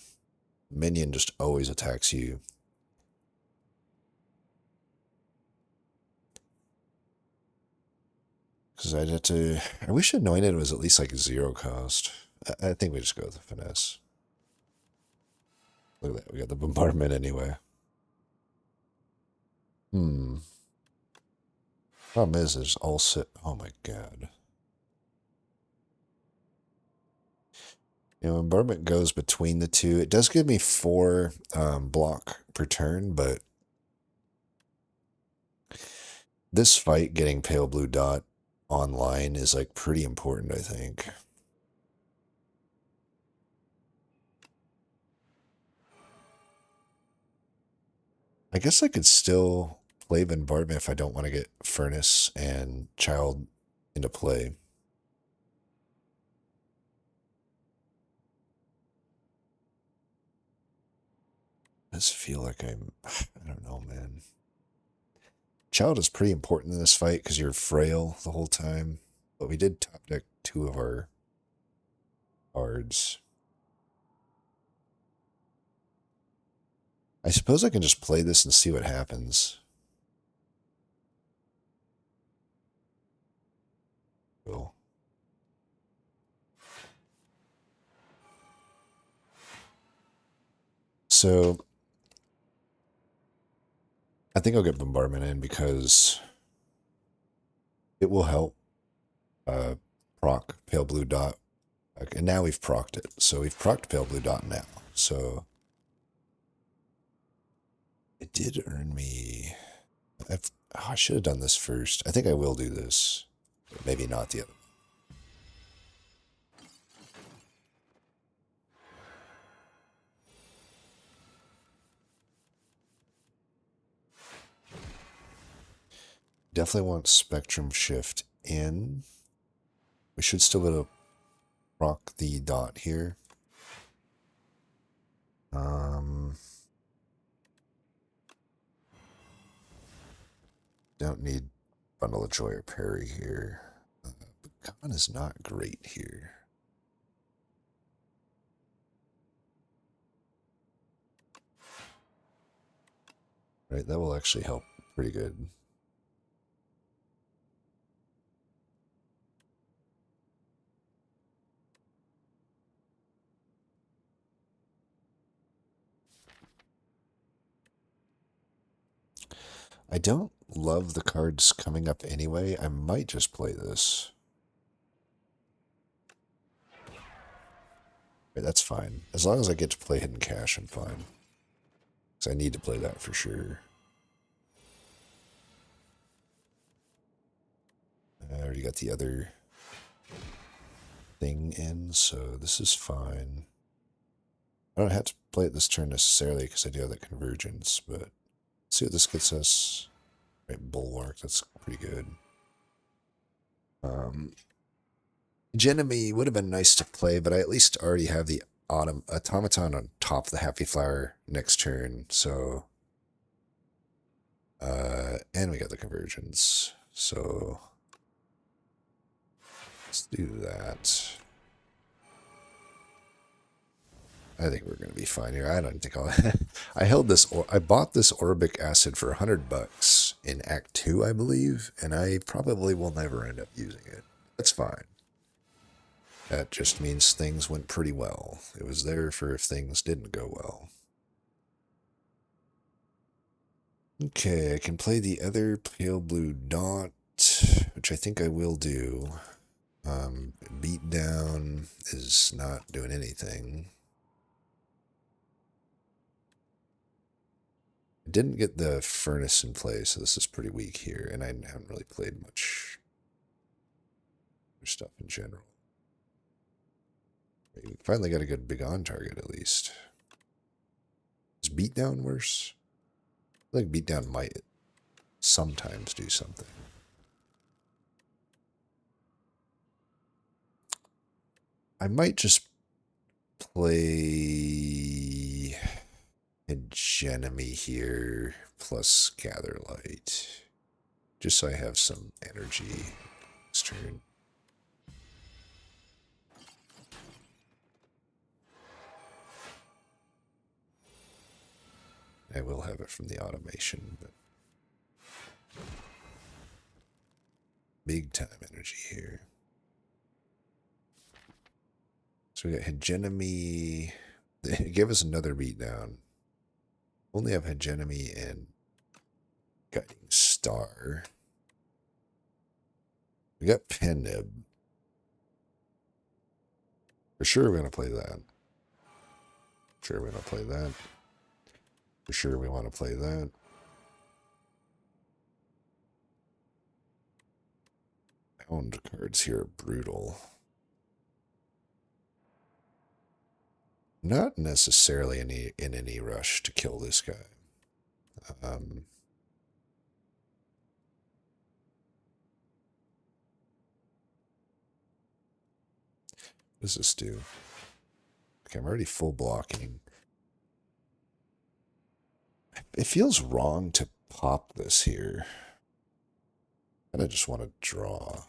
Minion just always attacks you. Because I'd have to... I wish Anointed was at least like 0 cost. I think we just go with the finesse. Look at that. We got the bombardment anyway. Problem is, there's also... Oh my god. You know, bombardment goes between the two. It does give me 4 block per turn, but this fight getting pale blue dot online is like pretty important, I think. I guess I could still play bombardment if I don't want to get furnace and child into play. I just feel like I don't know, man. Child is pretty important in this fight because you're frail the whole time. But we did top deck 2 of our cards. I suppose I can just play this and see what happens. Cool. So I think I'll get bombardment in because it will help proc pale blue dot. And now we've procced it. So we've procced pale blue dot now. So it did earn me... I should have done this first. I think I will do this. Maybe not the other. Definitely want spectrum shift in. We should still be able to proc the dot here. Don't need Bundle of Joy or Parry here. Con is not great here. Right, that will actually help pretty good. I don't love the cards coming up anyway. I might just play this. Right, that's fine. As long as I get to play Hidden Cash, I'm fine. Because I need to play that for sure. I already got the other thing in, so this is fine. I don't have to play it this turn necessarily because I do have that convergence, but let's see what this gets us. Right, Bulwark, that's pretty good. Genemy would have been nice to play, but I at least already have the Automaton on top of the Happy Flower next turn, so... and we got the convergence, so... let's do that. I think we're going to be fine here. I don't think I'll... I held this... I bought this Orbic Acid for $100 in Act 2, I believe, and I probably will never end up using it. That's fine. That just means things went pretty well. It was there for if things didn't go well. Okay, I can play the other pale blue dot, which I think I will do. Beat down is not doing anything. I didn't get the furnace in play, so this is pretty weak here, and I haven't really played much stuff in general. We finally got a good big on target at least. Is beatdown worse? I think beatdown might sometimes do something. I might just play Hegemony here plus Gather Light, just so I have some energy this turn. I will have it from the automation, but big time energy here. So we got Hegemony. It gave us another beatdown. Only have Hegemony and Guiding Star. We got Pen Nib. For sure we're going to play that. Sure we're going to play that. For sure we want to play that. Hound cards here are brutal. Not necessarily in any rush to kill this guy. What does this do? Okay, I'm already full blocking. It feels wrong to pop this here. And I just want to draw.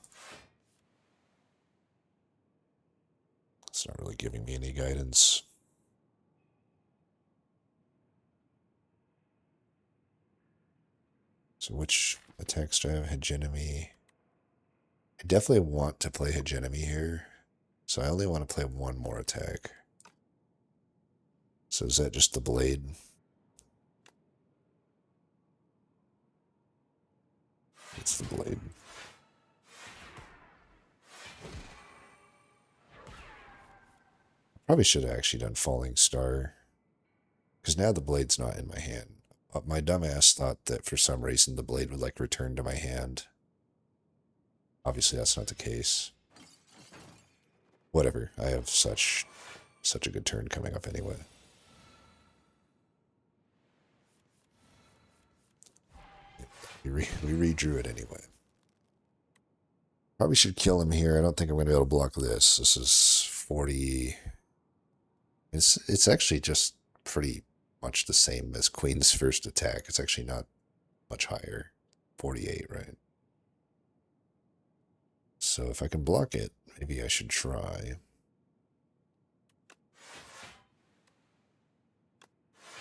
It's not really giving me any guidance. So which attacks do I have? Hegemony. I definitely want to play Hegemony here. So I only want to play one more attack. So is that just the blade? It's the blade. Probably should have actually done Falling Star. Because now the blade's not in my hand. My dumbass thought that for some reason the blade would like return to my hand. Obviously that's not the case. Whatever. I have such a good turn coming up anyway. We redrew it anyway. Probably should kill him here. I don't think I'm going to be able to block this. This is 40. It's actually just pretty much the same as Queen's first attack. It's actually not much higher. 48, right? So if I can block it, maybe I should try.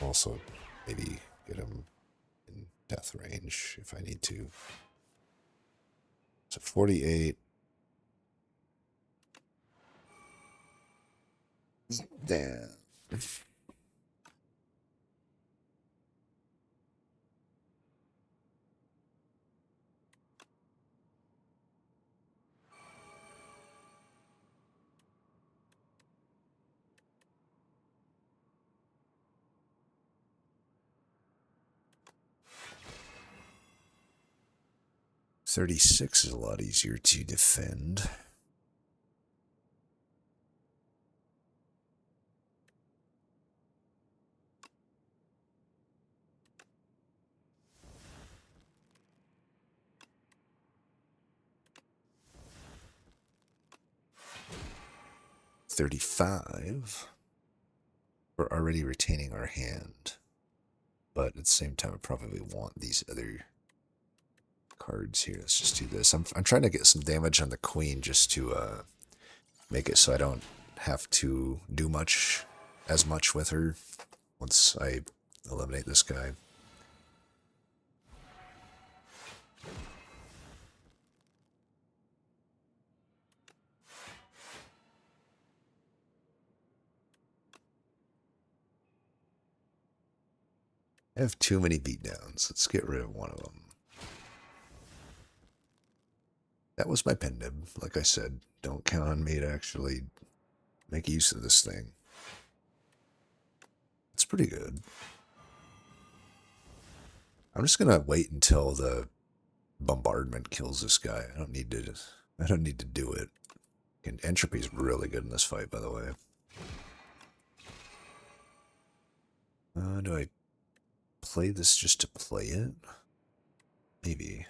Also, maybe get him in death range if I need to. So 48. Damn. $36 is a lot easier to defend. $35. We're already retaining our hand, but at the same time, I probably want these other cards here. Let's just do this. I'm trying to get some damage on the queen just to make it so I don't have to do much as much with her once I eliminate this guy. I have too many beatdowns. Let's get rid of one of them. That was my pen nib. Like I said, don't count on me to actually make use of this thing. It's pretty good. I'm just gonna wait until the bombardment kills this guy. I don't need to do it. And entropy is really good in this fight, by the way. Do I play this just to play it? Maybe.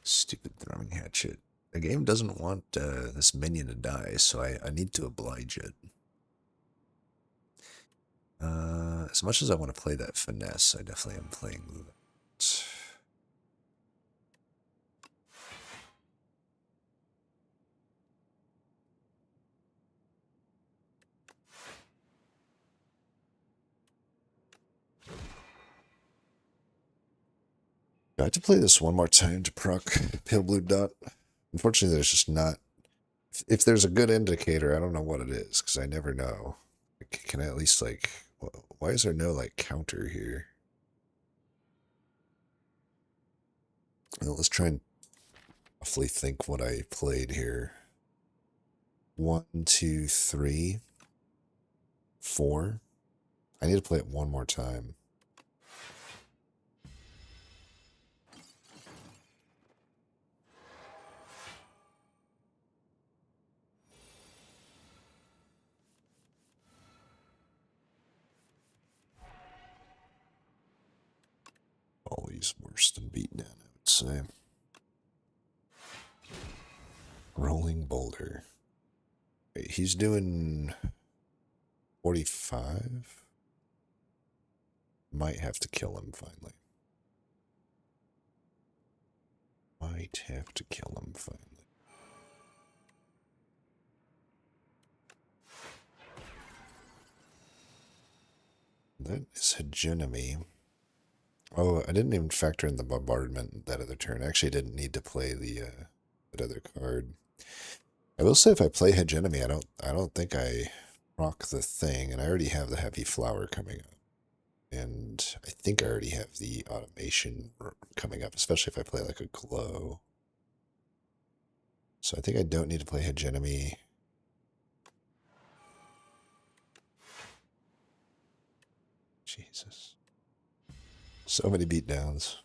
Stupid throwing hatchet. The game doesn't want this minion to die, so I need to oblige it. As much as I want to play that finesse, I definitely am playing that. I have to play this one more time to proc Pale Blue Dot. Unfortunately, there's just not... If there's a good indicator, I don't know what it is, because I never know. Can I at least, like... Why is there no, like, counter here? Well, let's try and roughly think what I played here. 1, 2, 3, 4. I need to play it one more time. Always worse than beatdown, I would say. Rolling Boulder. Wait, he's doing 45? Might have to kill him finally. Might have to kill him finally. That is hegemony. Oh, I didn't even factor in the bombardment that other turn. I actually didn't need to play the that other card. I will say if I play hegemony, I don't think I rock the thing, and I already have the heavy flower coming up. And I think I already have the automation coming up, especially if I play like a glow. So I think I don't need to play hegemony. Jesus. So many beatdowns.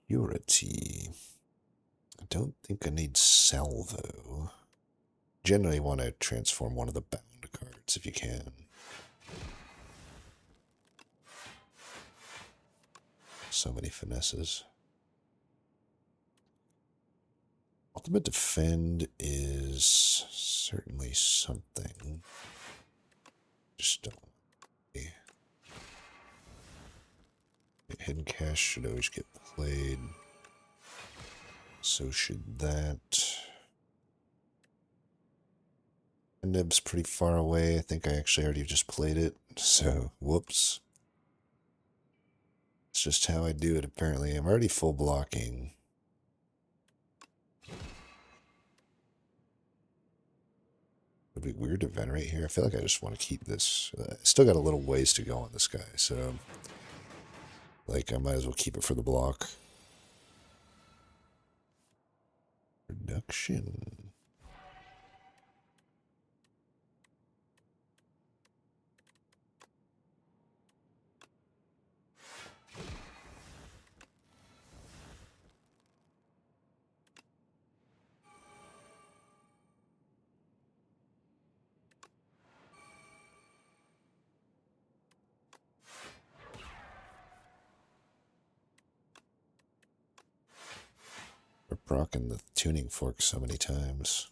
Purity. I don't think I need salvo. Generally want to transform one of the bound cards if you can. So many finesses. Ultimate Defend is certainly something. Just don't. Hidden Cache should always get played. So should that. Nib's pretty far away. I think I actually already just played it. So, whoops. It's just how I do it, apparently. I'm already full blocking. Would be weird to venerate here. I feel like I just want to keep this. I still got a little ways to go on this guy, so like I might as well keep it for the block. Production. Procking the tuning fork so many times.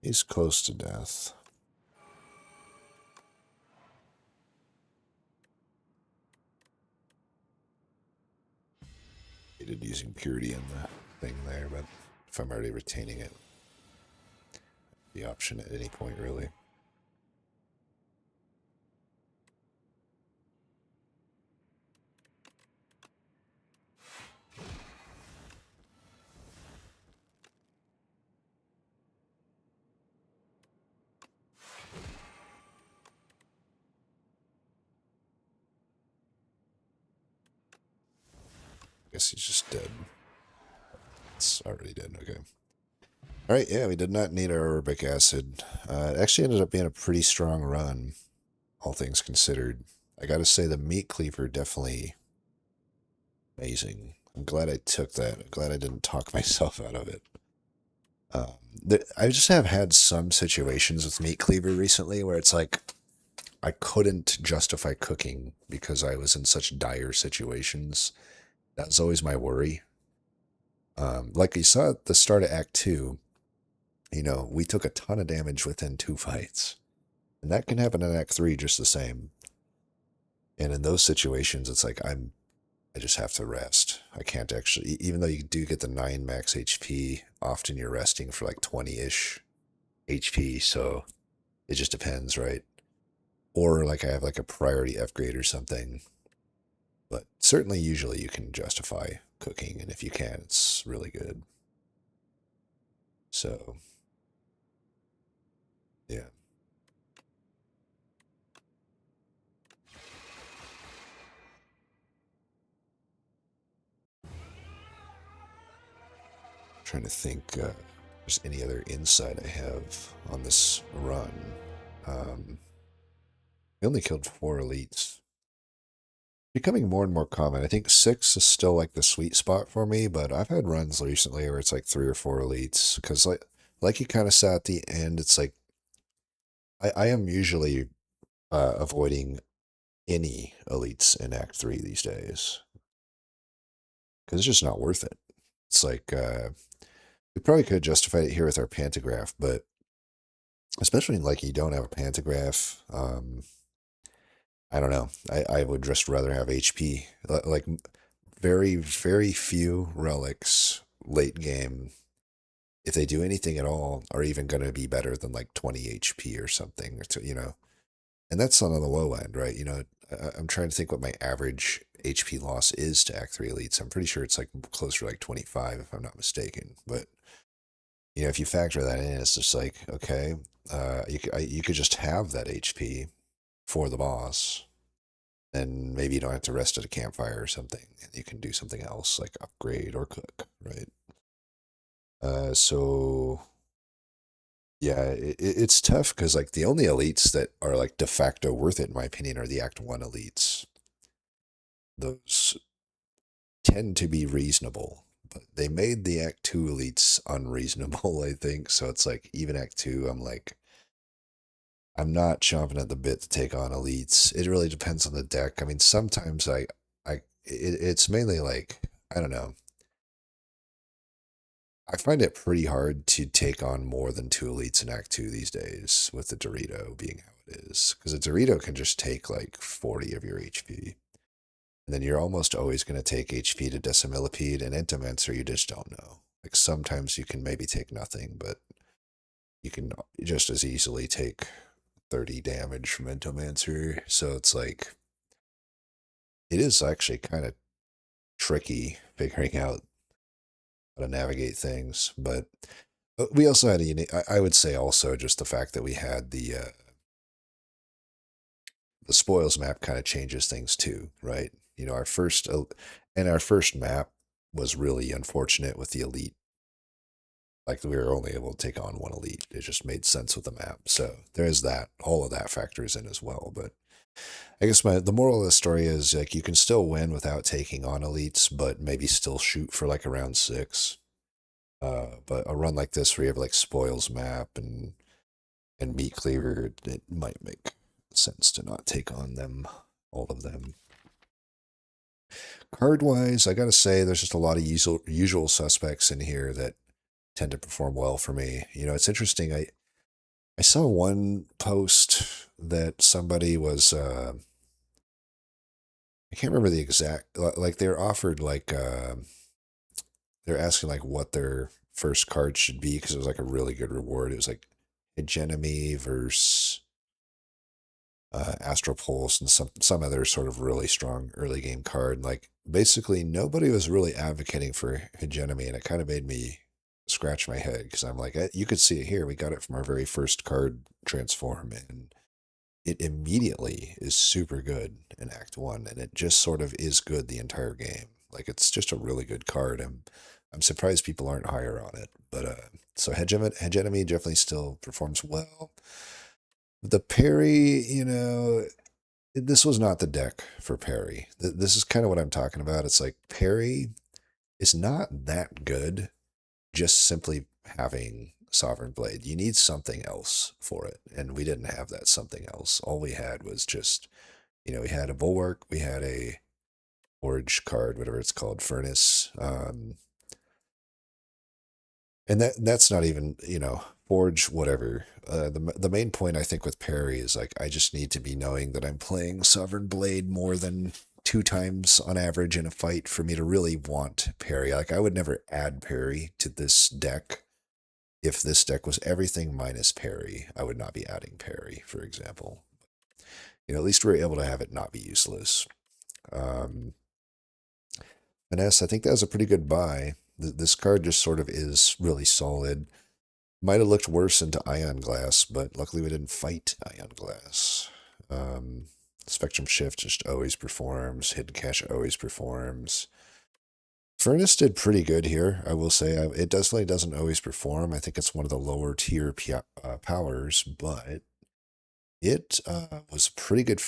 He's close to death. Hated using purity in the thing there, but if I'm already retaining it, the option at any point, really. Guess he's just dead. It's already dead, okay. Alright, yeah, we did not need our urbic acid. It actually ended up being a pretty strong run, all things considered. I gotta say, the meat cleaver definitely amazing. I'm glad I took that. I'm glad I didn't talk myself out of it. I just have had some situations with meat cleaver recently where it's like I couldn't justify cooking because I was in such dire situations. That's always my worry. Like you saw at the start of Act 2, we took a ton of damage within 2 fights. And that can happen in Act 3 just the same. And in those situations, it's like I just have to rest. I can't actually, even though you do get the 9 max HP, often you're resting for like 20-ish HP, so it just depends, right? Or like I have like a priority upgrade or something. But certainly, usually you can justify cooking, and if you can, it's really good. So, yeah. Trying to think if there's any other insight I have on this run. We only killed 4 elites. Becoming more and more common. I think 6 is still like the sweet spot for me, but I've had runs recently where it's like 3 or 4 elites. Because like you kind of saw at the end, it's like I am usually avoiding any elites in Act 3 these days. Because it's just not worth it. It's like, we probably could justify it here with our pantograph, but especially like you don't have a pantograph, I don't know. I would just rather have HP. Like very, very few relics late game, if they do anything at all, are even going to be better than like 20 HP or something, and that's on the low end, right? I'm trying to think what my average HP loss is to Act 3 elites. I'm pretty sure it's like closer to like 25 if I'm not mistaken. But, if you factor that in, it's just like, okay, you could just have that HP for the boss, and maybe you don't have to rest at a campfire or something, and you can do something else like upgrade or cook, right? So yeah, it's tough because like the only elites that are like de facto worth it, in my opinion, are the Act 1 elites. Those tend to be reasonable, but they made the Act 2 elites unreasonable, I think. So it's like even Act 2, I'm not chomping at the bit to take on elites. It really depends on the deck. I mean, sometimes it's mainly like, I don't know. I find it pretty hard to take on more than 2 elites in Act 2 these days, with the Dorito being how it is. Because a Dorito can just take like 40 of your HP. And then you're almost always going to take HP to Decimillipede, and Intimancer you just don't know. Like sometimes you can maybe take nothing, but you can just as easily take 30 damage from Intimancer. So it's like, it is actually kind of tricky figuring out how to navigate things. But we also had a unique, I would say also just the fact that we had the spoils map kind of changes things too, right? Our first map was really unfortunate with the elite. Like we were only able to take on 1 elite. It just made sense with the map. So there is that. All of that factors in as well. But I guess the moral of the story is like you can still win without taking on elites, but maybe still shoot for like around 6. But a run like this where you have like spoils map and meat cleaver, it might make sense to not take on them, all of them. Card wise, I gotta say, there's just a lot of usual suspects in here that tend to perform well for me. It's interesting. I saw one post that somebody was I can't remember the exact, like they're offered like they're asking like what their first card should be because it was like a really good reward. It was like Hegemony versus Astral Pulse and some other sort of really strong early game card. Like basically nobody was really advocating for Hegemony, and it kind of made me scratch my head because I'm like, you could see it here. We got it from our very first card transform, and it immediately is super good in Act One, and it just sort of is good the entire game. Like it's just a really good card. I'm surprised people aren't higher on it. But so Hegemony definitely still performs well. The parry, this was not the deck for parry. This is kind of what I'm talking about. It's like parry is not that good just simply having Sovereign Blade. You need something else for it. And we didn't have that something else. All we had was just, we had a Bulwark, we had a Forge card, whatever it's called, Furnace. And that's not even, Forge, whatever. The main point I think with parry is like I just need to be knowing that I'm playing Sovereign Blade more than two times on average in a fight for me to really want parry. Like I would never add parry to this deck. If this deck was everything minus parry, I would not be adding parry, for example. At least we're able to have it not be useless. Um, Finesse, I think that was a pretty good buy. This card just sort of is really solid. Might have looked worse into Ion Glass, but luckily we didn't fight Ion Glass. Um, Spectrum Shift just always performs. Hidden Cache always performs. Furnace did pretty good here, I will say. It definitely doesn't always perform. I think it's one of the lower tier powers, but it was pretty good.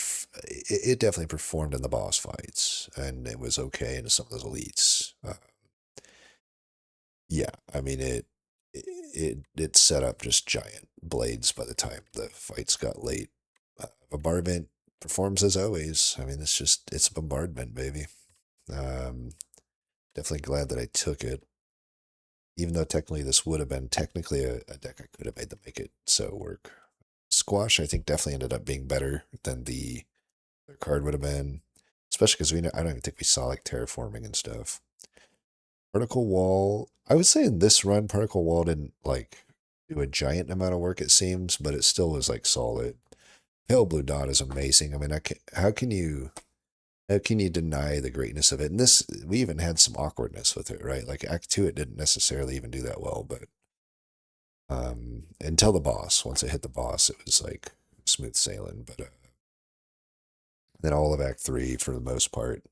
It definitely performed in the boss fights, and it was okay in some of those elites. Yeah, I mean it set up just giant blades by the time the fights got late. Bombardment performs as always. I mean, it's bombardment, baby. Um, Definitely glad that I took it, even though technically this would have been technically a deck I could have made to make it so work. Squash, I think, definitely ended up being better than the other card would have been, especially because I don't even think we saw like terraforming and stuff. Particle Wall, I would say in this run, Particle Wall didn't like do a giant amount of work, it seems, but it still was like solid. Pale Blue Dot is amazing. I mean, how can you deny the greatness of it? And this, we even had some awkwardness with it, right? Like Act Two, it didn't necessarily even do that well, but until the boss, once it hit the boss, it was like smooth sailing. But then all of Act Three, for the most part,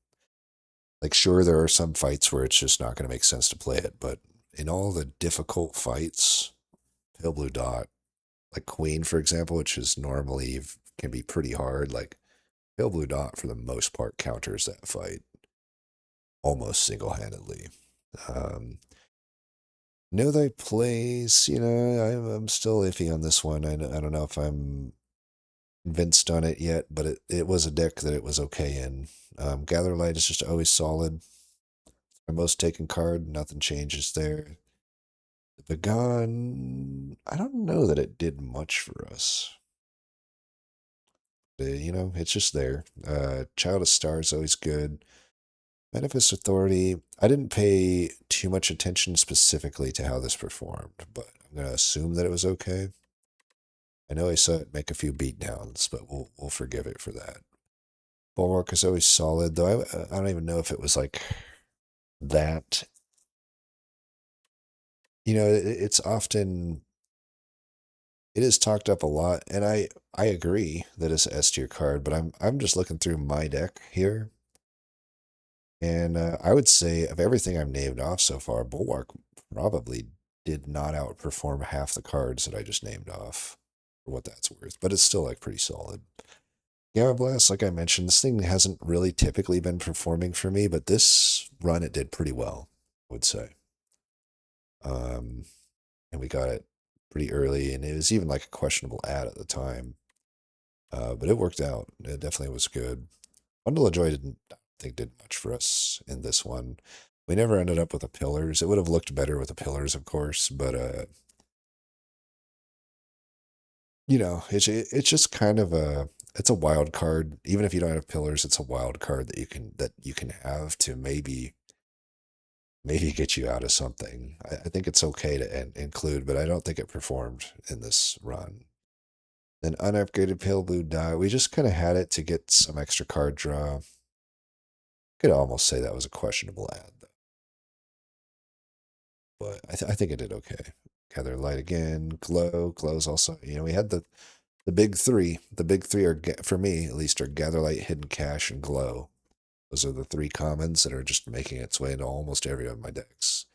like sure, there are some fights where it's just not going to make sense to play it, but in all the difficult fights, Pale Blue Dot, like Queen, for example, which is normally can be pretty hard, like Pale Blue Dot for the most part counters that fight almost single-handedly. Um, know thy place. I'm still iffy on this one. I don't know if I'm convinced on it yet, but it was a deck that it was okay in. Gather Light is just always solid. My most taken card, nothing changes there. The Begon, I don't know that it did much for us. It's just there. Child of Stars always good. Manifest Authority, I didn't pay too much attention specifically to how this performed, but I'm going to assume that it was okay. I know I saw it make a few beatdowns, but we'll forgive it for that. Bulwark is always solid, though I don't even know if it was like that. It's often, it is talked up a lot, and I agree that it's an S tier card, but I'm just looking through my deck here, and I would say of everything I've named off so far, Bulwark probably did not outperform half the cards that I just named off, for what that's worth. But it's still like pretty solid. Gamma Blast, like I mentioned, this thing hasn't really typically been performing for me, but this run it did pretty well, I would say. Um, and we got it pretty early, and it was even like a questionable ad at the time. But it worked out. It definitely was good. Bundle of Joy didn't I don't think did much for us in this one. We never ended up with the pillars. It would have looked better with the pillars, of course, but it's just kind of a wild card. Even if you don't have pillars, it's a wild card that you can have to maybe get you out of something. I think it's okay to include, but I don't think it performed in this run. Then unupgraded pale blue dye. We just kind of had it to get some extra card draw. Could almost say that was a questionable ad, though. But I think it did okay. Gather light again. Glow's also. We had the big three. The big three are for me at least are gather light, hidden cache, and glow. Those are the three commons that are just making its way into almost every one of my decks.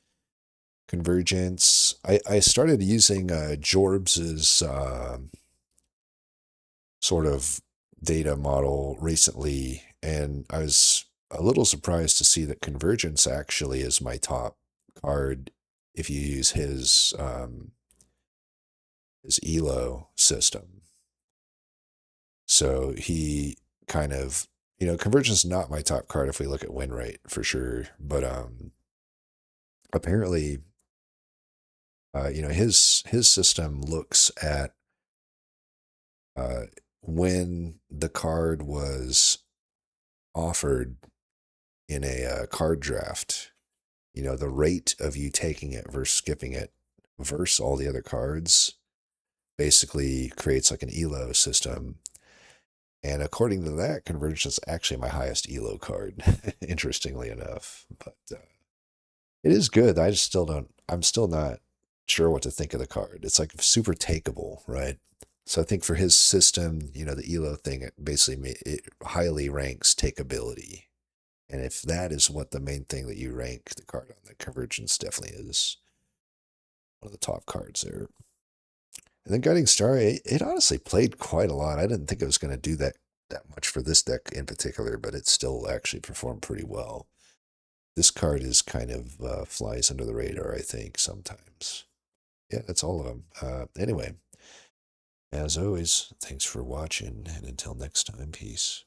Convergence. I started using Jorbs's sort of data model recently, and I was a little surprised to see that Convergence actually is my top card if you use his Elo system. So he kind of Convergence is not my top card if we look at win rate for sure, but apparently his system looks at uh, when the card was offered in a card draft, the rate of you taking it versus skipping it versus all the other cards basically creates like an elo system. And according to that, Convergence is actually my highest elo card, interestingly enough. But it is good. I just still don't, I'm still not sure what to think of the card. It's like super takeable, right? So I think for his system, the elo thing, it basically it highly ranks takeability. And if that is what the main thing that you rank the card on, the Convergence definitely is one of the top cards there. And then Guiding Star, it honestly played quite a lot. I didn't think it was going to do that much for this deck in particular, but it still actually performed pretty well. This card is kind of flies under the radar, I think, sometimes. Yeah, that's all of them. Anyway, as always, thanks for watching, and until next time, peace.